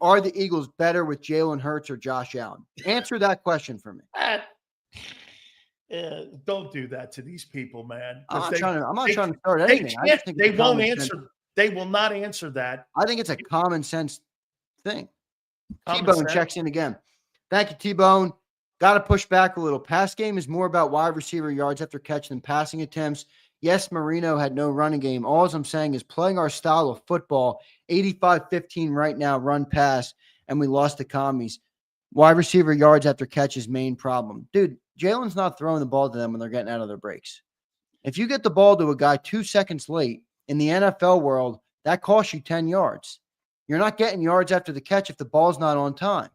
Are the Eagles better with Jalen Hurts or Josh Allen? Answer that question for me. Don't do that to these people, man. I'm not trying to start anything. They won't answer. They will not answer that. I think it's a common sense thing. T-Bone checks in again. Thank you, T-Bone. Got to push back a little. Pass game is more about wide receiver yards after catch than passing attempts. Yes, Marino had no running game. All I'm saying is playing our style of football, 85-15 right now, run pass, and we lost the commies. Wide receiver yards after catch is main problem. Dude, Jalen's not throwing the ball to them when they're getting out of their breaks. If you get the ball to a guy 2 seconds late in the NFL world, that costs you 10 yards. You're not getting yards after the catch if the ball's not on time.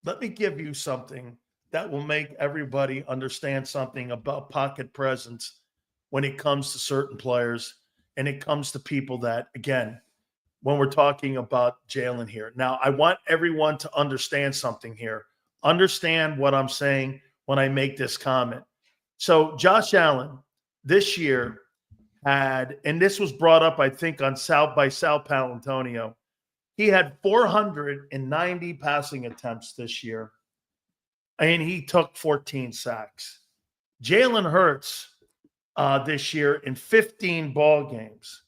Let me give you something that will make everybody understand something about pocket presence when it comes to certain players and it comes to people that, again, when we're talking about Jalen here. Now, I want everyone to understand something here. Understand what I'm saying when I make this comment. So Josh Allen this year had, and this was brought up, I think, on Sal Palantonio. He had 490 passing attempts this year, and he took 14 sacks. Jalen Hurts this year in 15 ball games,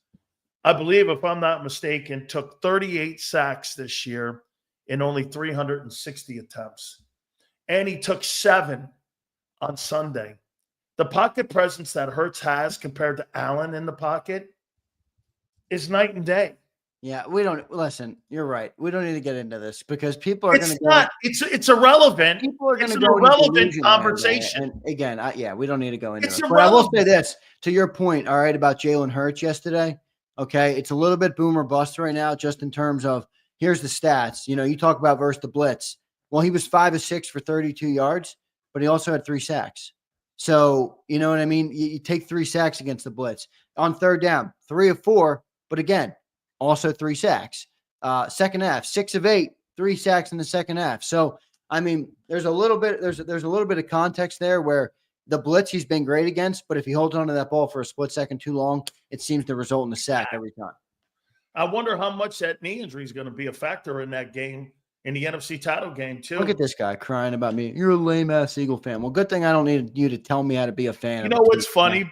I believe, if I'm not mistaken, took 38 sacks this year in only 360 attempts. And he took 7 on Sunday. The pocket presence that Hurts has compared to Allen in the pocket is night and day. Yeah, we don't listen. You're right. We don't need to get into this because people are going to go. It's irrelevant. People are going to go. It's an irrelevant conversation. And again, we don't need to go into it. But I will say this to your point. All right, about Jalen Hurts yesterday. Okay, it's a little bit boom or bust right now, just in terms of here's the stats. You know, you talk about versus the blitz. Well, he was 5 of 6 for 32 yards, but he also had 3 sacks. So you know what I mean. You take 3 sacks against the blitz on third down, 3 of 4, but again. Also 3 sacks. Second half, 6 of 8, 3 sacks in the second half. So, I mean, there's a little bit of context there where the blitz he's been great against, but if he holds onto that ball for a split second too long, it seems to result in a sack every time. I wonder how much that knee injury is going to be a factor in that game, in the NFC title game, too. Look at this guy crying about me. You're a lame-ass Eagle fan. Well, good thing I don't need you to tell me how to be a fan. You know what's funny?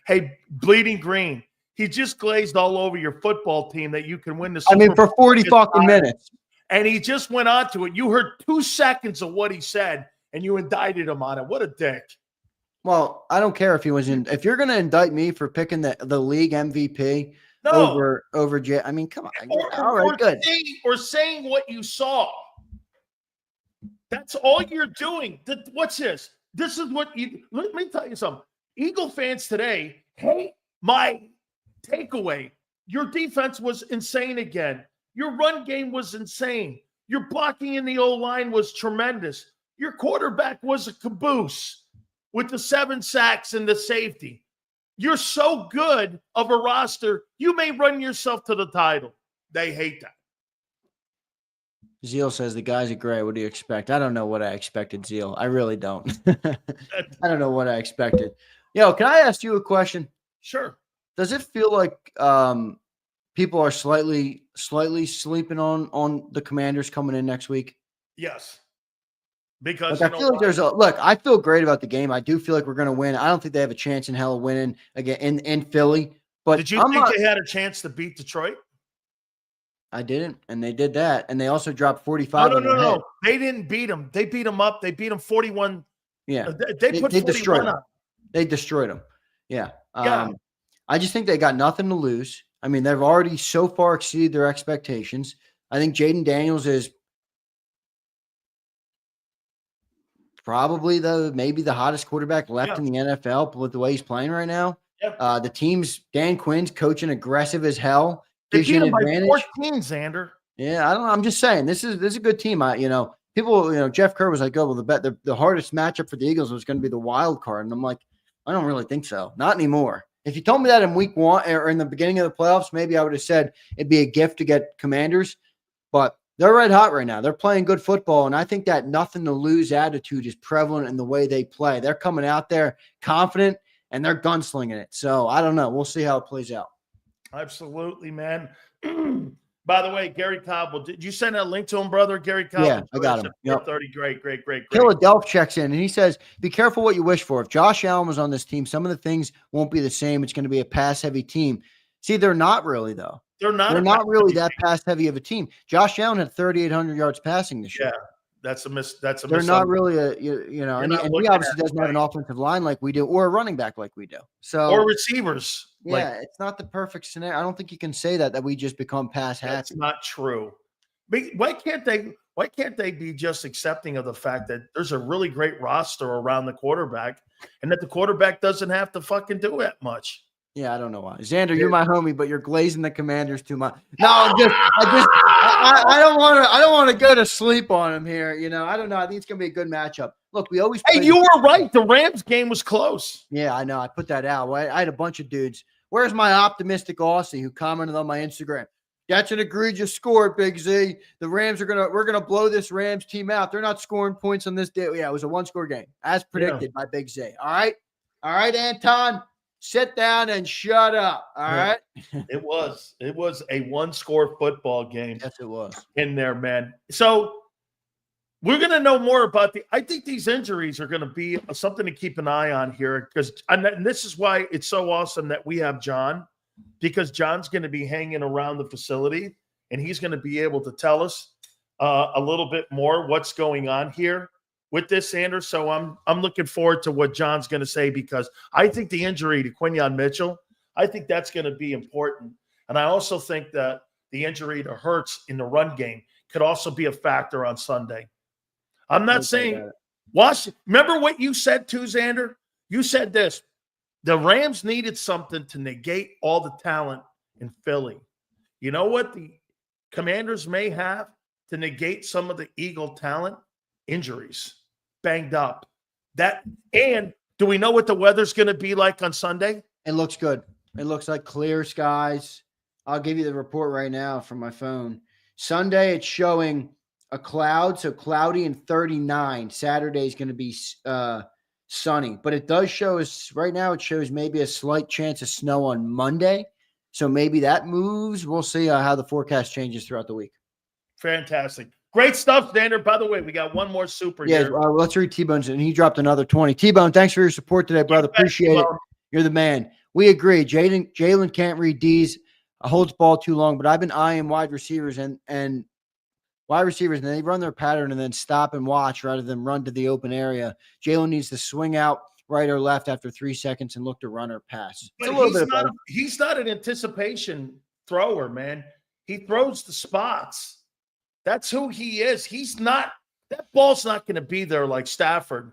Hey, Bleeding Green. He just glazed all over your football team that you can win the Super Bowl. For 40 fucking minutes. And he just went on to it. You heard 2 seconds of what he said, and you indicted him on it. What a dick. Well, I don't care if he was in. If you're going to indict me for picking the league MVP over Jay, I mean, come on. All right, good. Or saying what you saw. That's all you're doing. What's this? This is what you. Let me tell you something. Eagle fans today hate my takeaway. Your defense was insane again. Your run game was insane. Your blocking in the O-line was tremendous. Your quarterback was a caboose with the 7 sacks and the safety. You're so good of a roster, you may run yourself to the title. They hate that. Zeal says the guys are great. What do you expect? I don't know what I expected, Zeal. I really don't. I don't know what I expected. Yo, can I ask you a question? Sure. Does it feel like people are slightly sleeping on the Commanders coming in next week? Yes. Because I feel like I feel great about the game. I do feel like we're going to win. I don't think they have a chance in hell of winning again in Philly. But did you think they had a chance to beat Detroit? I didn't, and they did that, and they also dropped 45. No. They didn't beat them. They beat them up. They beat them 41. Yeah, they put 41 destroyed them. up. They destroyed them. Yeah. I just think they got nothing to lose. I mean, they've already so far exceeded their expectations. I think Jaden Daniels is probably maybe the hottest quarterback left in the NFL with the way he's playing right now. Yep. The team's Dan Quinn's coaching aggressive as hell. They beat him by 14, Xander. Yeah, I don't know. I'm just saying this is a good team. People, Jeff Kerr was like, "Oh, well, the hardest matchup for the Eagles was going to be the wild card," and I'm like, I don't really think so. Not anymore. If you told me that in week 1 or in the beginning of the playoffs, maybe I would have said it'd be a gift to get Commanders. But they're red hot right now. They're playing good football, and I think that nothing to lose attitude is prevalent in the way they play. They're coming out there confident, and they're gunslinging it. So I don't know. We'll see how it plays out. Absolutely, man. By the way, Gary Cobb, did you send a link to him, brother? Gary Cobb? Yeah, I got him. Yep. 30. Great. Philadelphia checks in, and he says, be careful what you wish for. If Josh Allen was on this team, some of the things won't be the same. It's going to be a pass-heavy team. See, they're not really, though. They're not really that pass-heavy of a team. Josh Allen had 3,800 yards passing this year. Yeah, that's a miss. They're not really and he obviously doesn't have an offensive line like we do, or a running back like we do. So or receivers. Yeah, it's not the perfect scenario. I don't think you can say that we just become pass happy. That's not true. Why can't they be just accepting of the fact that there's a really great roster around the quarterback, and that the quarterback doesn't have to fucking do that much? Yeah, I don't know why. Xander, you're my homie, but you're glazing the Commanders too much. No, I don't want to go to sleep on him here. You know, I don't know. I think it's gonna be a good matchup. Look, we always Hey, you were right. The Rams game was close. Yeah, I know. I put that out. I had a bunch of dudes. Where's my optimistic Aussie who commented on my Instagram? That's an egregious score, Big Z. The Rams we're gonna blow this Rams team out. They're not scoring points on this day. Yeah, it was a one-score game, as predicted by Big Z. All right, Anton, sit down and shut up. All right. It was a one-score football game. Yes, it was in there, man. So we're going to know more about I think these injuries are going to be something to keep an eye on here and this is why it's so awesome that we have John, because John's going to be hanging around the facility and he's going to be able to tell us a little bit more what's going on here with this, Xander. So I'm looking forward to what John's going to say, because I think the injury to Quinyon Mitchell, I think that's going to be important. And I also think that the injury to Hurts in the run game could also be a factor on Sunday. I'm not saying remember what you said too, Xander? You said this. The Rams needed something to negate all the talent in Philly. You know what the Commanders may have to negate some of the Eagle talent? Injuries, banged up. And do we know what the weather's going to be like on Sunday? It looks good. It looks like clear skies. I'll give you the report right now from my phone. Sunday, it's showing a cloud, so cloudy and 39. Saturday is going to be sunny, but it does show us right now. It shows maybe a slight chance of snow on Monday, so maybe that moves. We'll see how the forecast changes throughout the week. Fantastic. Great stuff, Xander. By the way, we got one more super here. Let's read T-Bone's, and he dropped another 20. T-Bone, thanks for your support today, brother. Appreciate it. You're the man. We agree. Jalen can't read D's, holds ball too long, but I've been eyeing wide receivers and they run their pattern and then stop and watch rather than run to the open area. Jalen needs to swing out right or left after 3 seconds and look to run or pass. But he's not an anticipation thrower, man. He throws the spots. That's who he is. That ball's not going to be there like Stafford.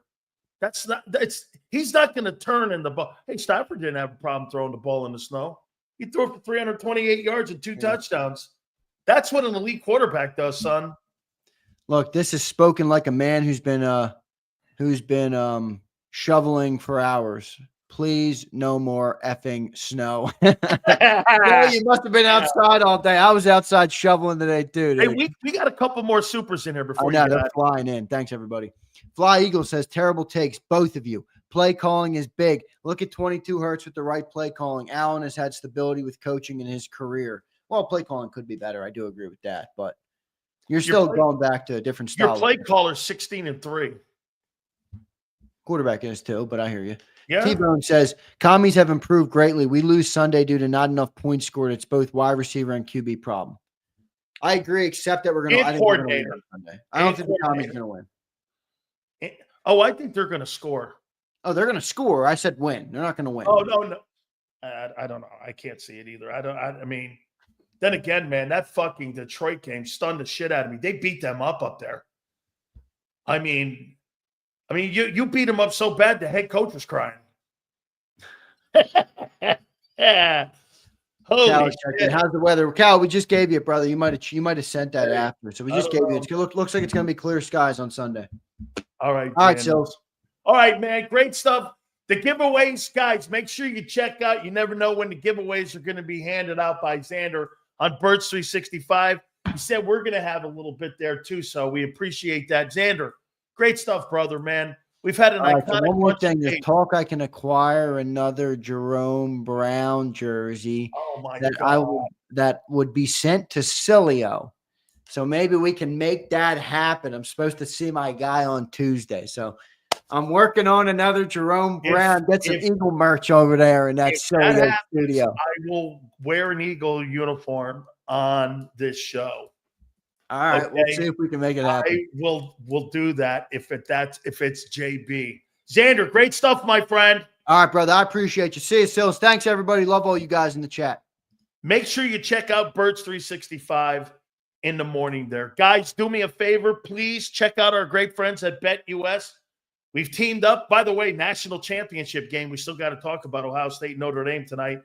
He's not going to turn in the ball. Hey, Stafford didn't have a problem throwing the ball in the snow. He threw it for 328 yards and 2 touchdowns. That's what an elite quarterback does, son. Look, this is spoken like a man who's been shoveling for hours. Please, no more effing snow. You must have been outside all day. I was outside shoveling today, too. Hey, we got a couple more supers in here before they're flying in. Thanks, everybody. Fly Eagle says, terrible takes, both of you. Play calling is big. Look at 22 Hurts with the right play calling. Allen has had stability with coaching in his career. Well, play calling could be better. I do agree with that, but you're still going back to a different style. Your play caller's 16-3. Quarterback is too, but I hear you. Yeah. T-Bone says, commies have improved greatly. We lose Sunday due to not enough points scored. It's both wide receiver and QB problem. I agree, except that we're going to win Sunday. I don't think the commies are going to win. Oh, I think they're going to score. Oh, they're going to score. I said win. They're not going to win. Oh, no. I don't know. I can't see it either. I mean, then again, man, that fucking Detroit game stunned the shit out of me. They beat them up there. I mean, you beat them up so bad the head coach was crying. Holy shit. How's the weather? Cal, we just gave you it, brother. You might have sent that after. So we just gave you it. Looks like it's going to be clear skies on Sunday. All right. All right, Sills. All right, man. Great stuff. The giveaways, guys, make sure you check out. You never know when the giveaways are going to be handed out by Xander on Birds 365. He said we're going to have a little bit there too, so we appreciate that. Xander, great stuff, brother, man. We've had an iconic. So one more thing. There's talk I can acquire another Jerome Brown jersey. Oh my God. That would be sent to Sileo. So maybe we can make that happen. I'm supposed to see my guy on Tuesday. So I'm working on another Jerome Brown. Get some Eagle merch over there in that Sileo studio. I will wear an Eagle uniform on this show. All right, we'll see if we can make it happen. We'll do that if it's JB. Xander, great stuff, my friend. All right, brother. I appreciate you. See you, Sills. Thanks, everybody. Love all you guys in the chat. Make sure you check out Birds 365 in the morning there. Guys, do me a favor. Please check out our great friends at BetUS. We've teamed up. By the way, national championship game. We still got to talk about Ohio State, Notre Dame tonight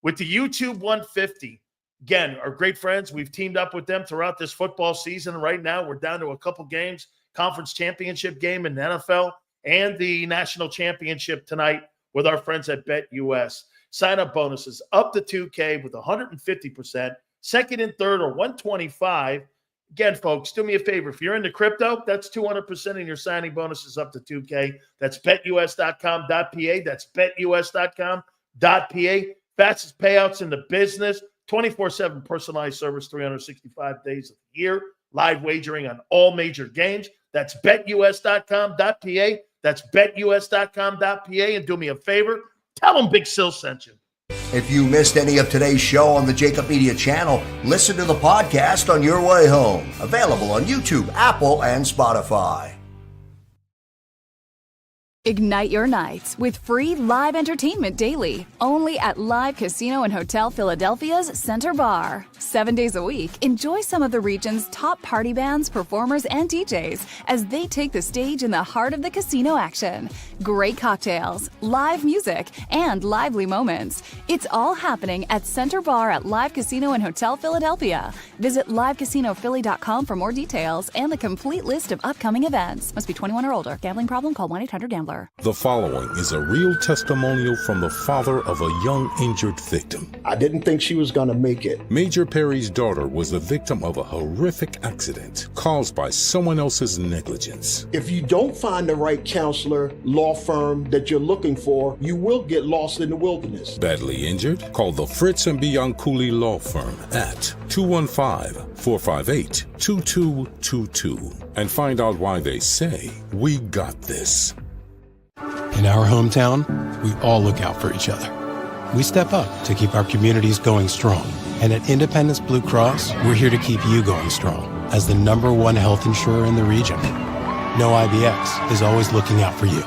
with the YouTube 150. Again, our great friends, we've teamed up with them throughout this football season. Right now, we're down to a couple games, conference championship game in the NFL and the national championship tonight with our friends at BetUS. Sign-up bonuses up to $2K with 150%. Second and third are 125. Again, folks, do me a favor. If you're into crypto, that's 200% in your signing bonuses up to $2K. That's betus.com.pa. That's betus.com.pa. Fastest payouts in the business. 24/7 personalized service, 365 days of the year. Live wagering on all major games. That's betus.com.pa. That's betus.com.pa. And do me a favor, tell them Big Sil sent you. If you missed any of today's show on the JAKIB Media channel, listen to the podcast on your way home. Available on YouTube, Apple, and Spotify. Ignite your nights with free live entertainment daily, only at Live Casino and Hotel Philadelphia's Center Bar. 7 days a week, enjoy some of the region's top party bands, performers, and DJs as they take the stage in the heart of the casino action. Great cocktails, live music, and lively moments. It's all happening at Center Bar at Live Casino and Hotel Philadelphia. Visit livecasinophilly.com for more details and the complete list of upcoming events. Must be 21 or older. Gambling problem? Call 1-800-GAMBLER. The following is a real testimonial from the father of a young injured victim. I didn't think she was going to make it. Major Perry's daughter was the victim of a horrific accident caused by someone else's negligence. If you don't find the right counselor, law firm that you're looking for, you will get lost in the wilderness. Badly injured? Call the Fritz and Bianculli Law Firm at 215-458-2222 and find out why they say, "We got this." In our hometown, we all look out for each other. We step up to keep our communities going strong. And at Independence Blue Cross, we're here to keep you going strong as the #1 health insurer in the region. No IBX is always looking out for you.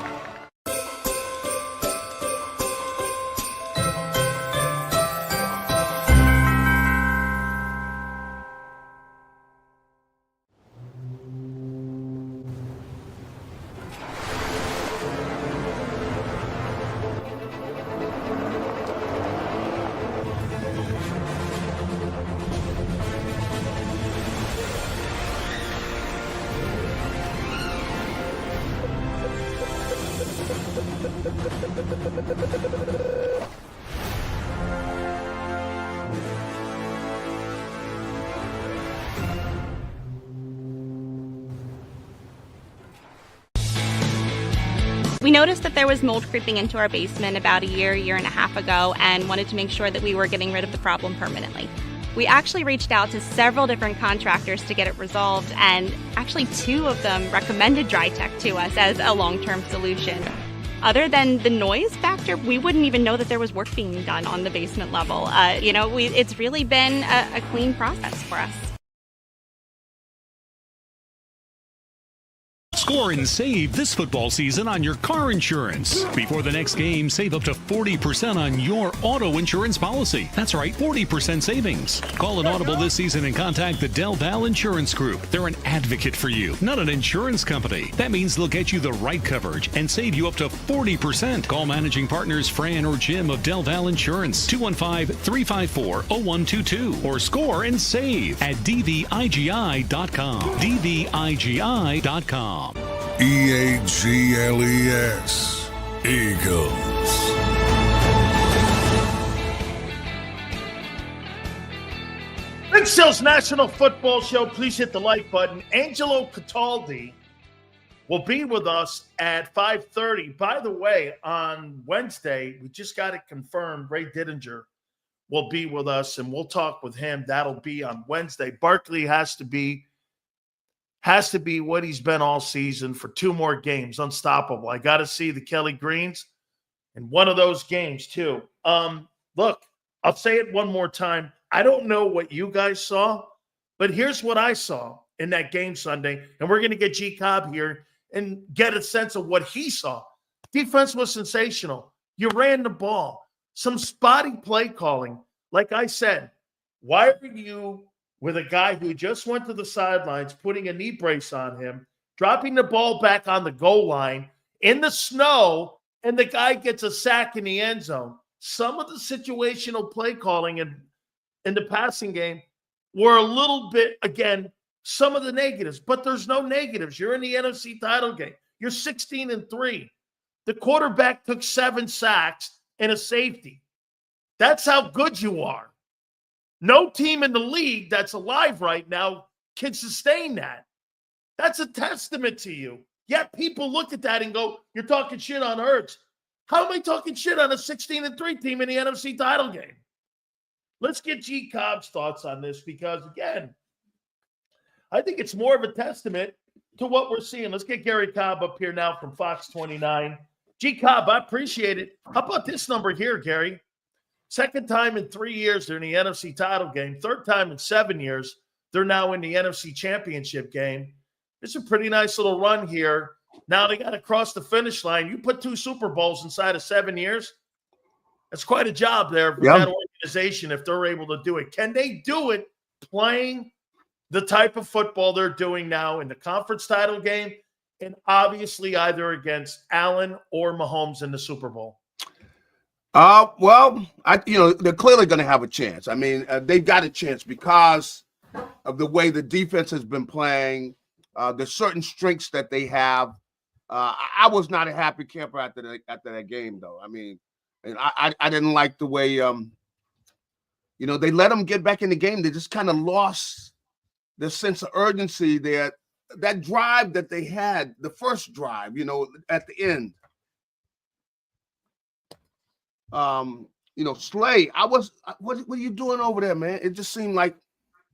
We noticed that there was mold creeping into our basement about a year and a half ago, and wanted to make sure that we were getting rid of the problem permanently. We actually reached out to several different contractors to get it resolved, and actually 2 of them recommended DryTech to us as a long-term solution. Other than the noise factor, we wouldn't even know that there was work being done on the basement level. It's really been a clean process for us. Score and save this football season on your car insurance. Before the next game, save up to 40% on your auto insurance policy. That's right, 40% savings. Call an audible this season and contact the Del Val Insurance Group. They're an advocate for you, not an insurance company. That means they'll get you the right coverage and save you up to 40%. Call managing partners Fran or Jim of Del Val Insurance, 215-354-0122, or score and save at dvigi.com. dvigi.com. EAGLES, Eagles. Big Sil's National Football Show. Please hit the like button. Angelo Cataldi will be with us at 5:30. By the way, on Wednesday, we just got it confirmed. Ray Didinger will be with us, and we'll talk with him. That'll be on Wednesday. Barkley has to be what he's been all season for 2 more games. Unstoppable. I got to see the Kelly Greens in one of those games too. Look, I'll say it one more time. I don't know what you guys saw, but here's what I saw in that game Sunday. And we're going to get G Cobb here and get a sense of what he saw. Defense was sensational. You ran the ball. Some spotty play calling. Like I said, why are you with a guy who just went to the sidelines, putting a knee brace on him, dropping the ball back on the goal line in the snow, and the guy gets a sack in the end zone? Some of the situational play calling and in the passing game were a little bit, again, some of the negatives, but there's no negatives. You're in the NFC title game. You're 16-3. The quarterback took 7 sacks and a safety. That's how good you are. No team in the league that's alive right now can sustain that. That's a testament to you. Yet people look at that and go, you're talking shit on Hurts. How am I talking shit on a 16-3 team in the NFC title game? Let's get JAKIB's thoughts on this because, again, I think it's more of a testament to what we're seeing. Let's get Gary Cobb up here now from Fox 29. JAKIB, I appreciate it. How about this number here, Gary? Second time in 3 years they're in the NFC title game. Third time in 7 years they're now in the NFC championship game. It's a pretty nice little run here. Now they got to cross the finish line. You put 2 Super Bowls inside of 7 years. That's quite a job there for that organization if they're able to do it. Can they do it playing the type of football they're doing now in the conference title game and obviously either against Allen or Mahomes in the Super Bowl? Well, they're clearly going to have a chance. I mean, they've got a chance because of the way the defense has been playing. There's certain strengths that they have. I was not a happy camper after that game, though. I mean, and I didn't like the way, they let them get back in the game. They just kind of lost the sense of urgency there. That drive that they had, the first drive, at the end. Slay, what are you doing over there, man? It just seemed like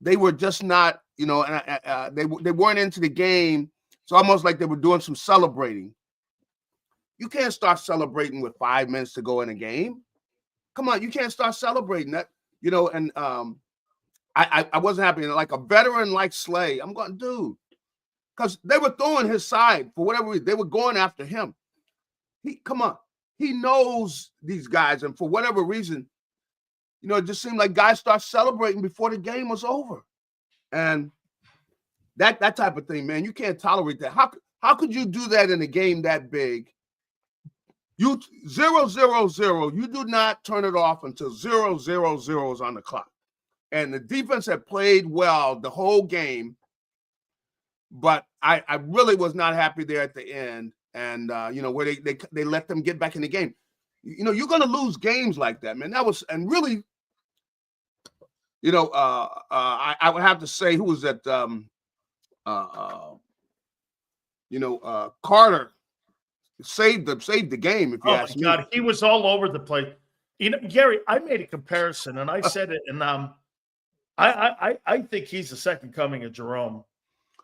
they were just not, they weren't into the game. It's almost like they were doing some celebrating. You can't start celebrating with 5 minutes to go in a game. Come on, you can't start celebrating that, and I wasn't happy. Like a veteran like Slay, I'm going, dude, because they were throwing his side for whatever reason. They were going after him. Come on. He knows these guys, and for whatever reason, it just seemed like guys start celebrating before the game was over. And that type of thing, man, you can't tolerate that. How could you do that in a game that big? 0-0-0, you do not turn it off until 0-0-0 is on the clock. And the defense had played well the whole game, but I really was not happy there at the end. And, where they let them get back in the game. You're going to lose games like that, man. That was, and really, I would have to say, who was that? Carter saved the game, if you ask me. God, he was all over the place. Gary, I made a comparison, and I said it, and I think he's the second coming of Jerome.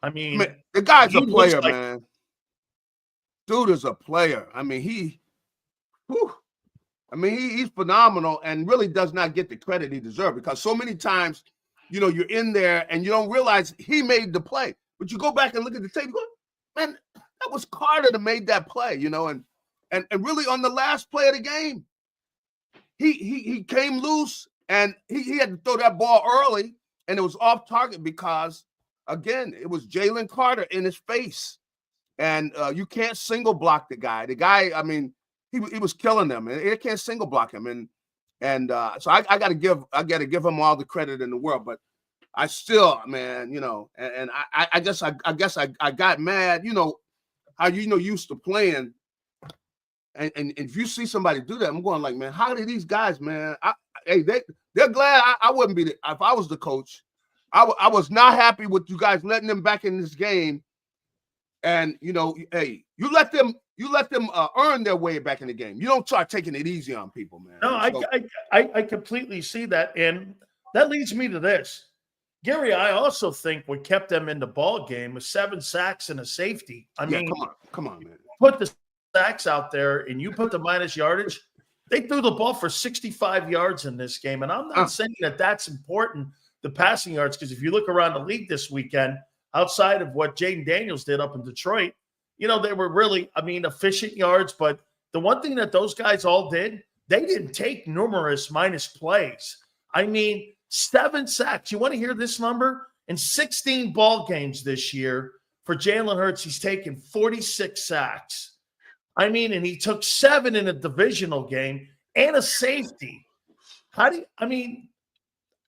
I mean, the guy's a player, man. Dude is a player. I mean, he's phenomenal and really does not get the credit he deserves because so many times, you're in there and you don't realize he made the play. But you go back and look at the tape, you go, man, that was Carter that made that play, and really on the last play of the game, he came loose and he had to throw that ball early and it was off target because, again, it was Jalen Carter in his face. And you can't single block the guy. The guy, I mean, he was killing them, and they can't single block him. And so I got to give him all the credit in the world. But I still, man, and I guess I got mad. How used to playing, and if you see somebody do that, I'm going like, man, how do these guys, man? They're glad I wouldn't be if I was the coach. I was not happy with you guys letting them back in this game. And you let them earn their way back in the game. You don't start taking it easy on people, man. No, I completely see that, and that leads me to this, Gary. I also think what kept them in the ball game was 7 sacks and a safety. I mean, come on, man. Put the sacks out there, and you put the minus yardage. They threw the ball for 65 yards in this game, and I'm not saying that that's important, the passing yards, because if you look around the league this weekend. Outside of what Jaden Daniels did up in Detroit, they were really, efficient yards. But the one thing that those guys all did, they didn't take numerous minus plays. 7 sacks. You want to hear this number? In 16 ball games this year for Jalen Hurts, he's taken 46 sacks. And he took 7 in a divisional game and a safety.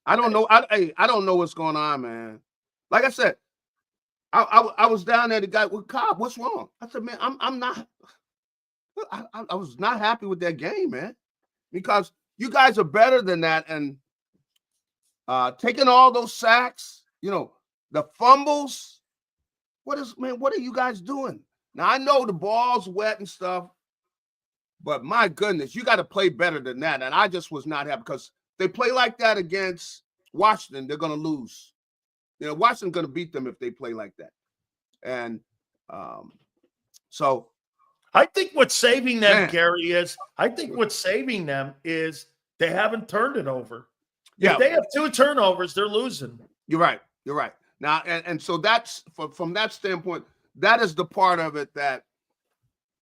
I don't know. I don't know what's going on, man. Like I said, I was down there. The guy, well, Cobb, what's wrong? I said, man, I'm not. I was not happy with that game, man, because you guys are better than that. And taking all those sacks, the fumbles. What are you guys doing? Now, I know the ball's wet and stuff, but my goodness, you got to play better than that. And I just was not happy because they play like that against Washington, they're going to lose. Washington's going to beat them if they play like that. And so I think what's saving them, Gary, is they haven't turned it over. Yeah. If they have 2 turnovers, they're losing. You're right. Now, and so that's from that standpoint, that is the part of it that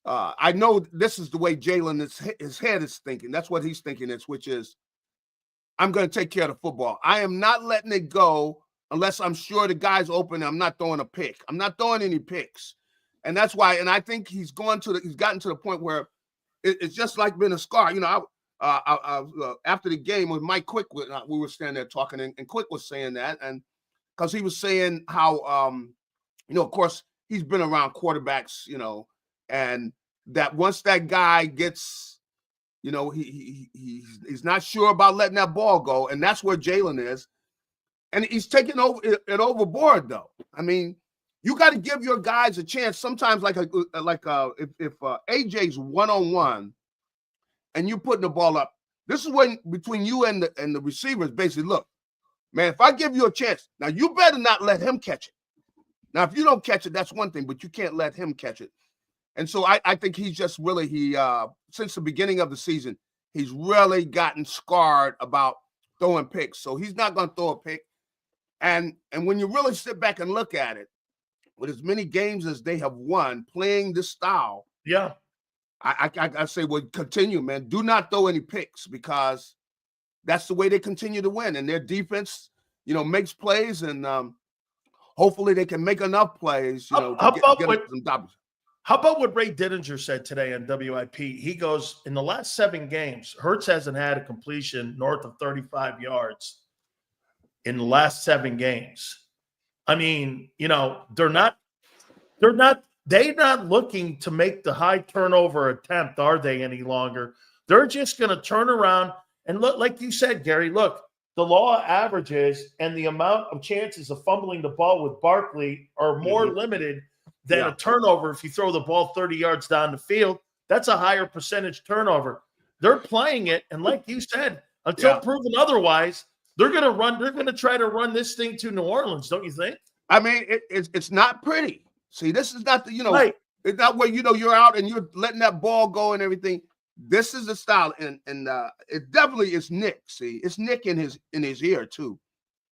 I know this is the way Jalen, his head is thinking. That's what he's thinking, which is, I'm going to take care of the football. I am not letting it go unless I'm sure the guy's open. I'm not throwing a pick. I'm not throwing any picks. And that's why, and I think he's gotten to the point where it's just like being a scar. After the game with Mike Quick, we were standing there talking, and Quick was saying that, and because he was saying how, of course, he's been around quarterbacks, and that once that guy gets, he's not sure about letting that ball go, and that's where Jalen is, and he's taking it overboard, though. I mean, you got to give your guys a chance. Sometimes, if AJ's 1-on-1, and you're putting the ball up, this is when between you and the receivers, basically, look, man, if I give you a chance, now you better not let him catch it. Now, if you don't catch it, that's one thing, but you can't let him catch it. And so I think he's just really, since the beginning of the season, he's really gotten scarred about throwing picks. So he's not going to throw a pick. And when you really sit back and look at it, with as many games as they have won playing this style, yeah, I say, well, continue, man. Do not throw any picks, because that's the way they continue to win. And their defense, makes plays, and hopefully they can make enough plays, to get some doubles. How about what Ray Didinger said today on WIP? He goes, in the last 7 games, Hurts hasn't had a completion north of 35 yards in the last 7 games. I mean, they're not looking to make the high turnover attempt, are they, any longer? They're just going to turn around and look, like you said, Gary, look, the law averages and the amount of chances of fumbling the ball with Barkley are more limited than a turnover. If you throw the ball 30 yards down the field, that's a higher percentage turnover. They're playing it, and like you said, until proven otherwise, they're going to try to run this thing to New Orleans, don't you think? I mean, it's not pretty. See, this is not right. It's not where you're out and you're letting that ball go and everything. This is the style, and it definitely is Nick. See, it's Nick in his ear too.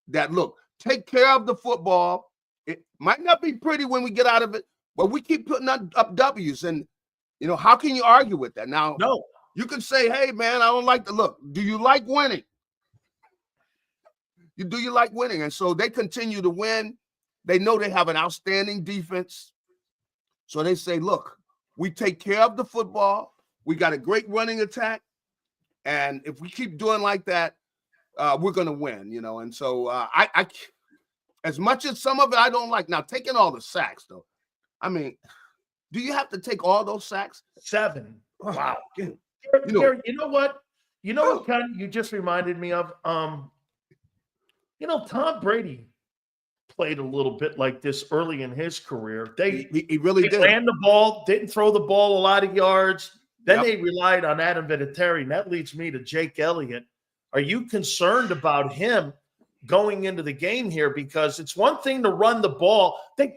That look, take care of the football. It might not be pretty when we get out of it, but we keep putting up W's, and how can you argue with that? Now, no, you can say, "Hey, man, I don't like the look." Do you like winning? Do you like winning? And so they continue to win. They know they have an outstanding defense, so they say, "Look, we take care of the football. We got a great running attack, and if we keep doing like that, we're going to win." And so I, as much as some of it I don't like. Now, taking all the sacks, though, I mean, do you have to take all those sacks? 7. Wow. Gary, you know what? You know what kind you just reminded me of? Tom Brady played a little bit like this early in his career. He really did. Ran the ball, didn't throw the ball a lot of yards. Then they relied on Adam Vinatieri, and that leads me to Jake Elliott. Are you concerned about him going into the game here? Because it's one thing to run the ball. They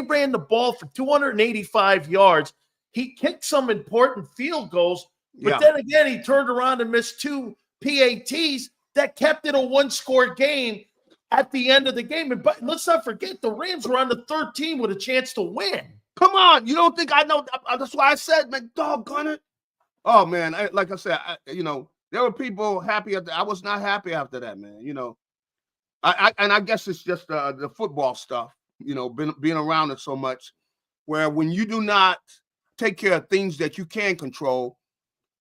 ran the ball for 285 yards. He kicked some important field goals, but then again, he turned around and missed 2 PATs that kept it a 1-score game at the end of the game. But let's not forget, the Rams were on the 13 with a chance to win. Come on. You don't think I know? That's why I said, man, doggone it. Oh, man, like I said, there were people happy. I was not happy after that, man. I guess it's just the football stuff, being around it so much, where when you do not take care of things that you can control,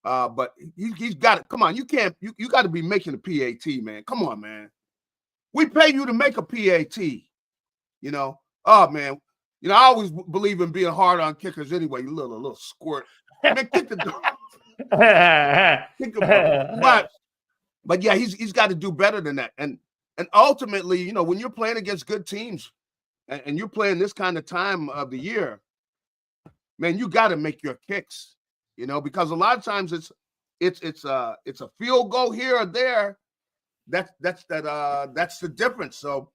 but he's got it. Come on, you got to be making a PAT, man. Come on, man. We pay you to make a PAT. You know, oh man, you know I always believe in being hard on kickers anyway. You little squirt, man, kick the dog. But yeah, he's got to do better than that. And ultimately, you know, when you're playing against good teams and you're playing this kind of time of the year, man, you got to make your kicks. You know, because a lot of times it's a field goal here or there. That's the difference. So,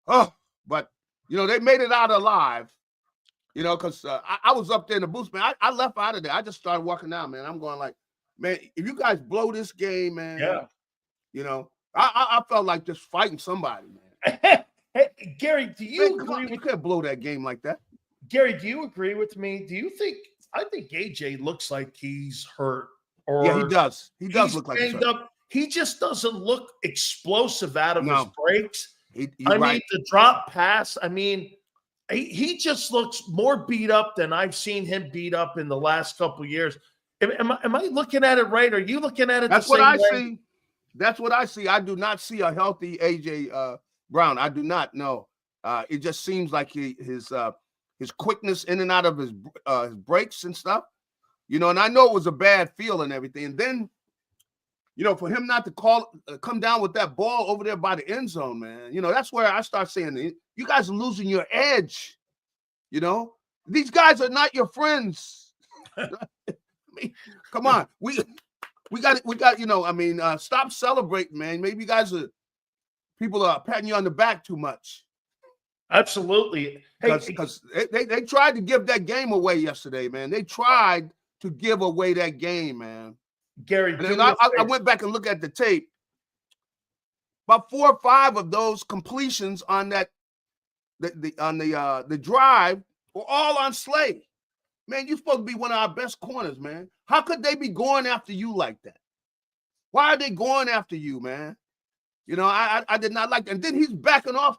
but you know they made it out alive. You know, because I was up there in the booth, man. I left out of there. I just started walking down, man. I'm going like, man, if you guys blow this game, man, yeah. You know, I felt like just fighting somebody, man. Hey, Gary, do you agree? You can't blow that game like that. Gary, do you agree with me? Do you think? I think AJ looks like he's hurt. Or yeah, he does. He does look like he's hurt. He just doesn't look explosive out of his breaks. I mean, the drop pass. I mean, he just looks more beat up than I've seen him beat up in the last couple of years. Am I looking at it right? Are you looking at it? That's what I see. That's what I see. I do not see a healthy AJ Brown. I do not know. It just seems like his quickness in and out of his breaks and stuff. You know, and I know it was a bad feel and everything. And then, you know, for him not to come down with that ball over there by the end zone, man, you know, that's where I start saying, you guys are losing your edge. You know, these guys are not your friends. I mean, come on. We got, you know, I mean, stop celebrating, man. Maybe you guys people are patting you on the back too much. Absolutely. Because they tried to give that game away yesterday, man. They tried to give away that game, man. Gary, and I went back and looked at the tape. About 4 or 5 of those completions on that the drive were all on Slay. Man, you're supposed to be one of our best corners, man. How could they be going after you like that? Why are they going after you, man? You know, I did not like that. And then he's backing off.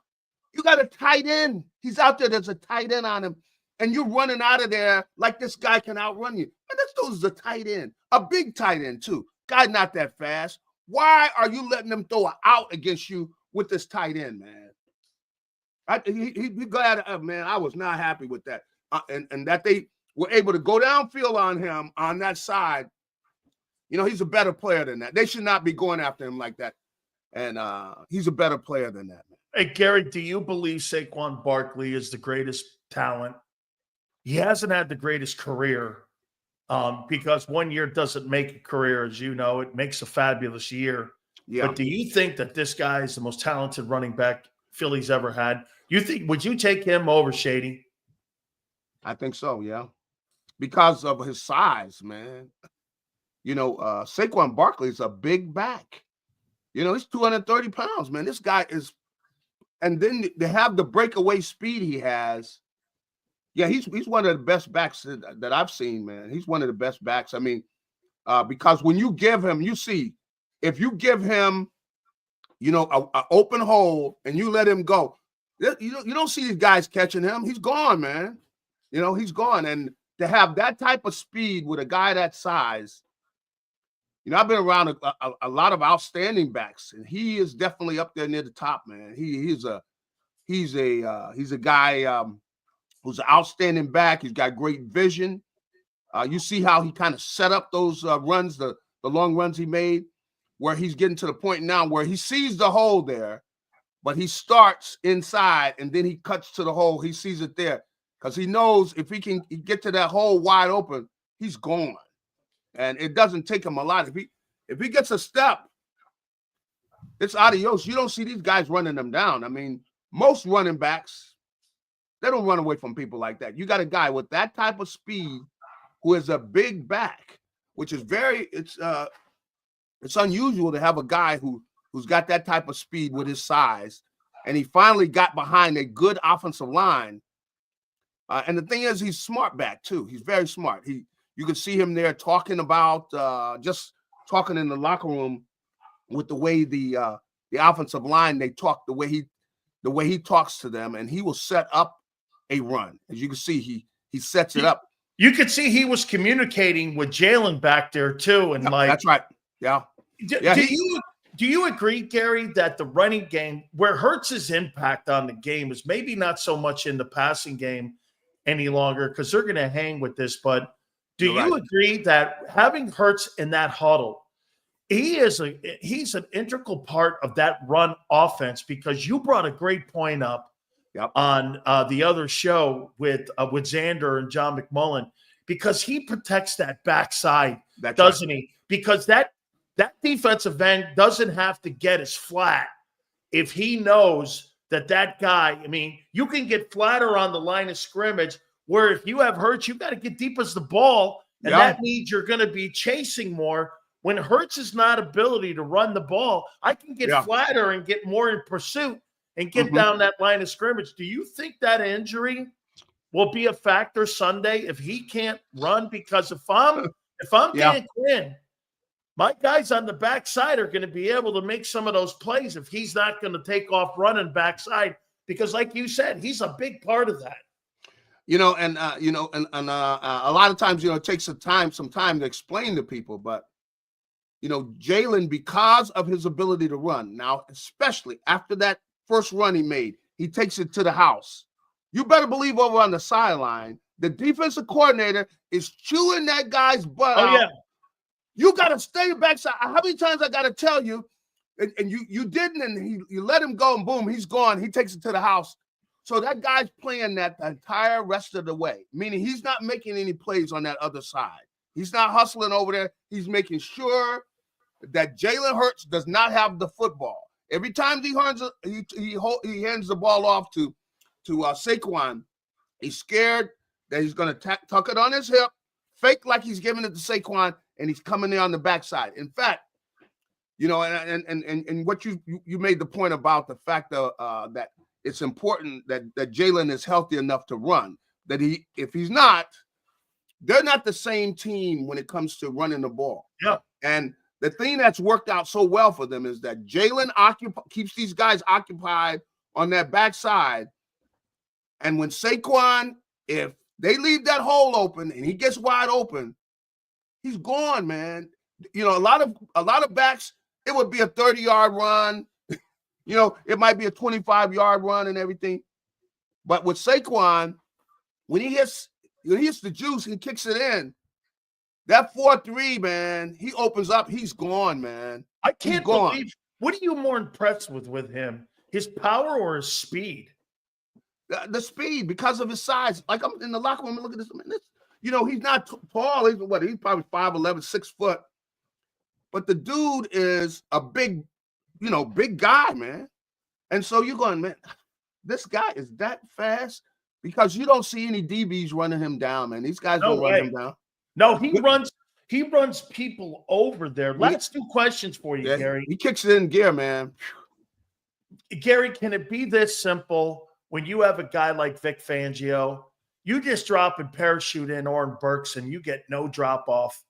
You got a tight end. He's out there. There's a tight end on him. And you're running out of there like this guy can outrun you. And this dude's a tight end. A big tight end, too. Guy not that fast. Why are you letting them throw an out against you with this tight end, man? He glad, man, I was not happy with that. And that they were able to go downfield on him on that side. You know, he's a better player than that. They should not be going after him like that. And he's a better player than that, man. Hey, Gary, do you believe Saquon Barkley is the greatest talent? He hasn't had the greatest career because 1 year doesn't make a career, as you know. It makes a fabulous year. Yeah. But do you think that this guy is the most talented running back Philly's ever had? Would you take him over Shady? I think so, yeah. Because of his size, man. You know, Saquon Barkley is a big back. You know, he's 230 pounds, man. This guy is, and then they have the breakaway speed he has. Yeah, he's one of the best backs that I've seen, man. He's one of the best backs. I mean, because when you give him, you see, if you give him, you know, an open hole and you let him go, you don't see these guys catching him. He's gone, man. You know, he's gone. And to have that type of speed with a guy that size, you know, I've been around a lot of outstanding backs, and he is definitely up there near the top, man. He's a guy who's an outstanding back. He's got great vision. You see how he kind of set up those runs, the long runs he made, where he's getting to the point now where he sees the hole there, but he starts inside and then he cuts to the hole. He sees it there because he knows if he can get to that hole wide open, he's gone. And it doesn't take him a lot. If he gets a step, it's adios. You don't see these guys running them down. I mean, most running backs, they don't run away from people like that. You got a guy with that type of speed who is a big back, which is it's unusual to have a guy who's got that type of speed with his size. And he finally got behind a good offensive line. And the thing is, he's smart back too. He's very smart. You can see him there talking about just talking in the locker room with the way the offensive line, they talk, the way he talks to them, and he will set up a run. As you can see, he sets it up. You could see he was communicating with Jalen back there too, and that's right. Yeah. Do Do you agree, Gary, that the running game, where Hurts' impact on the game is maybe not so much in the passing game any longer because they're going to hang with this, but do you agree that having Hurts in that huddle, he's an integral part of that run offense because you brought a great point up on the other show with Xander and John McMullen because he protects that backside, doesn't he? Because that defensive end doesn't have to get as flat if he knows that guy, I mean, you can get flatter on the line of scrimmage where if you have Hurts, you got to get deep as the ball, and that means you're going to be chasing more. When Hurts is not ability to run the ball, I can get flatter and get more in pursuit and get down that line of scrimmage. Do you think that injury will be a factor Sunday if he can't run? Because if I'm Dan Quinn, my guys on the backside are going to be able to make some of those plays if he's not going to take off running backside. Because, like you said, he's a big part of that. A lot of times, it takes some time to explain to people. But Jalen, because of his ability to run, now especially after that first run he made, he takes it to the house. You better believe over on the sideline, the defensive coordinator is chewing that guy's butt out. Yeah. You got to stay backside. How many times I got to tell you, and you didn't, and you let him go, and boom, he's gone. He takes it to the house. So that guy's playing that the entire rest of the way, meaning he's not making any plays on that other side. He's not hustling over there. He's making sure that Jalen Hurts does not have the football. Every time he hands the ball off to Saquon, he's scared that he's going to tuck it on his hip, fake like he's giving it to Saquon, and he's coming in on the backside. In fact, and what you made the point about the fact that it's important that Jalen is healthy enough to run. That if he's not, they're not the same team when it comes to running the ball. Yeah. And the thing that's worked out so well for them is that Jalen keeps these guys occupied on that backside. And when Saquon, if they leave that hole open and he gets wide open, he's gone, man. A lot of backs, it would be a 30-yard run. It might be a 25-yard run and everything. But with Saquon, when he hits the juice and kicks it in, that 4-3, man, he opens up. He's gone, man. I can't believe. What are you more impressed with him? His power or his speed? The speed, because of his size. Like, I'm in the locker room, look at this. He's not tall. He's probably 5'11", 6 foot. But the dude is a big guy, man. And so you're going, man, this guy is that fast? Because you don't see any DBs running him down, man. These guys don't run him down. No, he runs people over there. Last two questions for you, Gary. He kicks it in gear, man. Gary, can it be this simple when you have a guy like Vic Fangio? You just drop and parachute in Oren Burks and you get no drop-off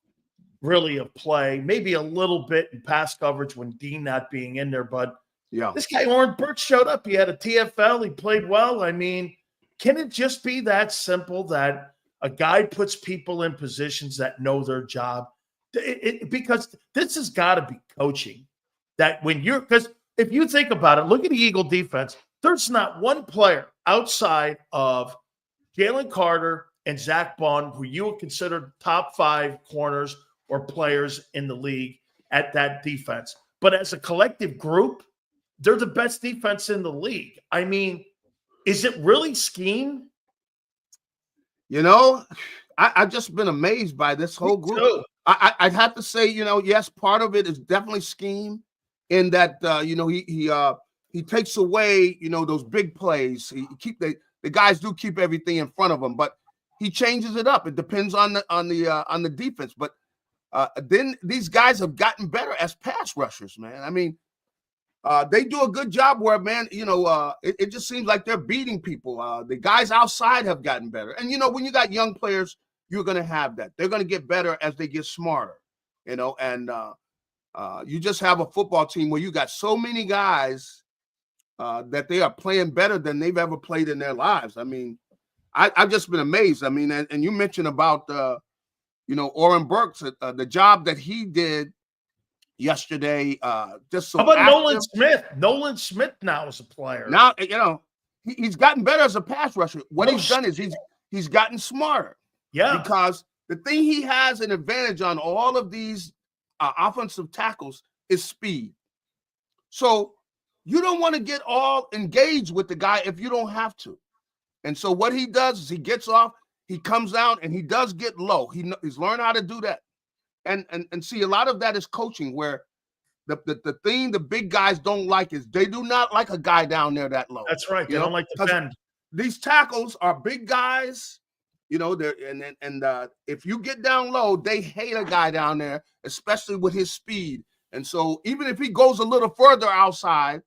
really of play, maybe a little bit in pass coverage when Dean not being in there. But this guy, Oren Burks, showed up. He had a TFL. He played well. I mean, can it just be that simple that a guy puts people in positions that know their job? Because this has got to be coaching. Because if you think about it, look at the Eagle defense. There's not one player outside of Jalen Carter and Zach Bond who you would consider top 5 corners or players in the league at that defense. But as a collective group, they're the best defense in the league. I mean, is it really scheme? I've just been amazed by this whole group. I'd have to say, yes, part of it is definitely scheme in that, he takes away, those big plays. The guys do keep everything in front of him, but he changes it up. It depends on the defense. But then these guys have gotten better as pass rushers, man. I mean, they do a good job where, man, it just seems like they're beating people. The guys outside have gotten better. And, when you got young players, you're going to have that. They're going to get better as they get smarter, and you just have a football team where you got so many guys that they are playing better than they've ever played in their lives. I mean, I've just been amazed. I mean, and you mentioned about, Oren Burks, the job that he did, yesterday. Just so How about active. Nolan Smith? Nolan Smith now is a player. Now, he's gotten better as a pass rusher. What No he's done is he's gotten smarter. Yeah. Because the thing he has an advantage on all of these offensive tackles is speed. So you don't want to get all engaged with the guy if you don't have to. And so what he does is he gets off, he comes down, and he does get low. He's learned how to do that. And see, a lot of that is coaching, where the thing the big guys don't like is they do not like a guy down there that low. That's right. They don't like to defend. These tackles are big guys, if you get down low, they hate a guy down there, especially with his speed. And so even if he goes a little further outside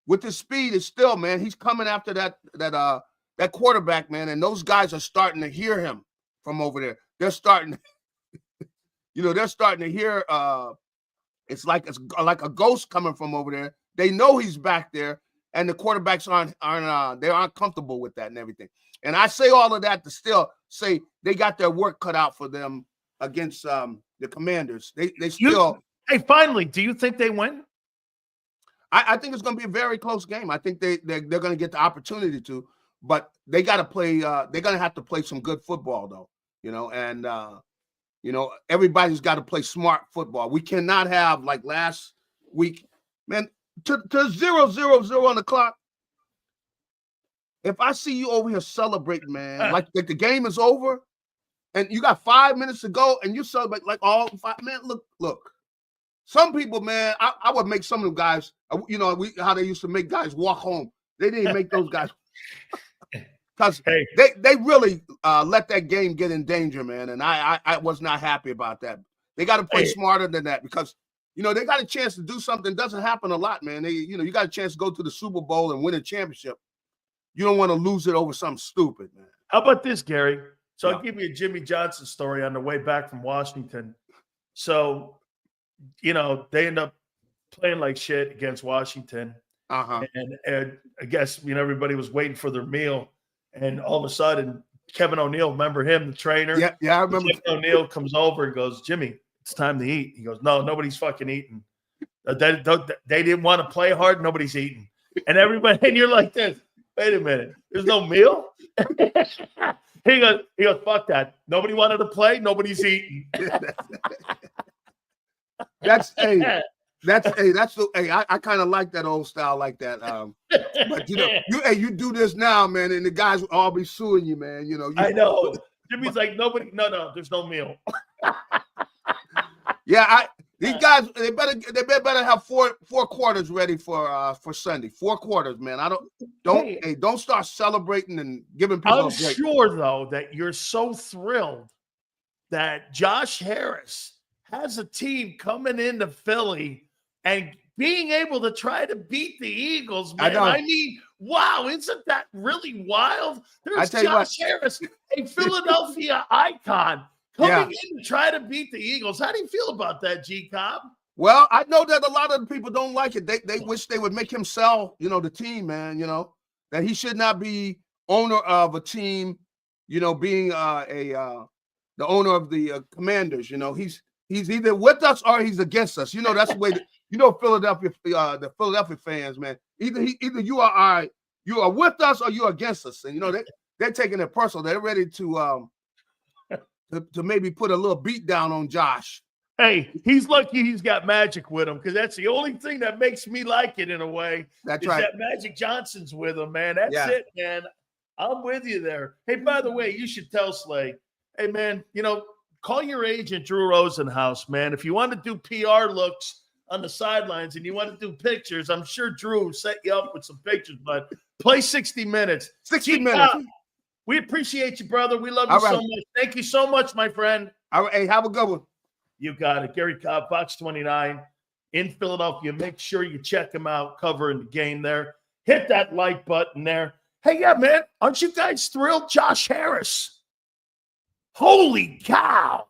with his speed, it's still, man, he's coming after that quarterback, man. And those guys are starting to hear him from over there. They're starting, they're starting to hear. It's like a ghost coming from over there. They know he's back there, and the quarterbacks aren't comfortable with that and everything. And I say all of that to still say they got their work cut out for them against the Commanders. They still. Hey, finally, do you think they win? I think it's going to be a very close game. I think they're going to get the opportunity to, but they got to play. They're going to have to play some good football, though. And everybody's got to play smart football. We cannot have, like last week, man, to 0-0-0 on the clock. If I see you over here celebrating, man, like the game is over and you got 5 minutes to go and you celebrate like all 5, man, look. Some people, man, I would make some of them guys, how they used to make guys walk home. They didn't make those guys because they really let that game get in danger, man. And I was not happy about that. They got to play smarter than that because, they got a chance to do something. Doesn't happen a lot, man. You got a chance to go to the Super Bowl and win a championship. You don't want to lose it over something stupid, man. How about this, Gary? So I'll give you a Jimmy Johnson story on the way back from Washington. So, they end up playing like shit against Washington. And I guess, everybody was waiting for their meal. And all of a sudden, Kevin O'Neill, remember him, the trainer? Yeah, I remember. Kevin O'Neill comes over and goes, Jimmy, it's time to eat. He goes, no, nobody's fucking eating. They didn't want to play hard. Nobody's eating. And you're like this. Wait a minute. There's no meal? He goes, fuck that. Nobody wanted to play. Nobody's eating. I kind of like that old style like that. But you do this now, man, and the guys will all be suing you, man. I know. Jimmy's like, no, there's no meal. Yeah, these guys, they better have four quarters ready for Sunday. 4 quarters, man. Don't start celebrating and giving people a break. I'm sure though that you're so thrilled that Josh Harris has a team coming into Philly and being able to try to beat the Eagles, man. I mean, wow, isn't that really wild? There's Josh Harris, a Philadelphia icon, coming in to try to beat the Eagles. How do you feel about that, G-Cobb? Well, I know that a lot of the people don't like it. They wish they would make him sell, the team, man, that he should not be owner of a team, being the owner of the Commanders. He's either with us or he's against us. That's the way Philadelphia, the Philadelphia fans, man. Either you are with us or you're against us. And they're taking it personal. They're ready to maybe put a little beat down on Josh. Hey, he's lucky he's got Magic with him because that's the only thing that makes me like it in a way. That's right. That Magic Johnson's with him, man. That's it, man. I'm with you there. Hey, by the way, you should tell Slay, hey, man, call your agent, Drew Rosenhaus, man. If you want to do PR looks on the sidelines and you want to do pictures, I'm sure Drew will set you up with some pictures, but play 60 minutes. 60 minutes. We appreciate you, brother. We love you so much. Thank you so much, my friend. All right, hey, have a good one. You got it. Gary Cobb, Fox 29 in Philadelphia. Make sure you check him out covering the game there. Hit that like button there. Hey, yeah, man. Aren't you guys thrilled? Josh Harris. Holy cow.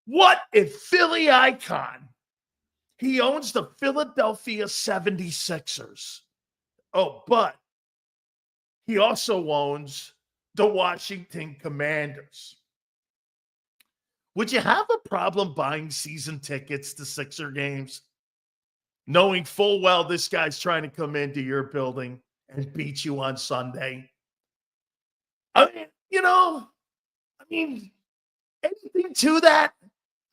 What a Philly icon. He owns the Philadelphia 76ers. Oh, but he also owns the Washington Commanders. would you have a problem buying season tickets to Sixer games, knowing full well this guy's trying to come into your building and beat you on Sunday? I mean, anything to that?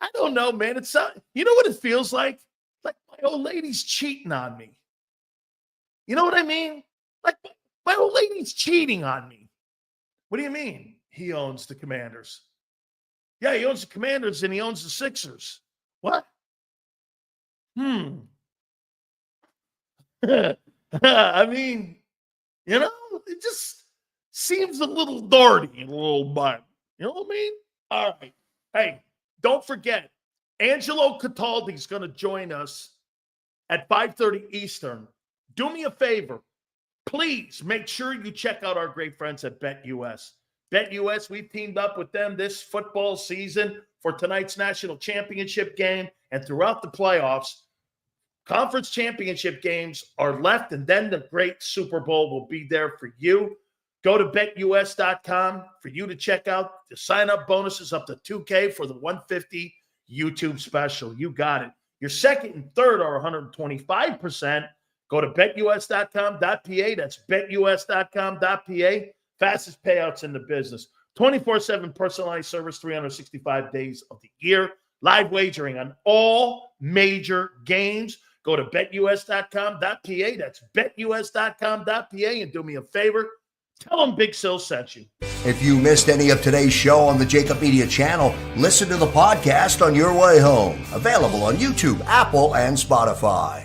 I don't know, man. It's you know what it feels like? Like my old lady's cheating on me. You know what I mean? Like my old lady's cheating on me. What do you mean? He owns the Commanders. Yeah, he owns the Commanders and he owns the Sixers. What? I mean, it just seems a little dirty and a little bad. You know what I mean? All right. Hey, don't forget, Angelo Cataldi is going to join us at 5:30 Eastern. Do me a favor. Please make sure you check out our great friends at BetUS. BetUS, we've teamed up with them this football season for tonight's national championship game and throughout the playoffs. Conference championship games are left, and then the great Super Bowl will be there for you. Go to betus.com for you to check out the sign-up bonuses up to $2K for the 150 YouTube special. You got it. Your second and third are 125%. Go to betus.com.pa. That's betus.com.pa. Fastest payouts in the business. 24/7 personalized service, 365 days of the year. Live wagering on all major games. Go to betus.com.pa. That's betus.com.pa. And do me a favor, tell them Big Sil sent you. If you missed any of today's show on the JAKIB Media channel, listen to the podcast on your way home. Available on YouTube, Apple, and Spotify.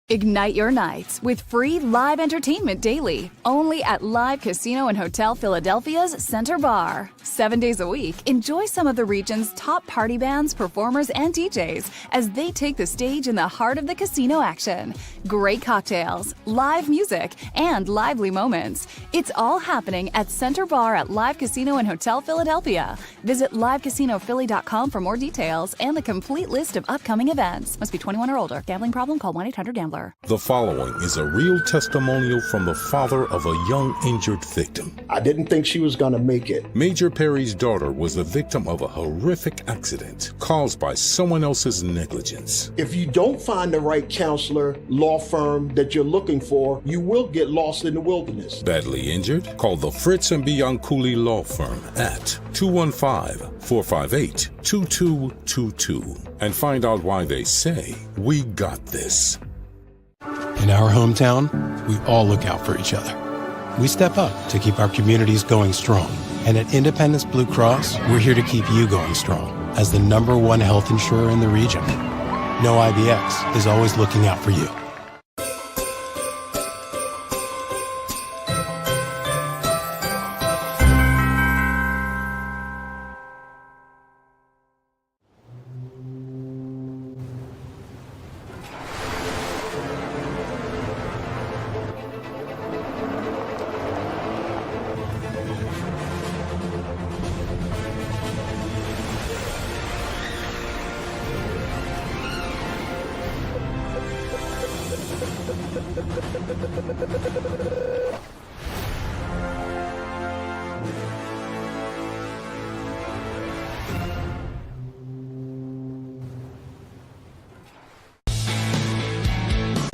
Ignite your nights with free live entertainment daily, only at Live Casino and Hotel Philadelphia's Center Bar. 7 days a week, enjoy some of the region's top party bands, performers, and DJs as they take the stage in the heart of the casino action. Great cocktails, live music, and lively moments. It's all happening at Center Bar at Live Casino and Hotel Philadelphia. Visit livecasinophilly.com for more details and the complete list of upcoming events. Must be 21 or older. Gambling problem? Call 1-800-GAMBLER. The following is a real testimonial from the father of a young injured victim. I didn't think she was going to make it. Major Perry's daughter was the victim of a horrific accident caused by someone else's negligence. If you don't find the right counselor, law firm that you're looking for, you will get lost in the wilderness. Badly injured? Call the Fritz and Bianculli Law Firm at 215-458-2222 and find out why they say, "We got this." In our hometown, we all look out for each other. We step up to keep our communities going strong. And at Independence Blue Cross, we're here to keep you going strong as the #1 health insurer in the region. No IBX is always looking out for you.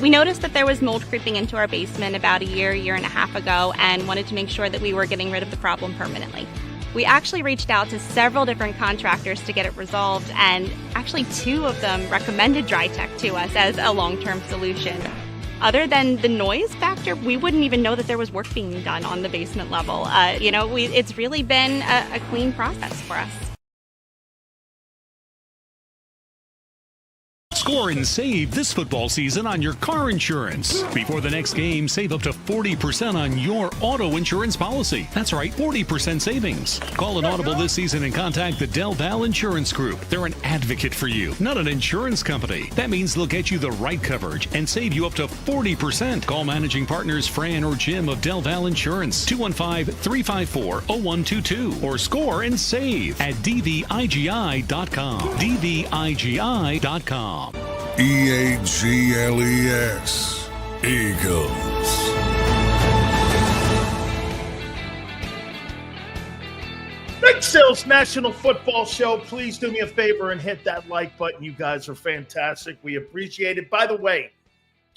We noticed that there was mold creeping into our basement about a year and a half ago, and wanted to make sure that we were getting rid of the problem permanently. We actually reached out to several different contractors to get it resolved, and actually 2 of them recommended DryTech to us as a long-term solution. Other than the noise factor, we wouldn't even know that there was work being done on the basement level. It's really been a clean process for us. Score and save this football season on your car insurance. Before the next game, save up to 40% on your auto insurance policy. That's right, 40% savings. Call an audible this season and contact the Del Val Insurance Group. They're an advocate for you, not an insurance company. That means they'll get you the right coverage and save you up to 40%. Call managing partners Fran or Jim of Del Val Insurance, 215-354-0122, or score and save at dvigi.com. dvigi.com. EAGLES, Eagles. Big Sales National Football Show. Please do me a favor and hit that like button. You guys are fantastic. We appreciate it. By the way,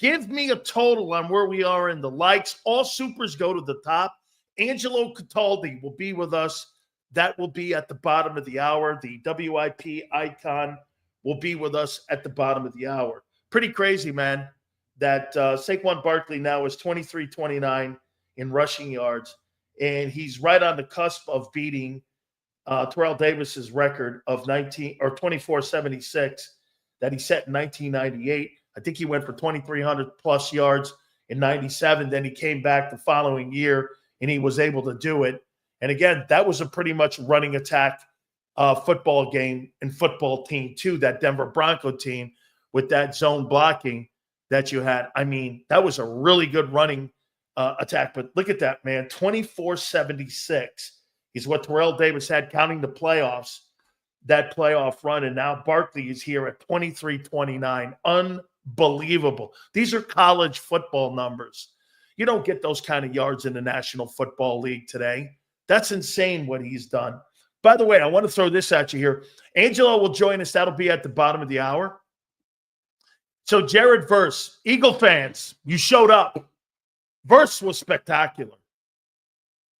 give me a total on where we are in the likes. All supers go to the top. Angelo Cataldi will be with us. That will be at the bottom of the hour. The WIP icon will be with us at the bottom of the hour. Pretty crazy, man, that Saquon Barkley now is 23-29 in rushing yards, and he's right on the cusp of beating Terrell Davis's record of 2476 that he set in 1998. I think he went for 2,300 plus yards in 97. Then he came back the following year and he was able to do it. And again, that was a pretty much running attack football game and football team too, that Denver Bronco team with that zone blocking that you had. I mean, that was a really good running attack. But look at that, man, 2476 is what Terrell Davis had counting the playoffs, that playoff run. And now Barkley is here at 23-29. Unbelievable. These are college football numbers. You don't get those kind of yards in the National Football League today. That's insane what he's done. By the way, I want to throw this at you here. Angelo will join us. That'll be at the bottom of the hour. So Jared Verse, Eagle fans, you showed up. Verse was spectacular.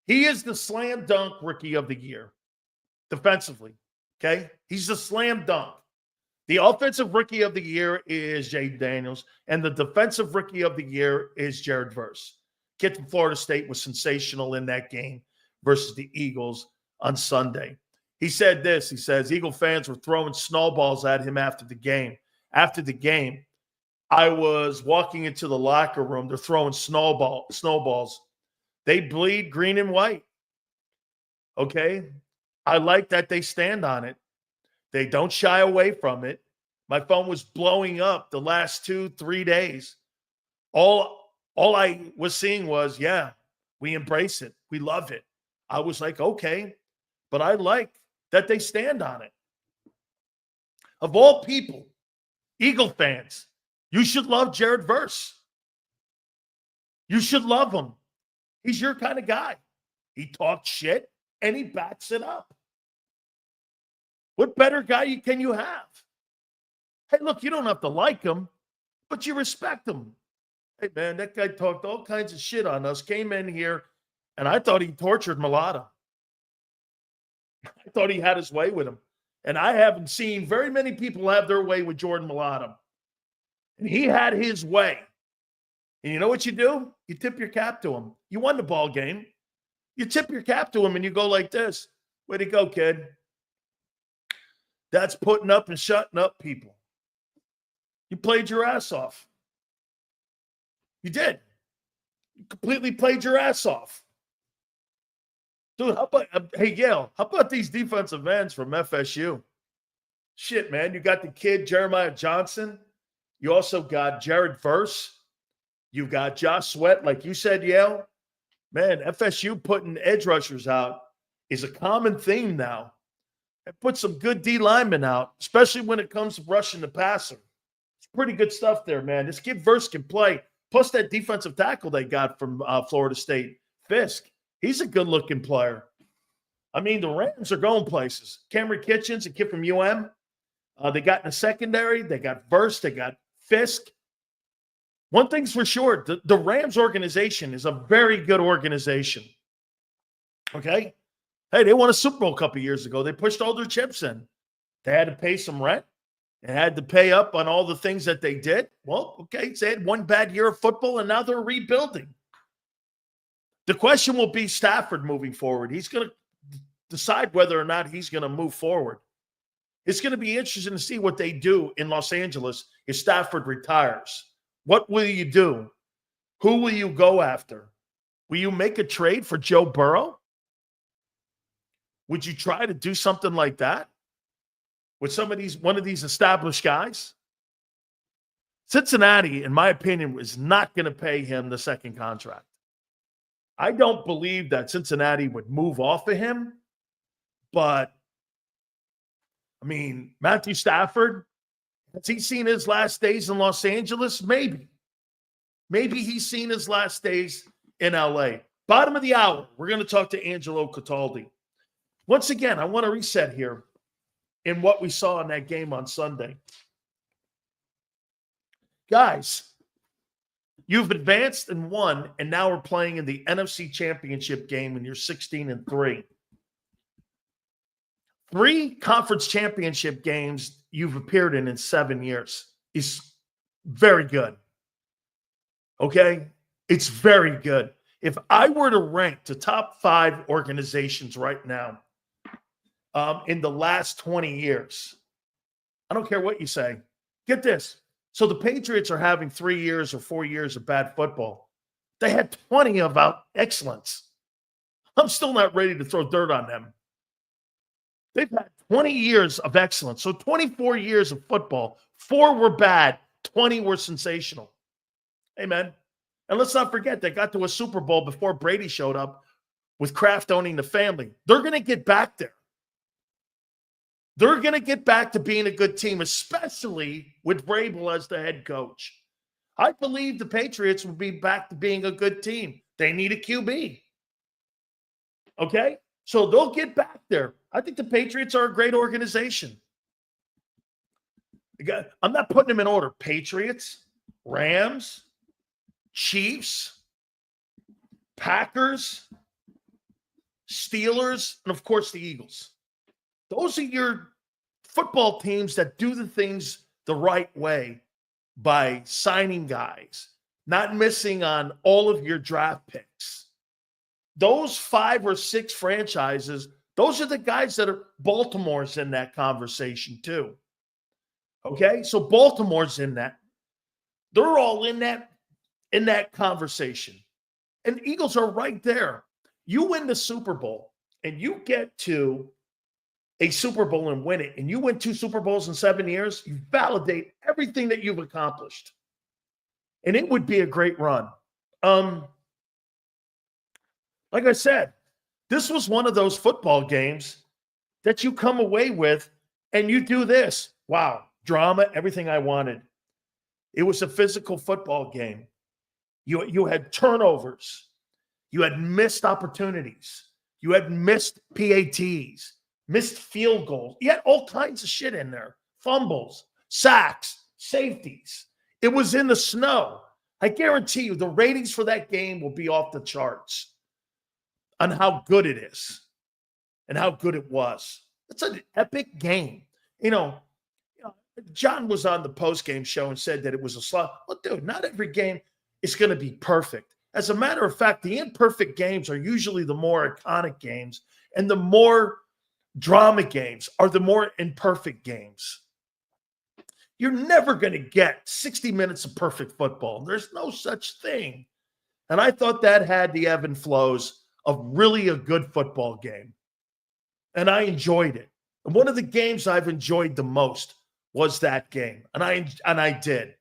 He is the slam dunk rookie of the year defensively, okay? He's the slam dunk. The offensive rookie of the year is Jaden Daniels, and the defensive rookie of the year is Jared Verse. Kid from Florida State was sensational in that game versus the Eagles on Sunday. He said this. He says, Eagle fans were throwing snowballs at him after the game. After the game, I was walking into the locker room. They're throwing snowballs. They bleed green and white. Okay? I like that they stand on it. They don't shy away from it. My phone was blowing up the last 2-3 days. All I was seeing was, yeah, we embrace it. We love it. I was like, okay, but I like that they stand on it. Of all people, Eagle fans, you should love Jared Verse. You should love him. He's your kind of guy. He talks shit and he backs it up. What better guy can you have? Hey, look, you don't have to like him, but you respect him. Hey, man, that guy talked all kinds of shit on us, came in here, and I thought he tortured Mulata. I thought he had his way with him. And I haven't seen very many people have their way with Jordan Mulata. And he had his way. And you know what you do? You tip your cap to him. You won the ball game. You tip your cap to him and you go like this. Way to go, kid. That's putting up and shutting up people. You played your ass off. You did. You completely played your ass off. Dude, how about, hey, Yale, how about these defensive ends from FSU? Shit, man. You got the kid, Jeremiah Johnson. You also got Jared Verse. You got Josh Sweat, like you said, Yale. Man, FSU putting edge rushers out is a common theme now. And put some good D linemen out, especially when it comes to rushing the passer. It's pretty good stuff there, man. This kid Verse can play. Plus that defensive tackle they got from Florida State, Fisk. He's a good-looking player. I mean, the Rams are going places. Cameron Kitchens, a kid from UM. They got in the secondary. They got Verse. They got Fisk. One thing's for sure, the Rams organization is a very good organization. Okay? Hey, they won a Super Bowl a couple years ago. They pushed all their chips in. They had to pay some rent. They had to pay up on all the things that they did. Well, okay, they had one bad year of football, and now they're rebuilding. The question will be Stafford moving forward. He's going to decide whether or not he's going to move forward. It's going to be interesting to see what they do in Los Angeles if Stafford retires. What will you do? Who will you go after? Will you make a trade for Joe Burrow? Would you try to do something like that with one of these established guys? Cincinnati, in my opinion, is not going to pay him the second contract. I don't believe that Cincinnati would move off of him, but I mean, Matthew Stafford, has he seen his last days in Los Angeles? Maybe. Maybe he's seen his last days in LA. Bottom of the hour, we're going to talk to Angelo Cataldi. Once again, I want to reset here in what we saw in that game on Sunday. Guys, you've advanced and won, and now we're playing in the NFC Championship game, and you're 16-3. 3 conference championship games you've appeared in 7 years is very good. Okay? It's very good. If I were to rank the top 5 organizations right now in the last 20 years, I don't care what you say. Get this. So the Patriots are having 3 years or 4 years of bad football. They had 20 of excellence. I'm still not ready to throw dirt on them. They've had 20 years of excellence. So 24 years of football. 4 were bad. 20 were sensational. Amen. And let's not forget, they got to a Super Bowl before Brady showed up with Kraft owning the family. They're going to get back there. They're going to get back to being a good team, especially with Vrabel as the head coach. I believe the Patriots will be back to being a good team. They need a QB. Okay? So they'll get back there. I think the Patriots are a great organization. I'm not putting them in order. Patriots, Rams, Chiefs, Packers, Steelers, and of course the Eagles. Those are your football teams that do the things the right way by signing guys, not missing on all of your draft picks. Those 5 or 6 franchises, those are the guys that are Baltimore's in that conversation too. Okay? So Baltimore's in that. They're all in that conversation. And Eagles are right there. You win the Super Bowl and you get to a Super Bowl and win it, and you win 2 Super Bowls in 7 years, you validate everything that you've accomplished. And it would be a great run. Like I said, this was one of those football games that you come away with and you do this. Wow, drama, everything I wanted. It was a physical football game. You had turnovers. You had missed opportunities. You had missed PATs. Missed field goals. You had all kinds of shit in there. Fumbles, sacks, safeties. It was in the snow. I guarantee you the ratings for that game will be off the charts on how good it is and how good it was. It's an epic game. You know, John was on the post-game show and said that it was a slog. Well, dude, not every game is going to be perfect. As a matter of fact, the imperfect games are usually the more iconic games, and the more drama games are the more imperfect games. You're never going to get 60 minutes of perfect football. There's no such thing. And I thought that had the ebb and flows of really a good football game. And I enjoyed it. And one of the games I've enjoyed the most was that game. And I did.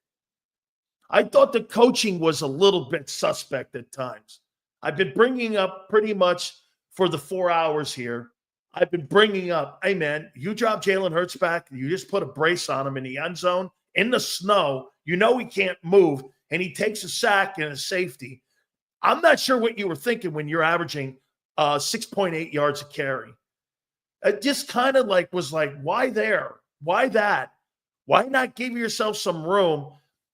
I thought the coaching was a little bit suspect at times. I've been bringing up pretty much for the 4 hours here. I've been bringing up, hey, man, you drop Jalen Hurts back, you just put a brace on him in the end zone, in the snow, you know he can't move, and he takes a sack and a safety. I'm not sure what you were thinking when you're averaging 6.8 yards a carry. It just kind of was like, why there? Why that? Why not give yourself some room,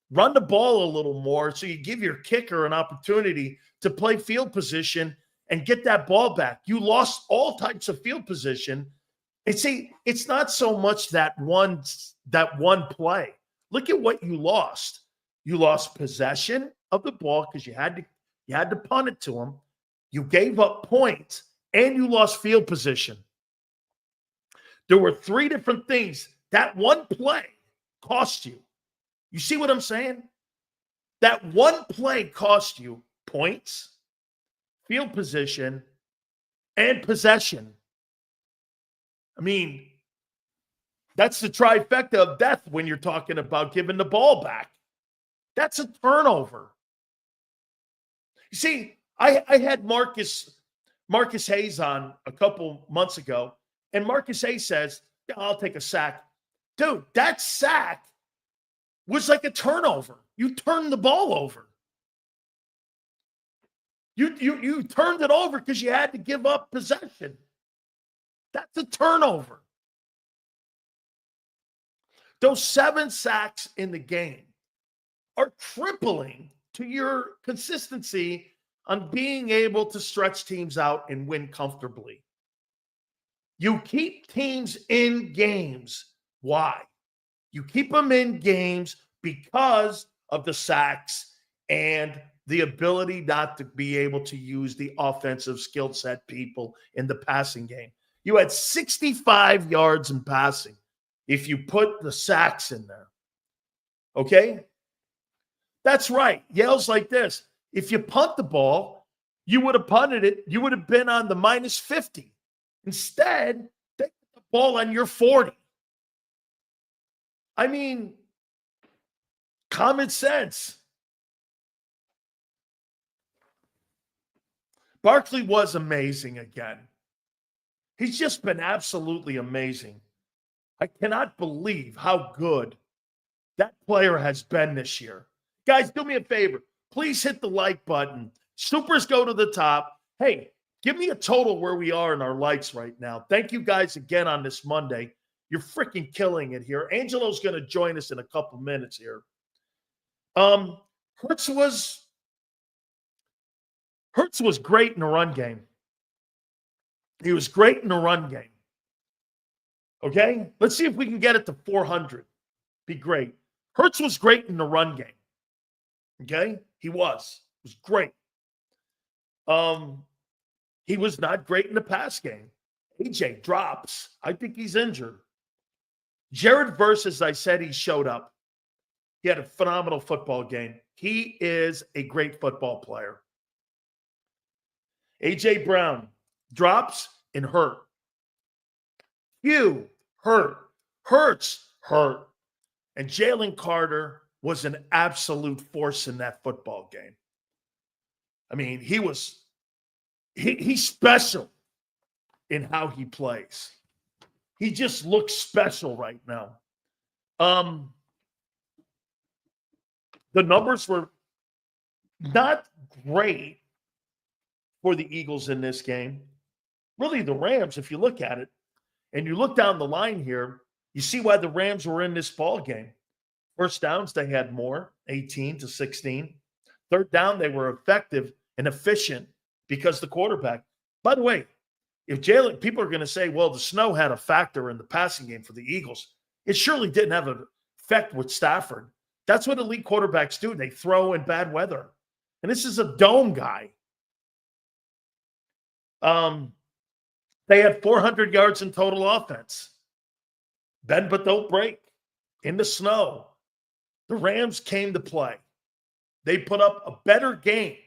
run the ball a little more so you give your kicker an opportunity to play field position and get that ball back? You lost all types of field position. And see, it's not so much that one play. Look at what you lost. You lost possession of the ball because you had to punt it to him. You gave up points and you lost field position. There were 3 different things. That one play cost you. You see what I'm saying? That one play cost you points, field position, and possession. I mean, that's the trifecta of death when you're talking about giving the ball back. That's a turnover. You see, I had Marcus Hayes on a couple months ago, and Marcus Hayes says, yeah, I'll take a sack. Dude, that sack was like a turnover. You turned the ball over. You turned it over because you had to give up possession. That's a turnover. Those 7 sacks in the game are crippling to your consistency on being able to stretch teams out and win comfortably. You keep teams in games. Why? You keep them in games because of the sacks and the ability not to be able to use the offensive skill set people in the passing game. You had 65 yards in passing if you put the sacks in there. Okay? That's right. Yale's like this. If you punt the ball, you would have punted it. You would have been on the minus 50. Instead, they put the ball on your 40. I mean, common sense. Barkley was amazing again. He's just been absolutely amazing. I cannot believe how good that player has been this year. Guys, do me a favor. Please hit the like button. Supers go to the top. Hey, give me a total where we are in our likes right now. Thank you guys again on this Monday. You're freaking killing it here. Angelo's going to join us in a couple minutes here. Hurts was great in the run game. He was great in the run game. Okay? Let's see if we can get it to 400. Be great. Hurts was great in the run game. Okay? He was. It was great. He was not great in the pass game. AJ drops. I think he's injured. Jared Verse, as I said, he showed up. He had a phenomenal football game. He is a great football player. AJ Brown drops and hurt. Hugh hurt. Hurts hurt. And Jalen Carter was an absolute force in that football game. I mean, he's special in how he plays. He just looks special right now. The numbers were not great for the Eagles in this game. Really, the Rams, if you look at it, and you look down the line here, you see why the Rams were in this ball game. First downs, they had more, 18-16. Third down, they were effective and efficient because the quarterback. By the way, if Jalen, people are going to say, well, the snow had a factor in the passing game for the Eagles. It surely didn't have an effect with Stafford. That's what elite quarterbacks do. They throw in bad weather. And this is a dome guy. They had 400 yards in total offense. Bend but don't break. In the snow. The Rams came to play. They put up a better game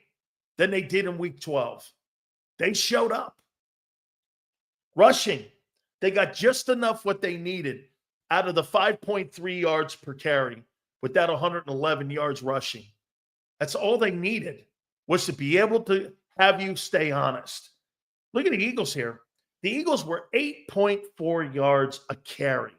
than they did in week 12. They showed up. Rushing, they got just enough what they needed out of the 5.3 yards per carry with that 111 yards rushing. That's all they needed, was to be able to have you stay honest. Look at the Eagles here. The Eagles were 8.4 yards a carry.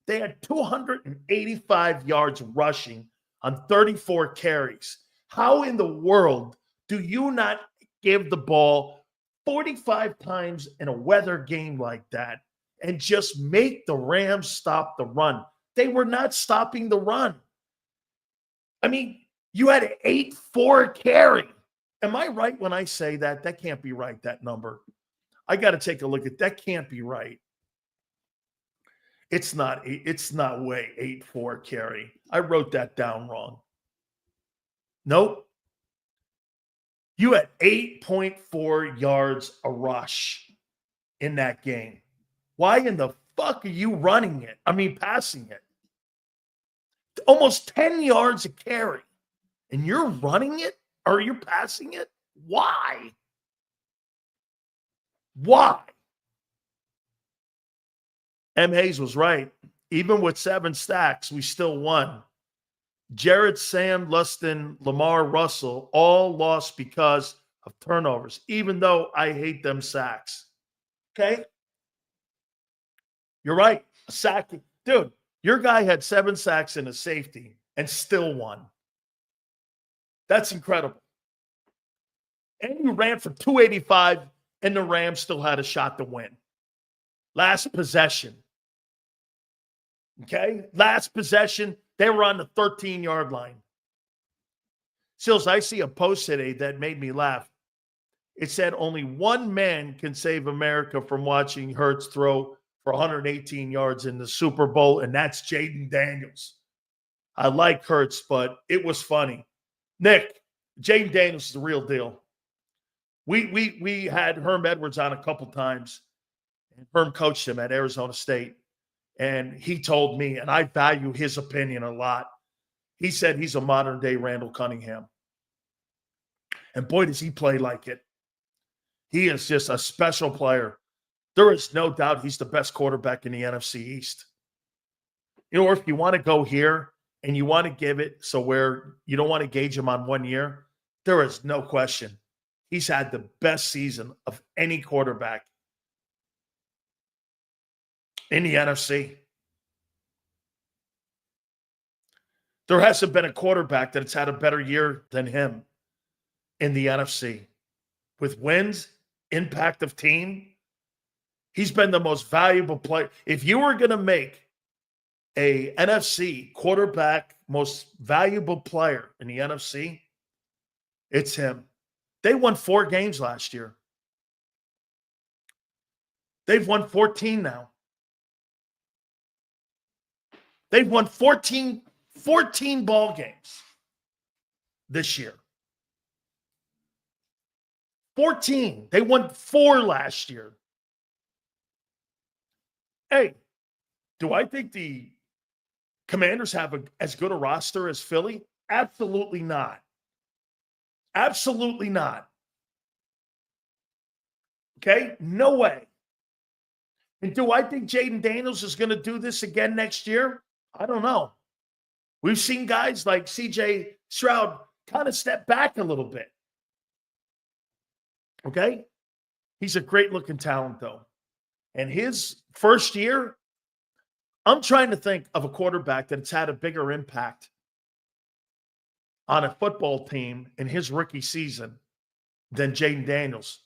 They had 285 yards rushing on 34 carries. How in the world do you not give the ball 45 times in a weather game like that and just make the Rams stop the run? They were not stopping the run. I mean, you had an 8.4 carry. Am I right when I say that? That can't be right, that number. I got to take a look at that. Can't be right. It's not way 8.4 carry. I wrote that down wrong. Nope. You had 8.4 yards a rush in that game. Why in the fuck are you running it? I mean, passing it. Almost 10 yards a carry. And you're running it or you're passing it? Why? Why? M. Hayes was right. Even with 7 stacks, we still won. Jared, Sam, Lustin, Lamar, Russell all lost because of turnovers, even though I hate them sacks. Okay? You're right. A sack. Dude, your guy had 7 sacks and a safety and still won. That's incredible. And you ran for 285, and the Rams still had a shot to win. Last possession. Okay? Last possession, they were on the 13-yard line. Sills, I see a post today that made me laugh. It said only one man can save America from watching Hurts throw for 118 yards in the Super Bowl, and that's Jaden Daniels. I like Hurts, but it was funny. Nick, Jaden Daniels is the real deal. We had Herm Edwards on a couple times. Herm coached him at Arizona State, and he told me, and I value his opinion a lot, he said he's a modern-day Randall Cunningham. And boy, does he play like it. He is just a special player. There is no doubt he's the best quarterback in the NFC East. You know, or if you want to go here and you want to give it so where you don't want to gauge him on 1 year, there is no question. He's had the best season of any quarterback in the NFC. There hasn't been a quarterback that's had a better year than him in the NFC. With wins, impact of team, he's been the most valuable player. If you were going to make a NFC quarterback most valuable player in the NFC, it's him. They won 4 games last year. They've won 14 now. They've won 14 ball games this year. 14. They won 4 last year. Hey, do I think the Commanders have as good a roster as Philly? Absolutely not. Absolutely not. Okay? No way. And do I think Jaden Daniels is going to do this again next year? I don't know. We've seen guys like C.J. Stroud kind of step back a little bit. Okay? He's a great-looking talent, though. And his first year, I'm trying to think of a quarterback that's had a bigger impact on a football team in his rookie season than Jaden Daniels.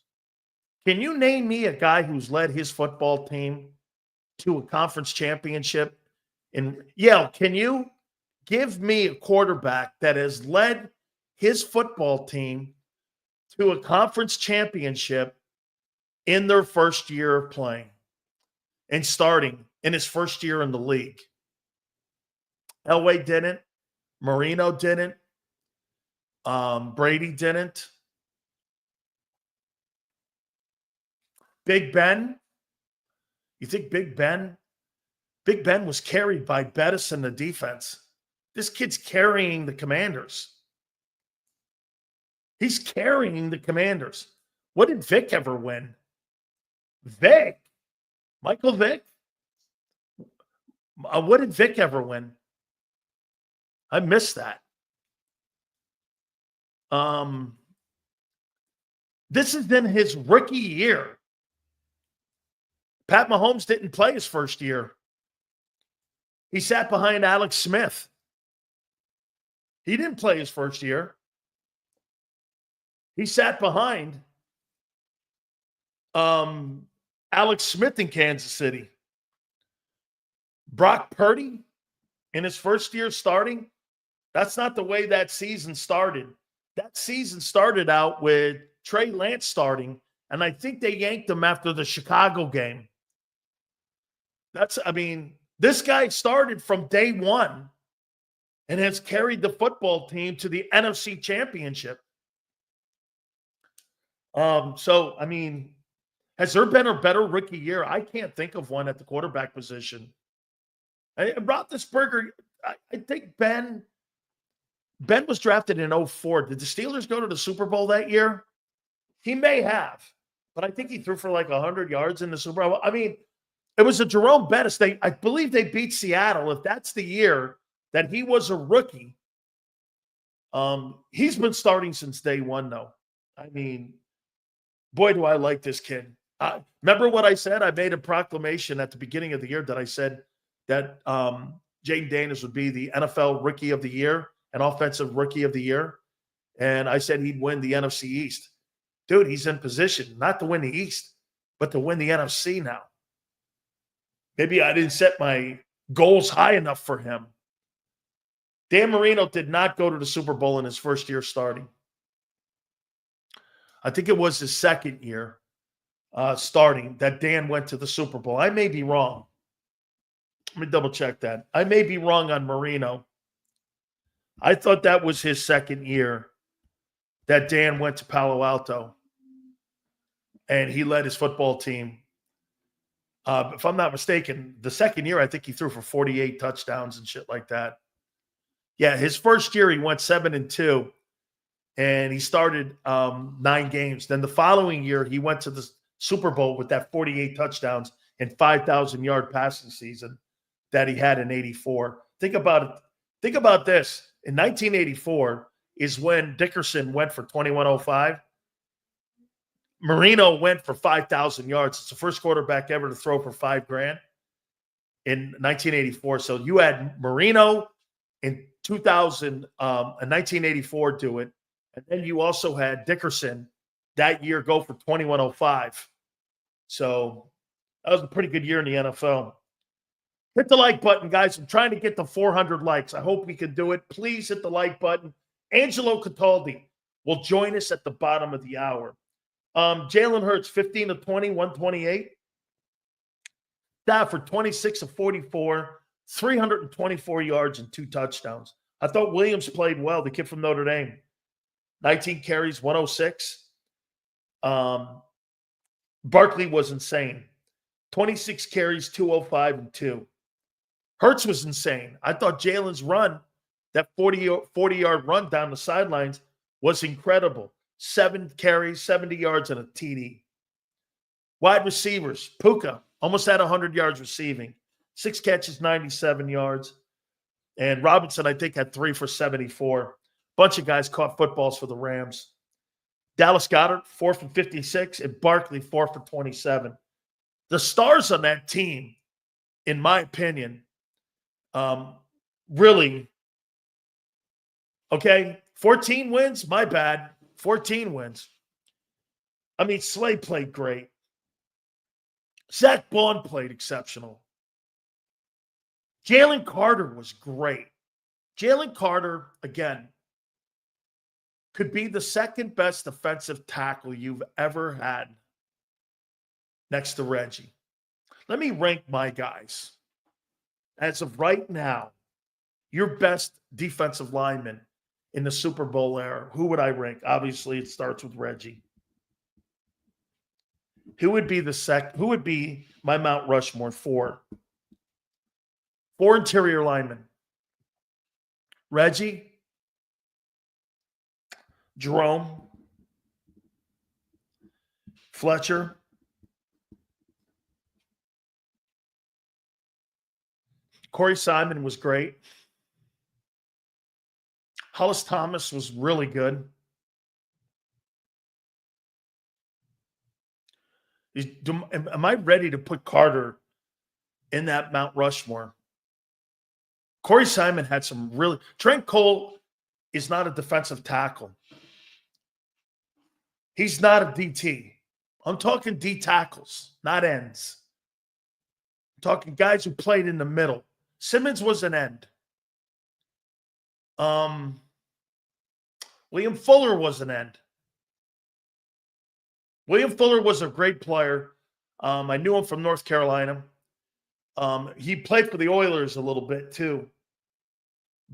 Can you name me a guy who's led his football team to a conference championship? And Yale, can you give me a quarterback that has led his football team to a conference championship in their first year of playing and starting in his first year in the league? Elway didn't. Marino didn't. Brady didn't. Big Ben. You think Big Ben? Big Ben was carried by Bettis and the defense. This kid's carrying the Commanders. He's carrying the Commanders. What did Vic ever win? Vic? Michael Vick? What did Vic ever win? I missed that. This has been his rookie year. Pat Mahomes didn't play his first year. He sat behind Alex Smith. He didn't play his first year. He sat behind Alex Smith in Kansas City. Brock Purdy in his first year starting, that's not the way that season started. That season started out with Trey Lance starting, and I think they yanked him after the Chicago game. This guy started from day one and has carried the football team to the NFC Championship. Has there been a better rookie year? I can't think of one at the quarterback position. Roethlisberger, I think Ben was drafted in 2004. Did the Steelers go to the Super Bowl that year? He may have, but I think he threw for like 100 yards in the Super Bowl. It was a Jerome Bettis. I believe they beat Seattle. If that's the year that he was a rookie, he's been starting since day one, though. Boy, do I like this kid. Remember what I said? I made a proclamation at the beginning of the year that I said that Jaden Daniels would be the NFL Rookie of the Year and Offensive Rookie of the Year. And I said he'd win the NFC East. Dude, he's in position not to win the East, but to win the NFC now. Maybe I didn't set my goals high enough for him. Dan Marino did not go to the Super Bowl in his first year starting. I think it was his second year starting that Dan went to the Super Bowl. I may be wrong. Let me double check that. I may be wrong on Marino. I thought that was his second year that Dan went to Palo Alto and he led his football team. If I'm not mistaken, the second year, I think he threw for 48 touchdowns and shit like that. Yeah, his first year, he went 7-2, and he started 9 games. Then the following year, he went to the Super Bowl with that 48 touchdowns and 5,000-yard passing season that he had in 84. Think about it. Think about this. In 1984 is when Dickerson went for 2105. Marino went for 5,000 yards. It's the first quarterback ever to throw for $5,000 in 1984. So you had Marino in 1984 do it. And then you also had Dickerson that year go for 2105. So that was a pretty good year in the NFL. Hit the like button, guys. I'm trying to get to 400 likes. I hope we can do it. Please hit the like button. Angelo Cataldi will join us at the bottom of the hour. Jalen Hurts, 15 of 20, 128. Stafford, 26 of 44, 324 yards and 2 touchdowns. I thought Williams played well, the kid from Notre Dame. 19 carries, 106. Barkley was insane. 26 carries, 205 and 2. Hurts was insane. I thought Jalen's run, that 40-yard run down the sidelines, was incredible. 7 carries, 70 yards, and a TD. Wide receivers, Puka, almost had 100 yards receiving. 6 catches, 97 yards. And Robinson, I think, had 3 for 74. Bunch of guys caught footballs for the Rams. Dallas Goedert, 4 for 56, and Barkley, 4 for 27. The stars on that team, in my opinion, really, okay, 14 wins, my bad. 14 wins. I mean, Slay played great. Zach Bond played exceptional. Jalen Carter was great. Jalen Carter, again, could be the second best defensive tackle you've ever had next to Reggie. Let me rank my guys. As of right now, your best defensive lineman in the Super Bowl era, who would I rank? Obviously, it starts with Reggie. Who would be who would be my Mount Rushmore? 4 interior linemen. Reggie, Jerome, Fletcher, Corey Simon was great. Hollis Thomas was really good. Am I ready to put Carter in that Mount Rushmore? Corey Simon had some really... Trent Cole is not a defensive tackle. He's not a DT. I'm talking D tackles, not ends. I'm talking guys who played in the middle. Simmons was an end. William Fuller was an end. William Fuller was a great player. I knew him from North Carolina. He played for the Oilers a little bit too.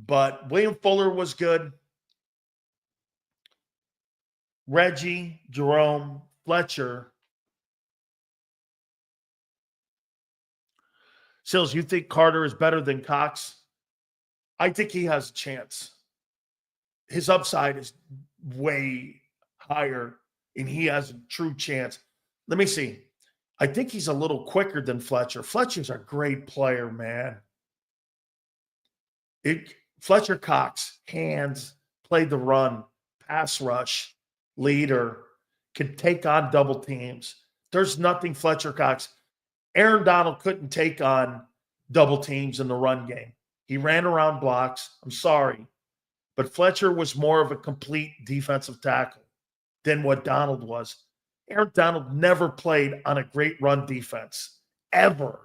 But William Fuller was good. Reggie, Jerome, Fletcher. Sills, you think Carter is better than Cox? I think he has a chance. His upside is way higher, and he has a true chance. Let me see. I think he's a little quicker than Fletcher. Fletcher's a great player, man. Fletcher Cox, hands, played the run, pass rush, leader, can take on double teams. There's nothing Fletcher Cox. Aaron Donald couldn't take on double teams in the run game. He ran around blocks. I'm sorry. But Fletcher was more of a complete defensive tackle than what Donald was. Aaron Donald never played on a great run defense, ever.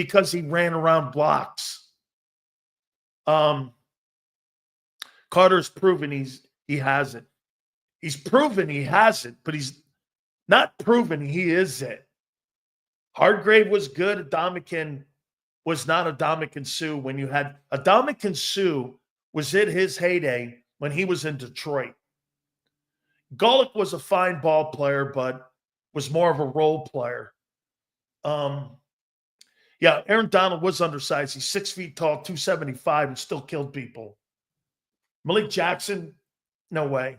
because he ran around blocks. Carter's proven he has it. He's proven he has it, but he's not proven he is it. Hargrave was good. Adamakin was not Adamakin Suh when you had Adamakin Suh was in his heyday when he was in Detroit. Golick was a fine ball player, but was more of a role player. Yeah, Aaron Donald was undersized. He's 6 feet tall, 275, and still killed people. Malik Jackson, no way.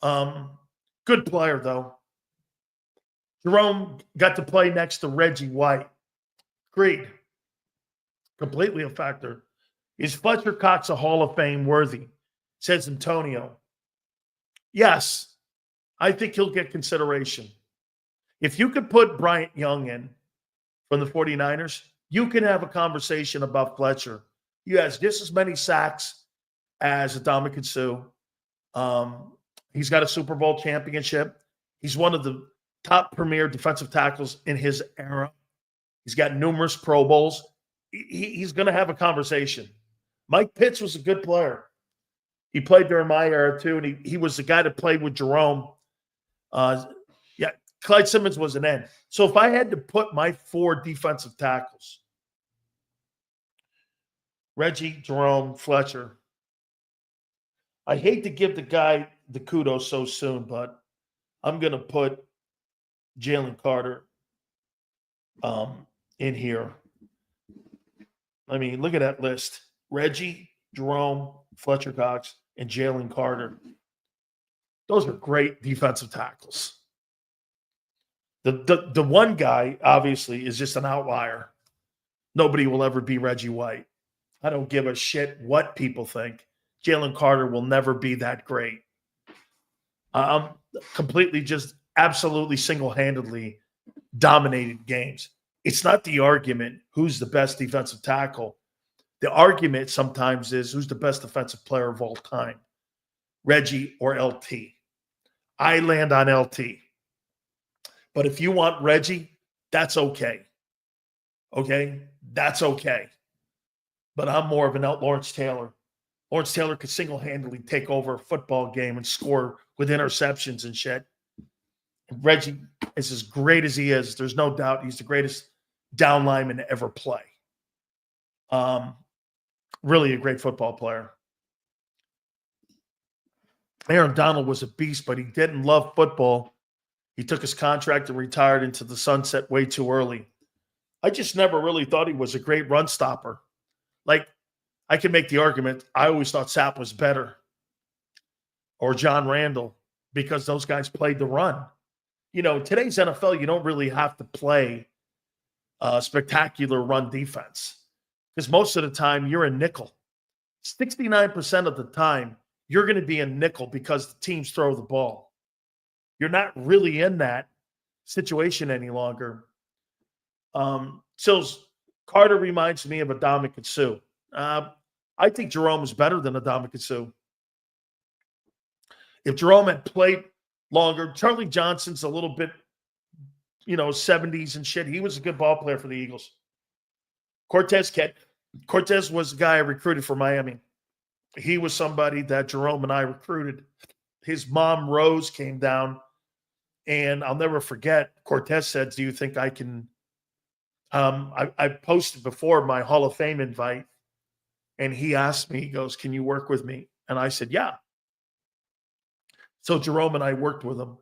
Good player, though. Jerome got to play next to Reggie White. Agreed. Completely a factor. Is Fletcher Cox a Hall of Fame worthy? Says Antonio. Yes, I think he'll get consideration. If you could put Bryant Young in from the 49ers, you can have a conversation about Fletcher. He has just as many sacks as Adamakin Suh. He's got a Super Bowl championship. He's one of the top premier defensive tackles in his era. He's got numerous Pro Bowls. He's going to have a conversation. Mike Pitts was a good player. He played during my era, too, and he was the guy that played with Jerome. Clyde Simmons was an end. So if I had to put my 4 defensive tackles, Reggie, Jerome, Fletcher, I hate to give the guy the kudos so soon, but I'm going to put Jalen Carter in here. I mean, look at that list. Reggie, Jerome, Fletcher Cox, and Jalen Carter. Those are great defensive tackles. The one guy, obviously, is just an outlier. Nobody will ever be Reggie White. I don't give a shit what people think. Jalen Carter will never be that great. Completely just absolutely single-handedly dominated games. It's not the argument who's the best defensive tackle. The argument sometimes is who's the best defensive player of all time, Reggie or LT. I land on LT. But if you want Reggie, that's okay. Okay? That's okay. But I'm more of an Lawrence Taylor. Lawrence Taylor could single-handedly take over a football game and score with interceptions and shit. And Reggie is as great as he is. There's no doubt he's the greatest down lineman to ever play. Really a great football player. Aaron Donald was a beast, but he didn't love football. He took his contract and retired into the sunset way too early. I just never really thought he was a great run stopper. Like, I can make the argument, I always thought Sapp was better. Or John Randall, because those guys played the run. You know, today's NFL, you don't really have to play spectacular run defense. Because most of the time, you're a nickel. 69% of the time, you're going to be a nickel because the teams throw the ball. You're not really in that situation any longer. Sills, Carter reminds me of Adamakin Suh. I think Jerome is better than Adamakin Suh. If Jerome had played longer, Charlie Johnson's a little bit, 70s and shit. He was a good ball player for the Eagles. Cortez was the guy I recruited for Miami. He was somebody that Jerome and I recruited. His mom, Rose, came down, and I'll never forget, Cortez said, do you think I can I posted before my Hall of Fame invite, and he asked me, he goes, can you work with me? And I said, yeah. So Jerome and I worked with him,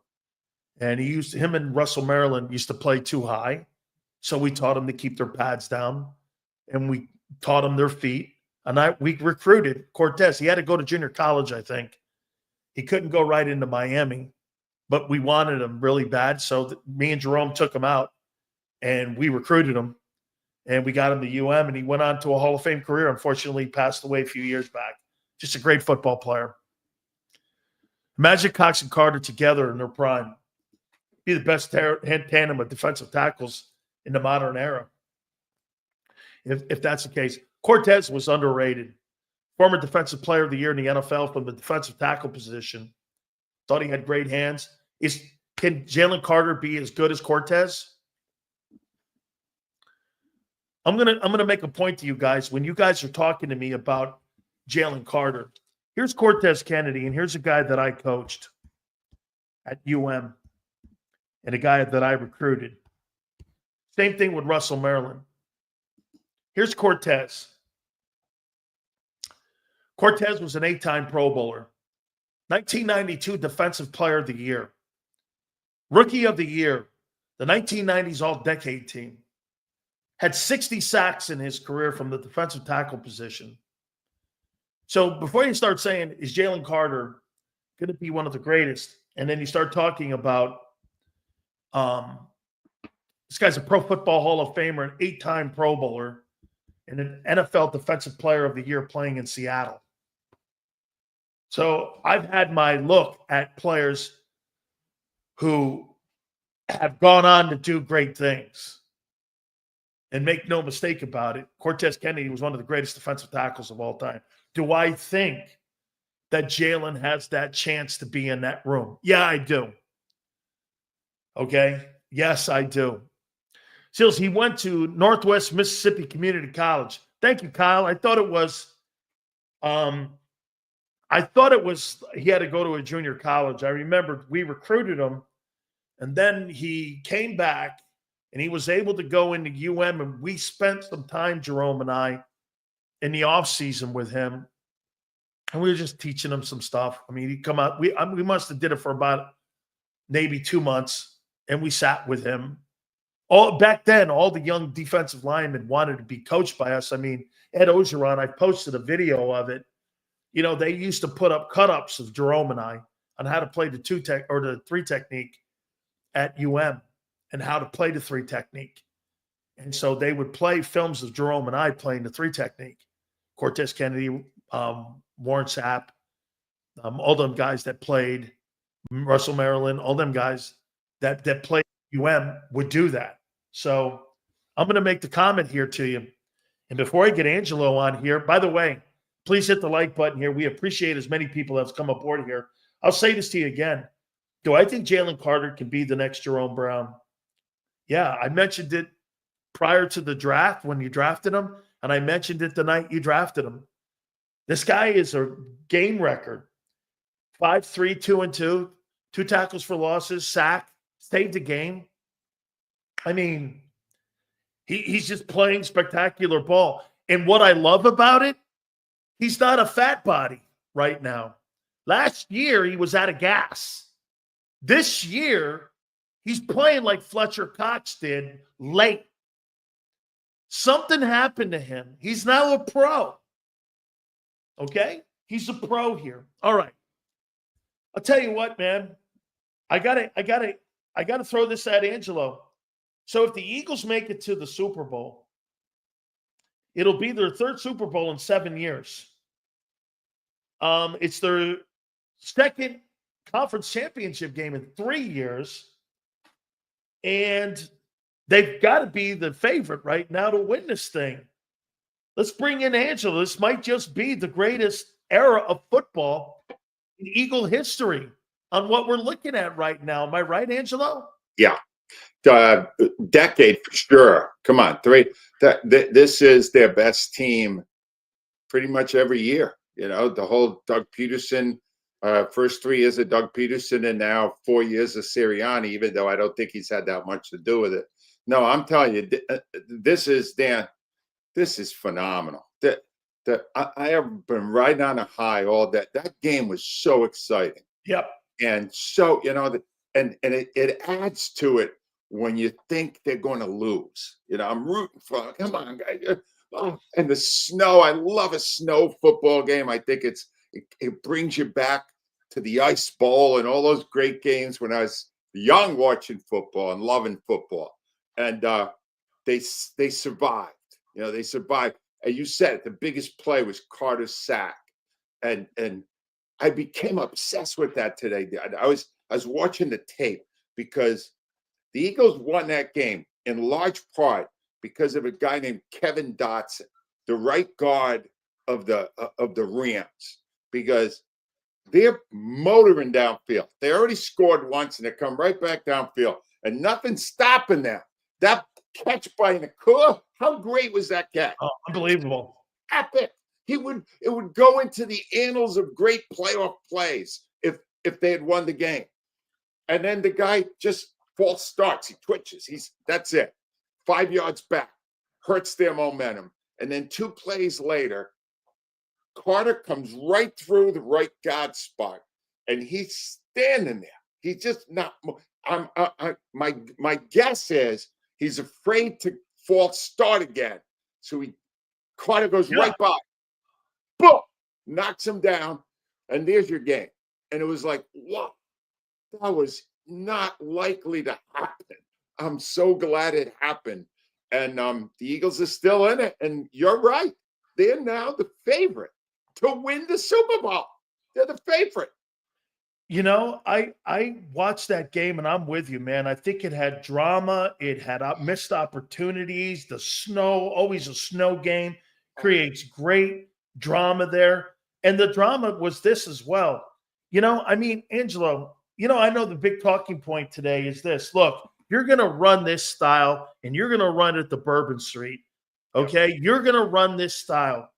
and him and Russell Maryland used to play too high. So we taught them to keep their pads down, and we taught them their feet. And we recruited Cortez. He had to go to junior college, I think. He couldn't go right into Miami, but we wanted him really bad. So me and Jerome took him out, and we recruited him, and we got him to UM, and he went on to a Hall of Fame career. Unfortunately, he passed away a few years back. Just a great football player. Imagine Cox and Carter together in their prime. Be the best tandem of defensive tackles in the modern era. If that's the case. Cortez was underrated. Former Defensive Player of the Year in the NFL from the defensive tackle position. Thought he had great hands. Can Jalen Carter be as good as Cortez? I'm gonna make a point to you guys. When you guys are talking to me about Jalen Carter, here's Cortez Kennedy, and here's a guy that I coached at UM and a guy that I recruited. Same thing with Russell Maryland. Here's Cortez. Cortez was an 8-time Pro Bowler. 1992 Defensive Player of the Year. Rookie of the Year. The 1990s All-Decade Team. Had 60 sacks in his career from the defensive tackle position. So before you start saying, is Jalen Carter going to be one of the greatest? And then you start talking about this guy's a Pro Football Hall of Famer, an 8-time Pro Bowler, and an NFL Defensive Player of the Year playing in Seattle. So I've had my look at players who have gone on to do great things. And make no mistake about it, Cortez Kennedy was one of the greatest defensive tackles of all time. Do I think that Jalen has that chance to be in that room? Yeah, I do. Okay? Yes, I do. Seals, he went to Northwest Mississippi Community College. Thank you, Kyle. I thought it was he had to go to a junior college. I remember we recruited him, and then he came back, and he was able to go into UM, and we spent some time, Jerome and I, in the offseason with him, and we were just teaching him some stuff. I mean, he'd come out. We must have did it for about maybe 2 months, and we sat with him. Back then, all the young defensive linemen wanted to be coached by us. I mean, Ed Ogeron, I posted a video of it. You know, they used to put up cut-ups of Jerome and I on how to play the 2-tech or the 3 technique at UM and how to play the 3 technique. And so they would play films of Jerome and I playing the 3 technique. Cortez Kennedy, Warren Sapp, all them guys that played, Russell Maryland, all them guys that played UM would do that. So I'm going to make the comment here to you. And before I get Angelo on here, by the way, please hit the like button here. We appreciate as many people that's come aboard here. I'll say this to you again. Do I think Jalen Carter can be the next Jerome Brown? Yeah, I mentioned it prior to the draft when you drafted him, and I mentioned it the night you drafted him. This guy is a game record. 5'3", 2-2, 2 tackles for losses, sack, saved the game. I mean, he's just playing spectacular ball. And what I love about it, he's not a fat body right now. Last year, he was out of gas. This year, he's playing like Fletcher Cox did late. Something happened to him. He's now a pro. Okay? He's a pro here. All right. I'll tell you what, man. I gotta throw this at Angelo. So if the Eagles make it to the Super Bowl, it'll be their 3rd Super Bowl in 7 years. It's their 2nd conference championship game in 3 years. And they've got to be the favorite right now to win this thing. Let's bring in Angelo. This might just be the greatest era of football in Eagle history on what we're looking at right now. Am I right, Angelo? Yeah. Decade for sure. Come on. This is their best team pretty much every year. You know, the whole Doug Peterson, first 3 years of Doug Peterson and now 4 years of Sirianni, even though I don't think he's had that much to do with it. No, I'm telling you, this is, Dan, this is phenomenal. I have been riding on a high all that. That game was so exciting. Yep. And so, you know, and it adds to it when you think they're going to lose. You know, I'm rooting for, come on, guys. Oh, and the snow, I love a snow football game. I think it brings you back to the Ice Bowl and all those great games when I was young watching football and loving football. And they survived. You know, they survived. And you said it, the biggest play was Carter's sack. And I became obsessed with that today. I was watching the tape because the Eagles won that game in large part because of a guy named Kevin Dotson, the right guard of the Rams, because they're motoring downfield. They already scored once and they come right back downfield and nothing's stopping them. That catch by Nakua. How great was that catch? Oh, unbelievable. Epic. It would go into the annals of great playoff plays if they had won the game. And then the guy just false starts. He twitches. That's it. 5 yards back. Hurts their momentum. And then 2 plays later, Carter comes right through the right guard spot, and he's standing there. He's just not. My guess is he's afraid to false start again. So Carter goes right by, boom, knocks him down, and there's your game. And it was like, what? That was not likely to happen. I'm so glad it happened. And the Eagles are still in it. And you're right. They're now the favorite to win the Super Bowl. They're the favorite. You know, I watched that game, and I'm with you, man. I think it had drama. It had missed opportunities. The snow, always a snow game, creates great drama there. And the drama was this as well. You know, I mean, Angelo, you know, I know the big talking point today is this. Look, you're going to run this style, and you're going to run it the Bourbon Street. Okay? You're going to run this style.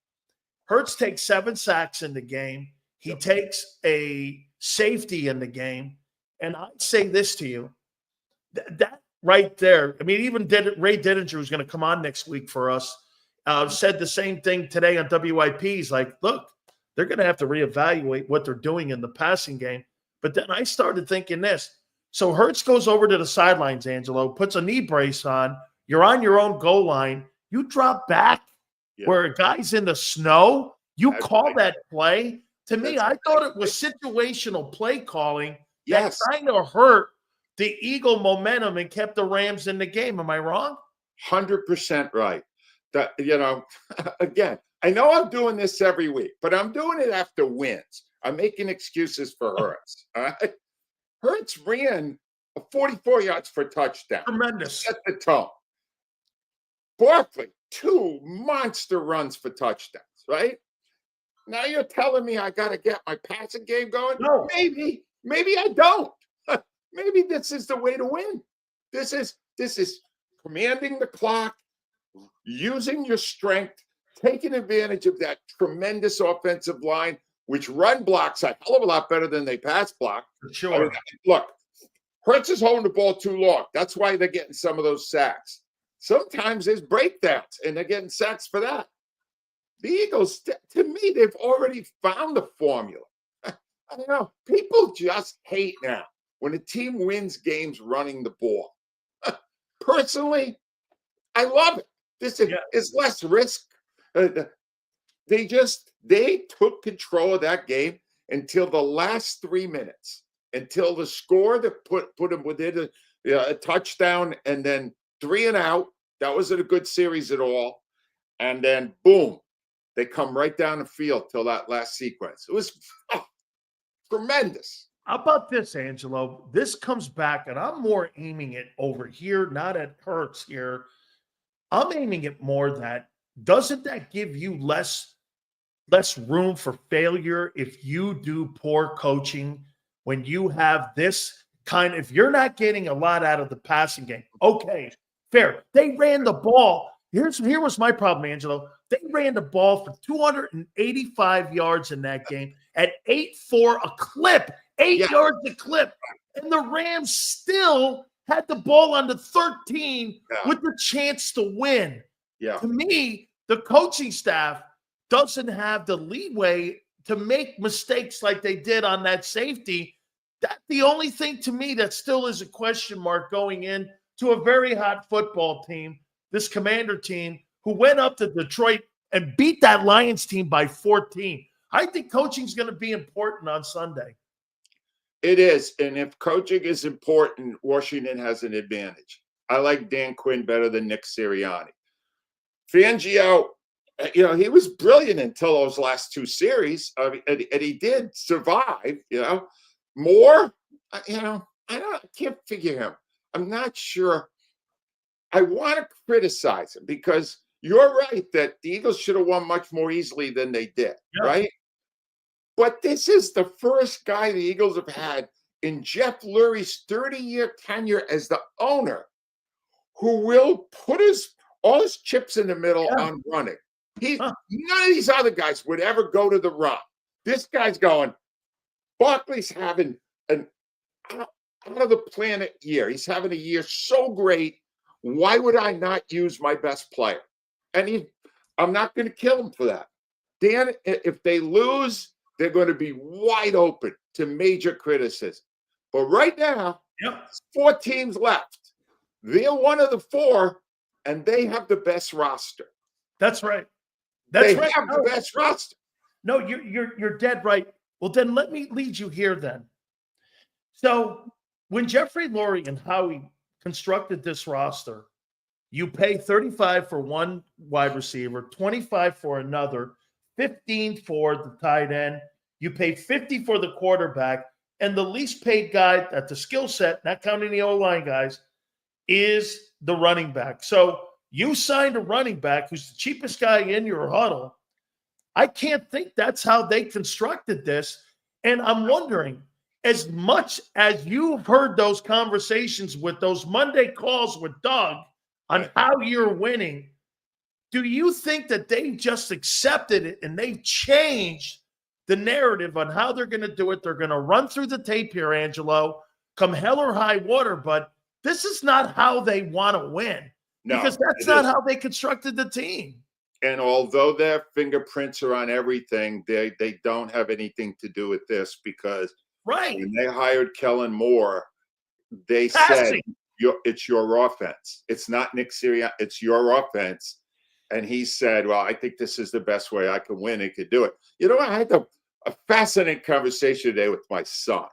Hurts takes 7 sacks in the game. He takes a safety in the game. And I'd say this to you, that right there, I mean, even Ray Didinger, who's going to come on next week for us, said the same thing today on WIP. He's like, look, they're going to have to reevaluate what they're doing in the passing game. But then I started thinking this. So Hurts goes over to the sidelines, Angelo, puts a knee brace on. You're on your own goal line. You drop back where a guy's in the snow. You call that play. To me, I thought it was situational play calling that kind of hurt the Eagle momentum and kept the Rams in the game. Am I wrong? 100% right. That, you know, again, I know I'm doing this every week, but I'm doing it after wins. I'm making excuses for Hurts. All right? Hurts ran 44 yards for a touchdown. Tremendous. Set the tone. Barkley, 2 monster runs for touchdowns, right? Now you're telling me I got to get my passing game going? No. Maybe I don't. Maybe this is the way to win. This is commanding the clock, using your strength, taking advantage of that tremendous offensive line, which run blocks a hell of a lot better than they pass block. For sure. I mean, look, Hurts is holding the ball too long. That's why they're getting some of those sacks. Sometimes there's breakdowns, and they're getting sacks for that. The Eagles, to me, they've already found the formula. I don't know. People just hate now when a team wins games running the ball. Personally, I love it. This is less risk. They took control of that game until the last 3 minutes, until the score that put them within a touchdown, and then 3 and out. That wasn't a good series at all. And then boom. They come right down the field till that last sequence. It was tremendous. How about this, Angelo? This comes back, and I'm more aiming it over here, not at Hurts here. I'm aiming it more that, doesn't that give you less room for failure if you do poor coaching when you have this kind of, if you're not getting a lot out of the passing game? Okay, fair. They ran the ball. Here was my problem, Angelo. They ran the ball for 285 yards in that game at 8-4 a clip, 8 yards a clip. And the Rams still had the ball on the 13 with the chance to win. Yeah. To me, the coaching staff doesn't have the leeway to make mistakes like they did on that safety. That's the only thing to me that still is a question mark going in to a very hot football team, this Commander team, who went up to Detroit and beat that Lions team by 14. I think coaching is going to be important on Sunday. It is. And if coaching is important, Washington has an advantage. I like Dan Quinn better than Nick Sirianni. Fangio, you know, he was brilliant until those last 2 series. And he did survive, you know. Moore, you know, I can't figure him. I'm not sure. I want to criticize him because you're right that the Eagles should have won much more easily than they did, right? But this is the first guy the Eagles have had in Jeff Lurie's 30-year tenure as the owner who will put all his chips in the middle on running. None of these other guys would ever go to the run. This guy's going, Barkley's having an out of the planet year. He's having a year so great. Why would I not use my best player? And I'm not going to kill him for that. Dan, if they lose, they're going to be wide open to major criticism. But right now, 4 teams left. They're one of the 4, and they have the best roster. That's right. They have the best roster. No, you're dead right. Well, then let me lead you here then. So when Jeffrey Lurie and Howie constructed this roster, you pay 35 for one wide receiver, 25 for another, 15 for the tight end. You pay 50 for the quarterback, and the least paid guy at the skill set, not counting the O-line guys, is the running back. So you signed a running back who's the cheapest guy in your huddle. I can't think that's how they constructed this. And I'm wondering, as much as you've heard those conversations with those Monday calls with Doug on how you're winning, do you think that they just accepted it and they've changed the narrative on how they're going to do it? They're going to run through the tape here, Angelo, come hell or high water, but this is not how they want to win. No, because that's not how they constructed the team. And although their fingerprints are on everything, they don't have anything to do with this, because when they hired Kellen Moore, they said it's your offense. It's not Nick Sirianni. It's your offense. And he said, well, I think this is the best way I can win and could do it. You know, I had a fascinating conversation today with my son,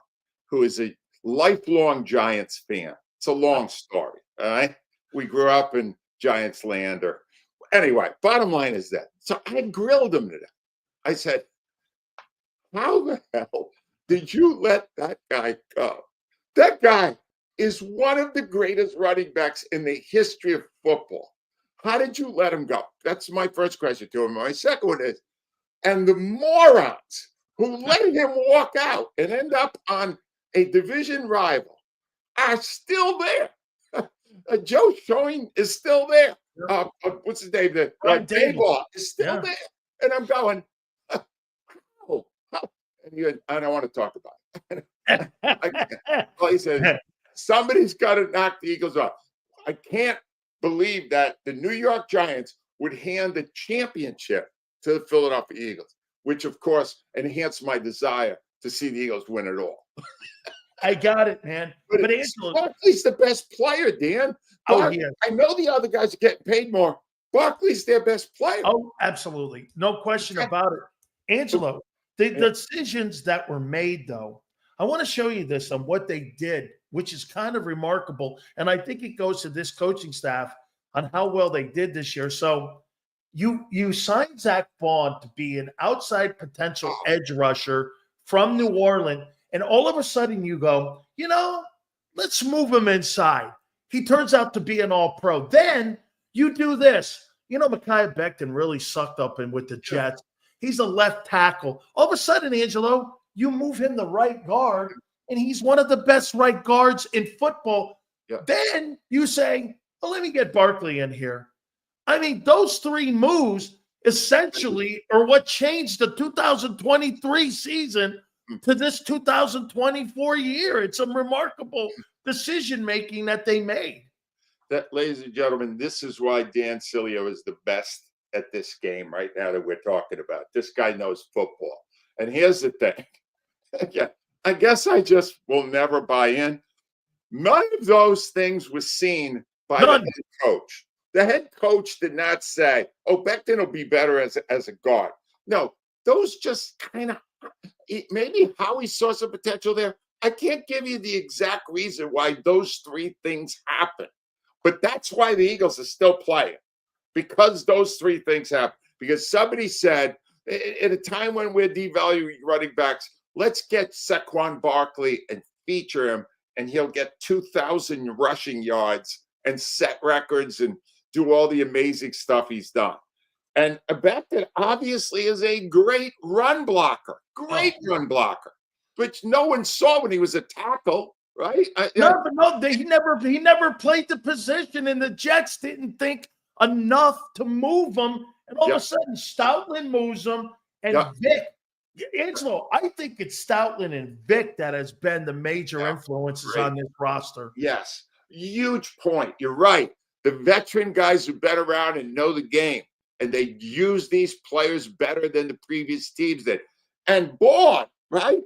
who is a lifelong Giants fan. It's a long story, all right? We grew up in Giants land. Anyway, bottom line is that. So I grilled him today. I said, how the hell did you let that guy go? That guy is one of the greatest running backs in the history of football. How did you let him go? That's my first question to him. My second one is, and the morons who let him walk out and end up on a division rival are still there. Joe Schoen is still there. What's his name? Dayball is still there. And I'm going, oh. And I don't want to talk about it. He said, somebody's got to knock the Eagles off. I can't believe that the New York Giants would hand the championship to the Philadelphia Eagles, which, of course, enhanced my desire to see the Eagles win it all. I got it, man. But Angelo, Barkley's the best player, Dan. I know the other guys are getting paid more. Barkley's their best player. Oh, absolutely. No question about it. Angelo, the decisions that were made, though, I want to show you this on what they did, which is kind of remarkable. And I think it goes to this coaching staff on how well they did this year. So you signed Zach Vaughn to be an outside potential edge rusher from New Orleans. And all of a sudden you go, let's move him inside. He turns out to be an all-pro. Then you do this. Mekhi Becton really sucked up in with the Jets. He's a left tackle. All of a sudden, Angelo, you move him to right guard, and he's one of the best right guards in football. Yeah. Then you say, well, let me get Barkley in here. I mean, those 3 moves essentially are what changed the 2023 season to this 2024 year. It's a remarkable decision-making that they made. Ladies and gentlemen, this is why Dan Sileo is the best at this game right now that we're talking about. This guy knows football. And here's the thing. I guess I just will never buy in. None of those things was seen by the head coach. The head coach did not say, oh, Becton will be better as a guard. No, those just kind of, maybe Howie saw some potential there. I can't give you the exact reason why those 3 things happen, but that's why the Eagles are still playing, because those 3 things happen. Because somebody said, at a time when we're devaluing running backs, let's get Saquon Barkley and feature him, and he'll get 2,000 rushing yards and set records and do all the amazing stuff he's done. And Becton obviously is a great run blocker, run blocker, which no one saw when he was a tackle, right? He never played the position, and the Jets didn't think enough to move him. And all of a sudden, Stoutland moves him, and Vic. Angelo, I think it's Stoutland and Vic that has been the major influences on this roster. Yes, huge point. You're right. The veteran guys who've been around and know the game, and they use these players better than the previous teams did. And Bourne, right?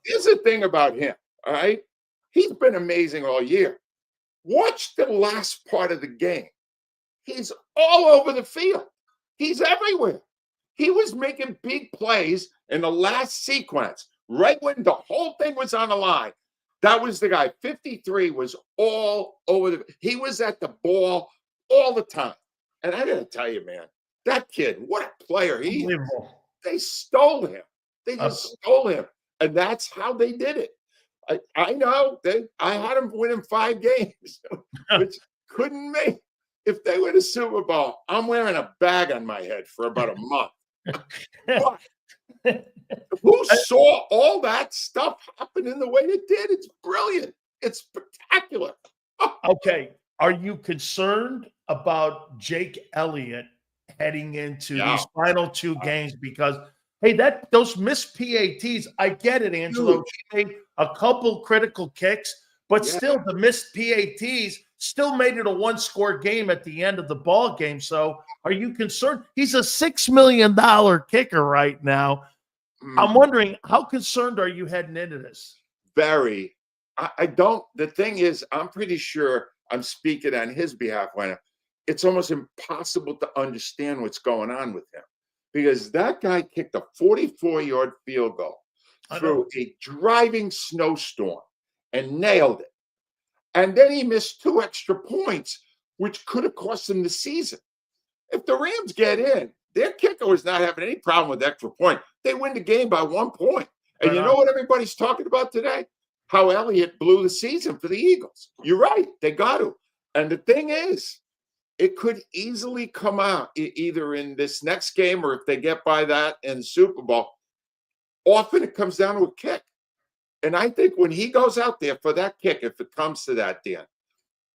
Here's the thing about him, all right? He's been amazing all year. Watch the last part of the game. He's all over the field. He's everywhere. He was making big plays in the last sequence, right when the whole thing was on the line. That was the guy. 53 was all over he was at the ball all the time. And I gotta tell you, man, that kid, what a player he is. They stole him. They just stole him. And that's how they did it. I know I had them winning 5 games, which couldn't make. If they win a Super Bowl, I'm wearing a bag on my head for about a month. Who saw all that stuff happen in the way it did? It's brilliant. It's spectacular. Okay. Are you concerned about Jake Elliott heading into these final 2 games? Because, hey, those missed PATs, I get it, Angelo. He made a couple critical kicks, but still the missed PATs still made it a 1-score game at the end of the ball game. So are you concerned? He's a $6 million kicker right now. I'm wondering, how concerned are you heading into this? Very. I don't. The thing is, I'm pretty sure I'm speaking on his behalf right now. It's almost impossible to understand what's going on with him, because that guy kicked a 44-yard field goal through a driving snowstorm and nailed it. And then he missed 2 extra points, which could have cost him the season. If the Rams get in, their kicker was not having any problem with extra point. They win the game by 1 point. And you know what everybody's talking about today? How Elliott blew the season for the Eagles. You're right. They got to. And the thing is, it could easily come out either in this next game or if they get by that in the Super Bowl. Often it comes down to a kick. And I think when he goes out there for that kick, if it comes to that, Dan,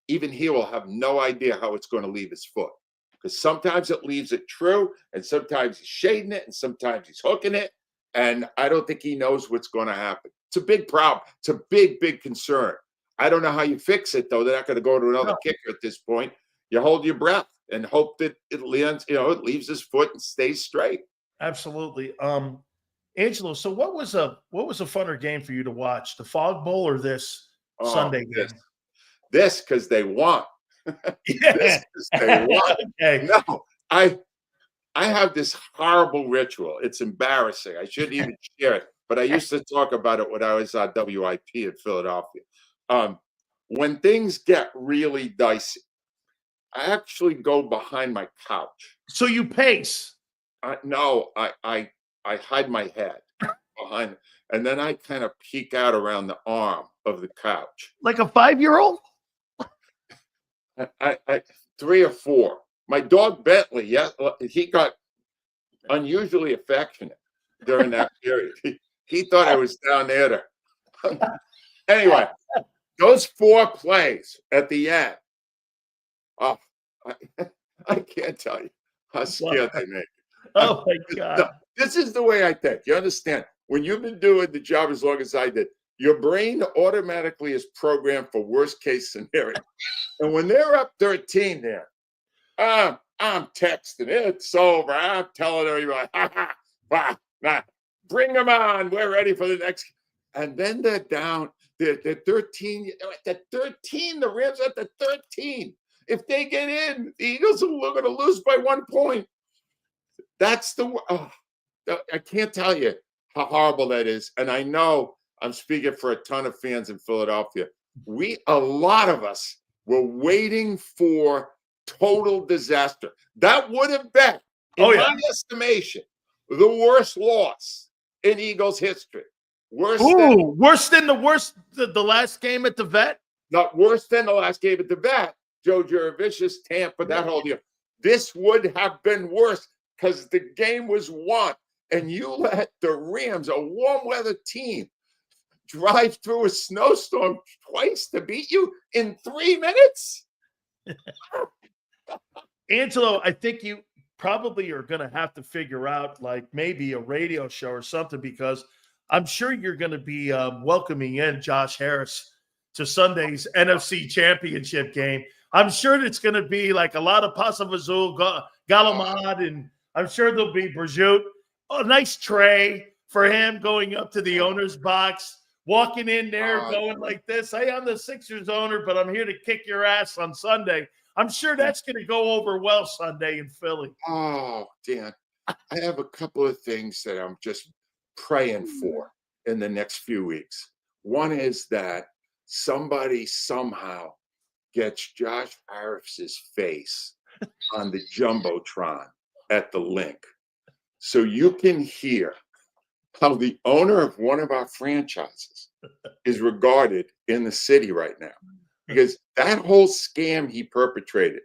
even he will have no idea how it's going to leave his foot. Because sometimes it leaves it true, and sometimes he's shading it, and sometimes he's hooking it. And I don't think he knows what's going to happen. It's a big problem. It's a big, big concern. I don't know how you fix it, though. They're not going to go to another kicker at this point. You hold your breath and hope that it leaves, it leaves his foot and stays straight. Absolutely. Angelo, so what was a funner game for you to watch, the Fog Bowl or this Sunday game? This because they won. This because they won. Okay. No, I have this horrible ritual. It's embarrassing. I shouldn't even share it, but I used to talk about it when I was on WIP in Philadelphia. When things get really dicey, I actually go behind my couch. So you pace? No, I hide my head behind, and then I kind of peek out around the arm of the couch. Like a 5-year-old? I 3 or 4. My dog Bentley, he got unusually affectionate during that period. He thought I was down there. Anyway, those 4 plays at the end. Oh, I can't tell you how scared they make me. Oh my God. No, this is the way I think. You understand? When you've been doing the job as long as I did, your brain automatically is programmed for worst case scenario. And when they're up 13 there, I'm texting, it's over. I'm telling everybody, bring them on. We're ready for the next. And then they're down. They're 13. At the 13, the Rams at the 13. If they get in, the Eagles are going to lose by 1 point. That's I can't tell you how horrible that is. And I know I'm speaking for a ton of fans in Philadelphia. A lot of us were waiting for total disaster. That would have been, in my estimation, the worst loss in Eagles history. Worse than the last game at the Vet? Not worse than the last game at the Vet. Joe Juravicius, Tampa, that whole deal. This would have been worse because the game was won. And you let the Rams, a warm weather team, drive through a snowstorm twice to beat you in 3 minutes? Angelo, I think you probably are going to have to figure out like maybe a radio show or something, because I'm sure you're going to be welcoming in Josh Harris to Sunday's NFC Championship game. I'm sure it's going to be like a lot of Pasavazul, Galamad, and I'm sure there'll be Brigitte. A nice tray for him going up to the owner's box, walking in there, going like this. Hey, I'm the Sixers owner, but I'm here to kick your ass on Sunday. I'm sure that's going to go over well Sunday in Philly. Oh, Dan, I have a couple of things that I'm just praying for in the next few weeks. One is that somebody somehow gets Josh Harris's face on the Jumbotron at the link, so you can hear how the owner of one of our franchises is regarded in the city right now. Because that whole scam he perpetrated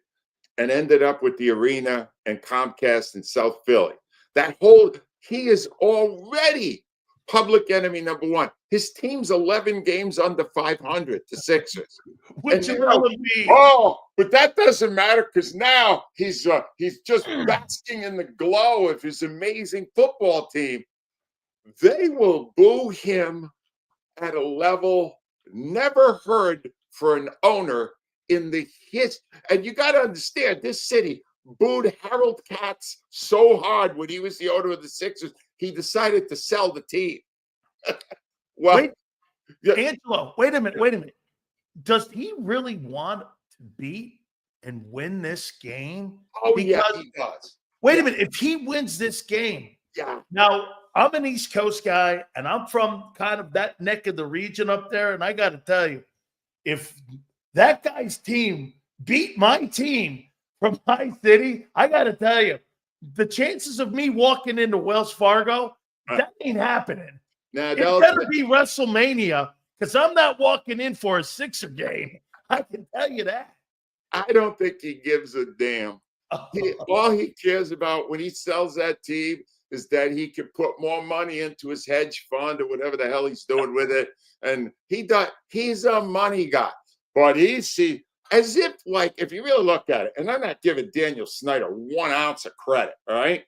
and ended up with the arena and Comcast in South Philly, he is already public enemy number one. His team's 11 games under 500, the Sixers. Which but that doesn't matter because now he's just basking in the glow of his amazing football team. They will boo him at a level never heard for an owner in the history. And you got to understand, this city booed Harold Katz so hard when he was the owner of the Sixers, he decided to sell the team. Angelo, wait a minute. Does he really want to beat and win this game? Yeah, he does. Wait a minute. If he wins this game, now I'm an East Coast guy, and I'm from kind of that neck of the region up there, and I got to tell you, if that guy's team beat my team from my city, I got to tell you, the chances of me walking into Wells Fargo, that ain't happening. Now, it better be WrestleMania, because I'm not walking in for a Sixer game. I can tell you that. I don't think he gives a damn. All he cares about when he sells that team is that he can put more money into his hedge fund or whatever the hell he's doing with it. And he's a money guy. But as if, like, if you really look at it, and I'm not giving Daniel Snyder 1 ounce of credit, all right?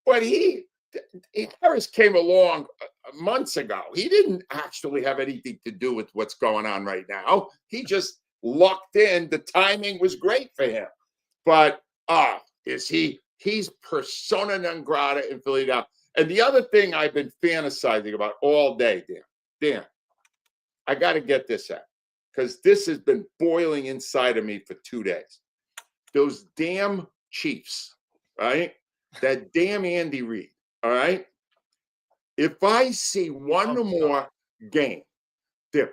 But Harris came along months ago. He didn't actually have anything to do with what's going on right now. He just lucked in. The timing was great for him. But he's persona non grata in Philly now. And the other thing I've been fantasizing about all day, Dan, I got to get this out, because this has been boiling inside of me for 2 days. Those damn Chiefs, right? That damn Andy Reid, all right? If I see one more game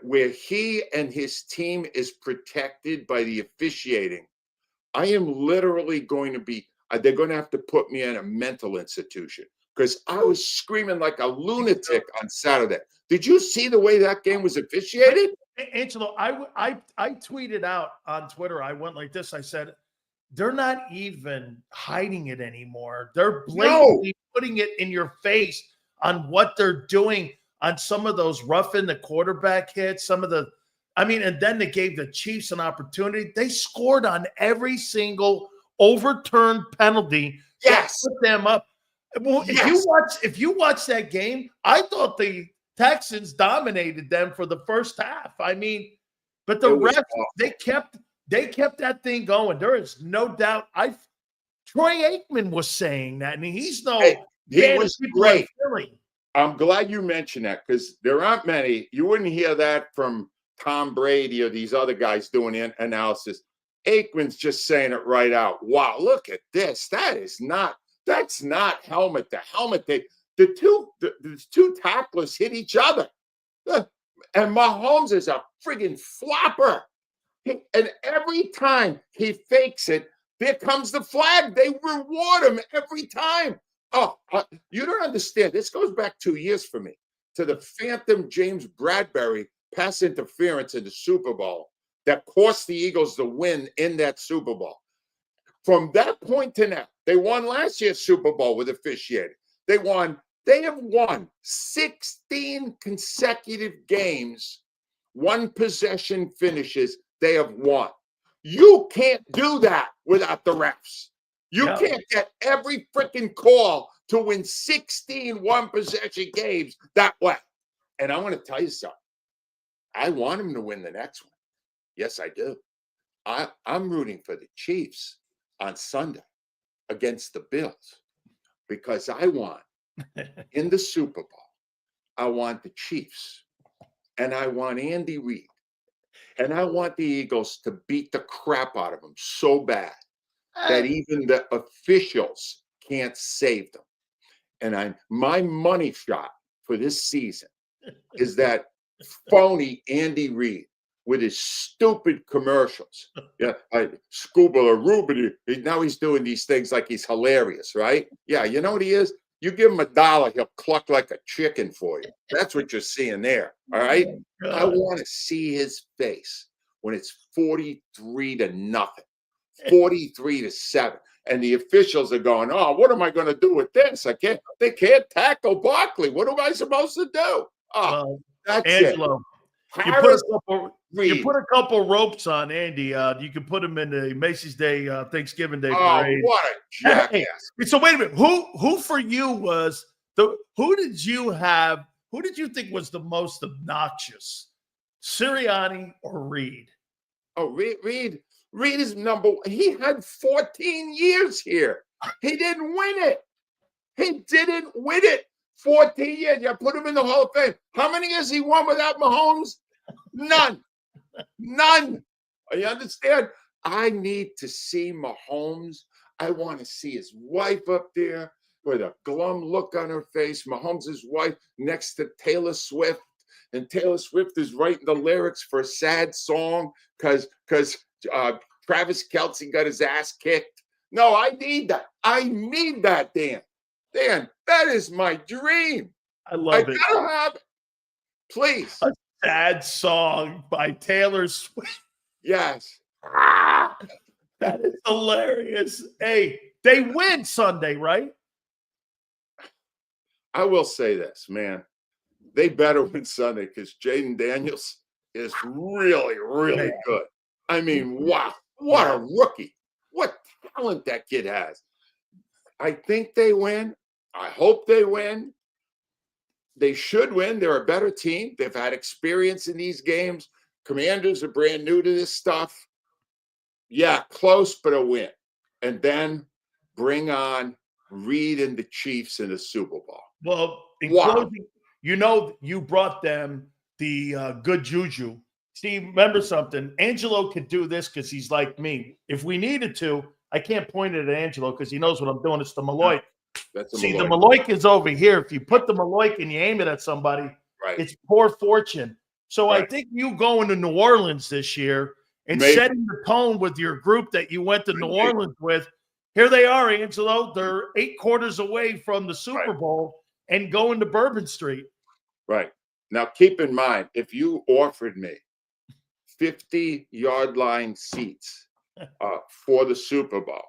where he and his team is protected by the officiating, I am literally going to be, they're going to have to put me in a mental institution, because I was screaming like a lunatic on Saturday. Did you see the way that game was officiated? Angelo, I tweeted out on Twitter, I went like this, I said, they're not even hiding it anymore. They're blatantly putting it in your face on what they're doing on some of those roughing the quarterback hits, and then they gave the Chiefs an opportunity. They scored on every single overturned penalty. Yes. Put them up. Well, if you watch that game, I thought the Texans dominated them for the first half. But the refs, they kept that thing going. There is no doubt. Troy Aikman was saying that, and he's he was great. I'm glad you mentioned that, because there aren't many. You wouldn't hear that from Tom Brady or these other guys doing analysis. Aikman's just saying it right out. Wow, look at this. That's not helmet to helmet. The two tacklers hit each other. And Mahomes is a friggin' flopper. And every time he fakes it, there comes the flag. They reward him every time. You don't understand. This goes back 2 years for me to the phantom James Bradbury pass interference in the Super Bowl that cost the Eagles the win in that Super Bowl. From that point to now, they won last year's Super Bowl with officiating. They won They have won 16 consecutive games, one possession finishes. They have won. You can't do that without the refs. You can't get every freaking call to win 16 one possession games that way. And I want to tell you something. I want him to win the next one. Yes, I do. I'm rooting for the Chiefs on Sunday against the Bills because I want in the Super Bowl, I want the Chiefs and I want Andy Reid and I want the Eagles to beat the crap out of them so bad that even the officials can't save them. And my money shot for this season is that phony Andy Reid with his stupid commercials. Yeah, Scuba or Ruben, now he's doing these things like he's hilarious, right? Yeah, you know what he is? You give him $1, he'll cluck like a chicken for you. That's what you're seeing there, all right? I want to see his face when it's 43-0, 43-7. And the officials are going, oh, what am I going to do with this? They can't tackle Barkley. What am I supposed to do? Oh, that's Angelo, it. You put a couple ropes on Andy. You can put him in the Macy's Day Thanksgiving Day parade. What a jackass! Hey, so wait a minute. Who for you was who did you think was the most obnoxious, Sirianni or Reid? Oh, Reid is number one. He had 14 years here. He didn't win it. 14 years. You put him in the Hall of Fame. How many years he won without Mahomes? None. You understand? I need to see Mahomes. I want to see his wife up there with a glum look on her face. Mahomes' wife next to Taylor Swift. And Taylor Swift is writing the lyrics for a sad song because Travis Kelce got his ass kicked. No, I need that. I need that, Dan. Dan, that is my dream. I love it. I gotta have it. Please. A sad song by Taylor Swift. Yes. That is hilarious. Hey, they win Sunday, right? I will say this, man. They better win Sunday because Jaden Daniels is really, really good. I mean, wow. What a rookie. What talent that kid has. I think they win. I hope they win. They should win. They're a better team. They've had experience in these games. Commanders are brand new to this stuff. Yeah, close, but a win. And then bring on Reid and the Chiefs in the Super Bowl. Well, in closing, you brought them the good juju. See, remember something. Angelo could do this because he's like me. If we needed to, I can't point it at Angelo because he knows what I'm doing. It's the Maloik. See, the Maloik is over here. If you put the Maloik and you aim it at somebody, it's poor fortune. So I think you going to New Orleans this year and setting the tone with your group that you went to New Orleans with. Here they are, Angelo. They're 8 quarters away from the Super Bowl and going to Bourbon Street. Right. Now, keep in mind, if you offered me 50-yard line seats for the Super Bowl,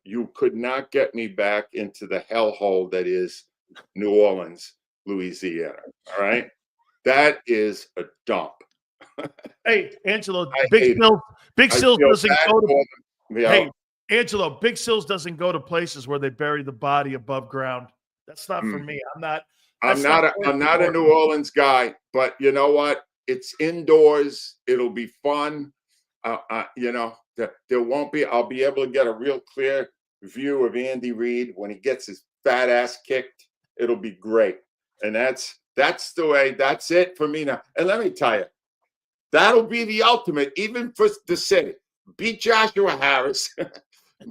you could not get me back into the hellhole that is New Orleans, Louisiana. All right? That is a dump. Hey, Angelo, Big Sills doesn't go to Hey, Angelo, Big Sills doesn't go to places where they bury the body above ground. That's not for me. I'm not a New Orleans guy, but you know what? It's indoors. It'll be fun. There won't be. I'll be able to get a real clear view of Andy Reid when he gets his fat ass kicked. It'll be great, and that's the way. That's it for me now. And let me tell you, that'll be the ultimate, even for the city. Beat Joshua Harris,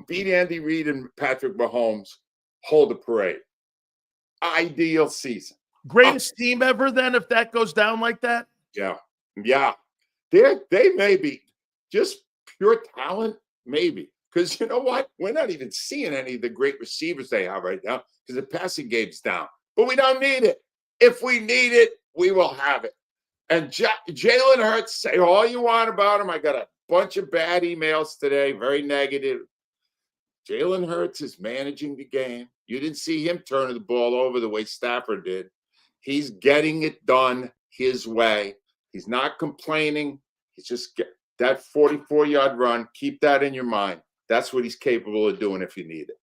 beat Andy Reid and Patrick Mahomes. Hold a parade. Ideal season. Greatest team ever. Then, if that goes down like that. Yeah. They may be just pure talent, maybe. Because you know what? We're not even seeing any of the great receivers they have right now because the passing game's down. But we don't need it. If we need it, we will have it. And Jalen Hurts, say all you want about him. I got a bunch of bad emails today, very negative. Jalen Hurts is managing the game. You didn't see him turning the ball over the way Stafford did. He's getting it done his way. He's not complaining. He's just that 44-yard run. Keep that in your mind. That's what he's capable of doing if you need it.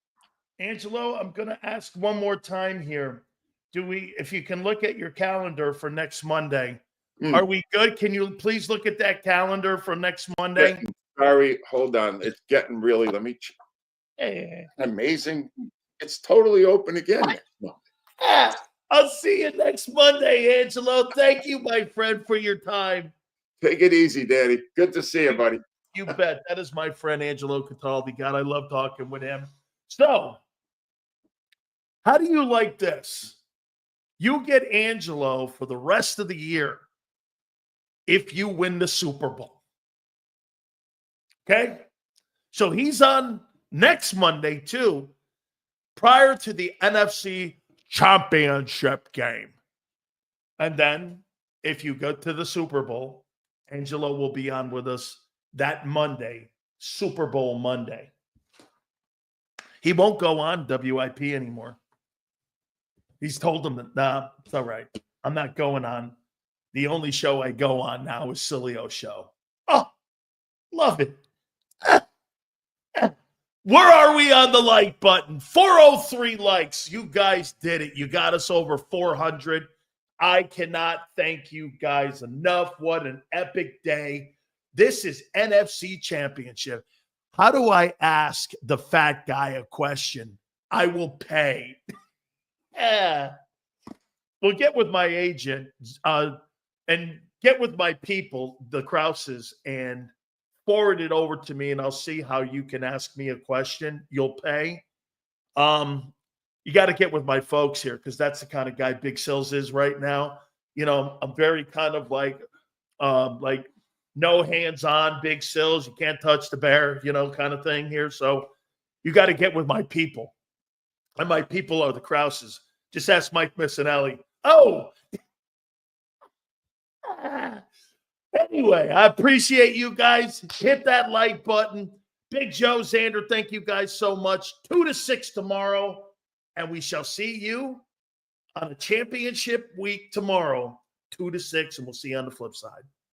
Angelo, I'm going to ask one more time here. If you can look at your calendar for next Monday, are we good? Can you please look at that calendar for next Monday? Sorry, hold on. It's getting really, let me check. Hey. Amazing. It's totally open again next month. I'll see you next Monday, Angelo. Thank you, my friend, for your time. Take it easy, Daddy. Good to see you, buddy. You bet. That is my friend, Angelo Cataldi. God, I love talking with him. So, how do you like this? You get Angelo for the rest of the year if you win the Super Bowl. Okay? So he's on next Monday, too, prior to the NFC Championship game. And then, if you go to the Super Bowl, Angelo will be on with us that Monday, Super Bowl Monday. He won't go on WIP anymore. He's told them that, nah, it's all right. I'm not going on. The only show I go on now is Sileo Show. Oh, love it. Where are we on the like button? 403 likes. You guys did it. You got us over 400. I cannot thank you guys enough. What an epic day. This is NFC Championship. How do I ask the fat guy a question? I will pay. Well, get with my agent and get with my people, the Krauses, and forward it over to me, and I'll see how you can ask me a question. You'll pay. You got to get with my folks here because that's the kind of guy Big Sills is right now. You know, I'm very kind of like no hands-on Big Sills. You can't touch the bear, you know, kind of thing here. So you got to get with my people. And my people are the Krauses. Just ask Mike Missinelli. Oh! Anyway, I appreciate you guys. Hit that like button. Big Joe, Xander, thank you guys so much. 2 to 6 tomorrow. And we shall see you on a championship week tomorrow, 2 to 6. And we'll see you on the flip side.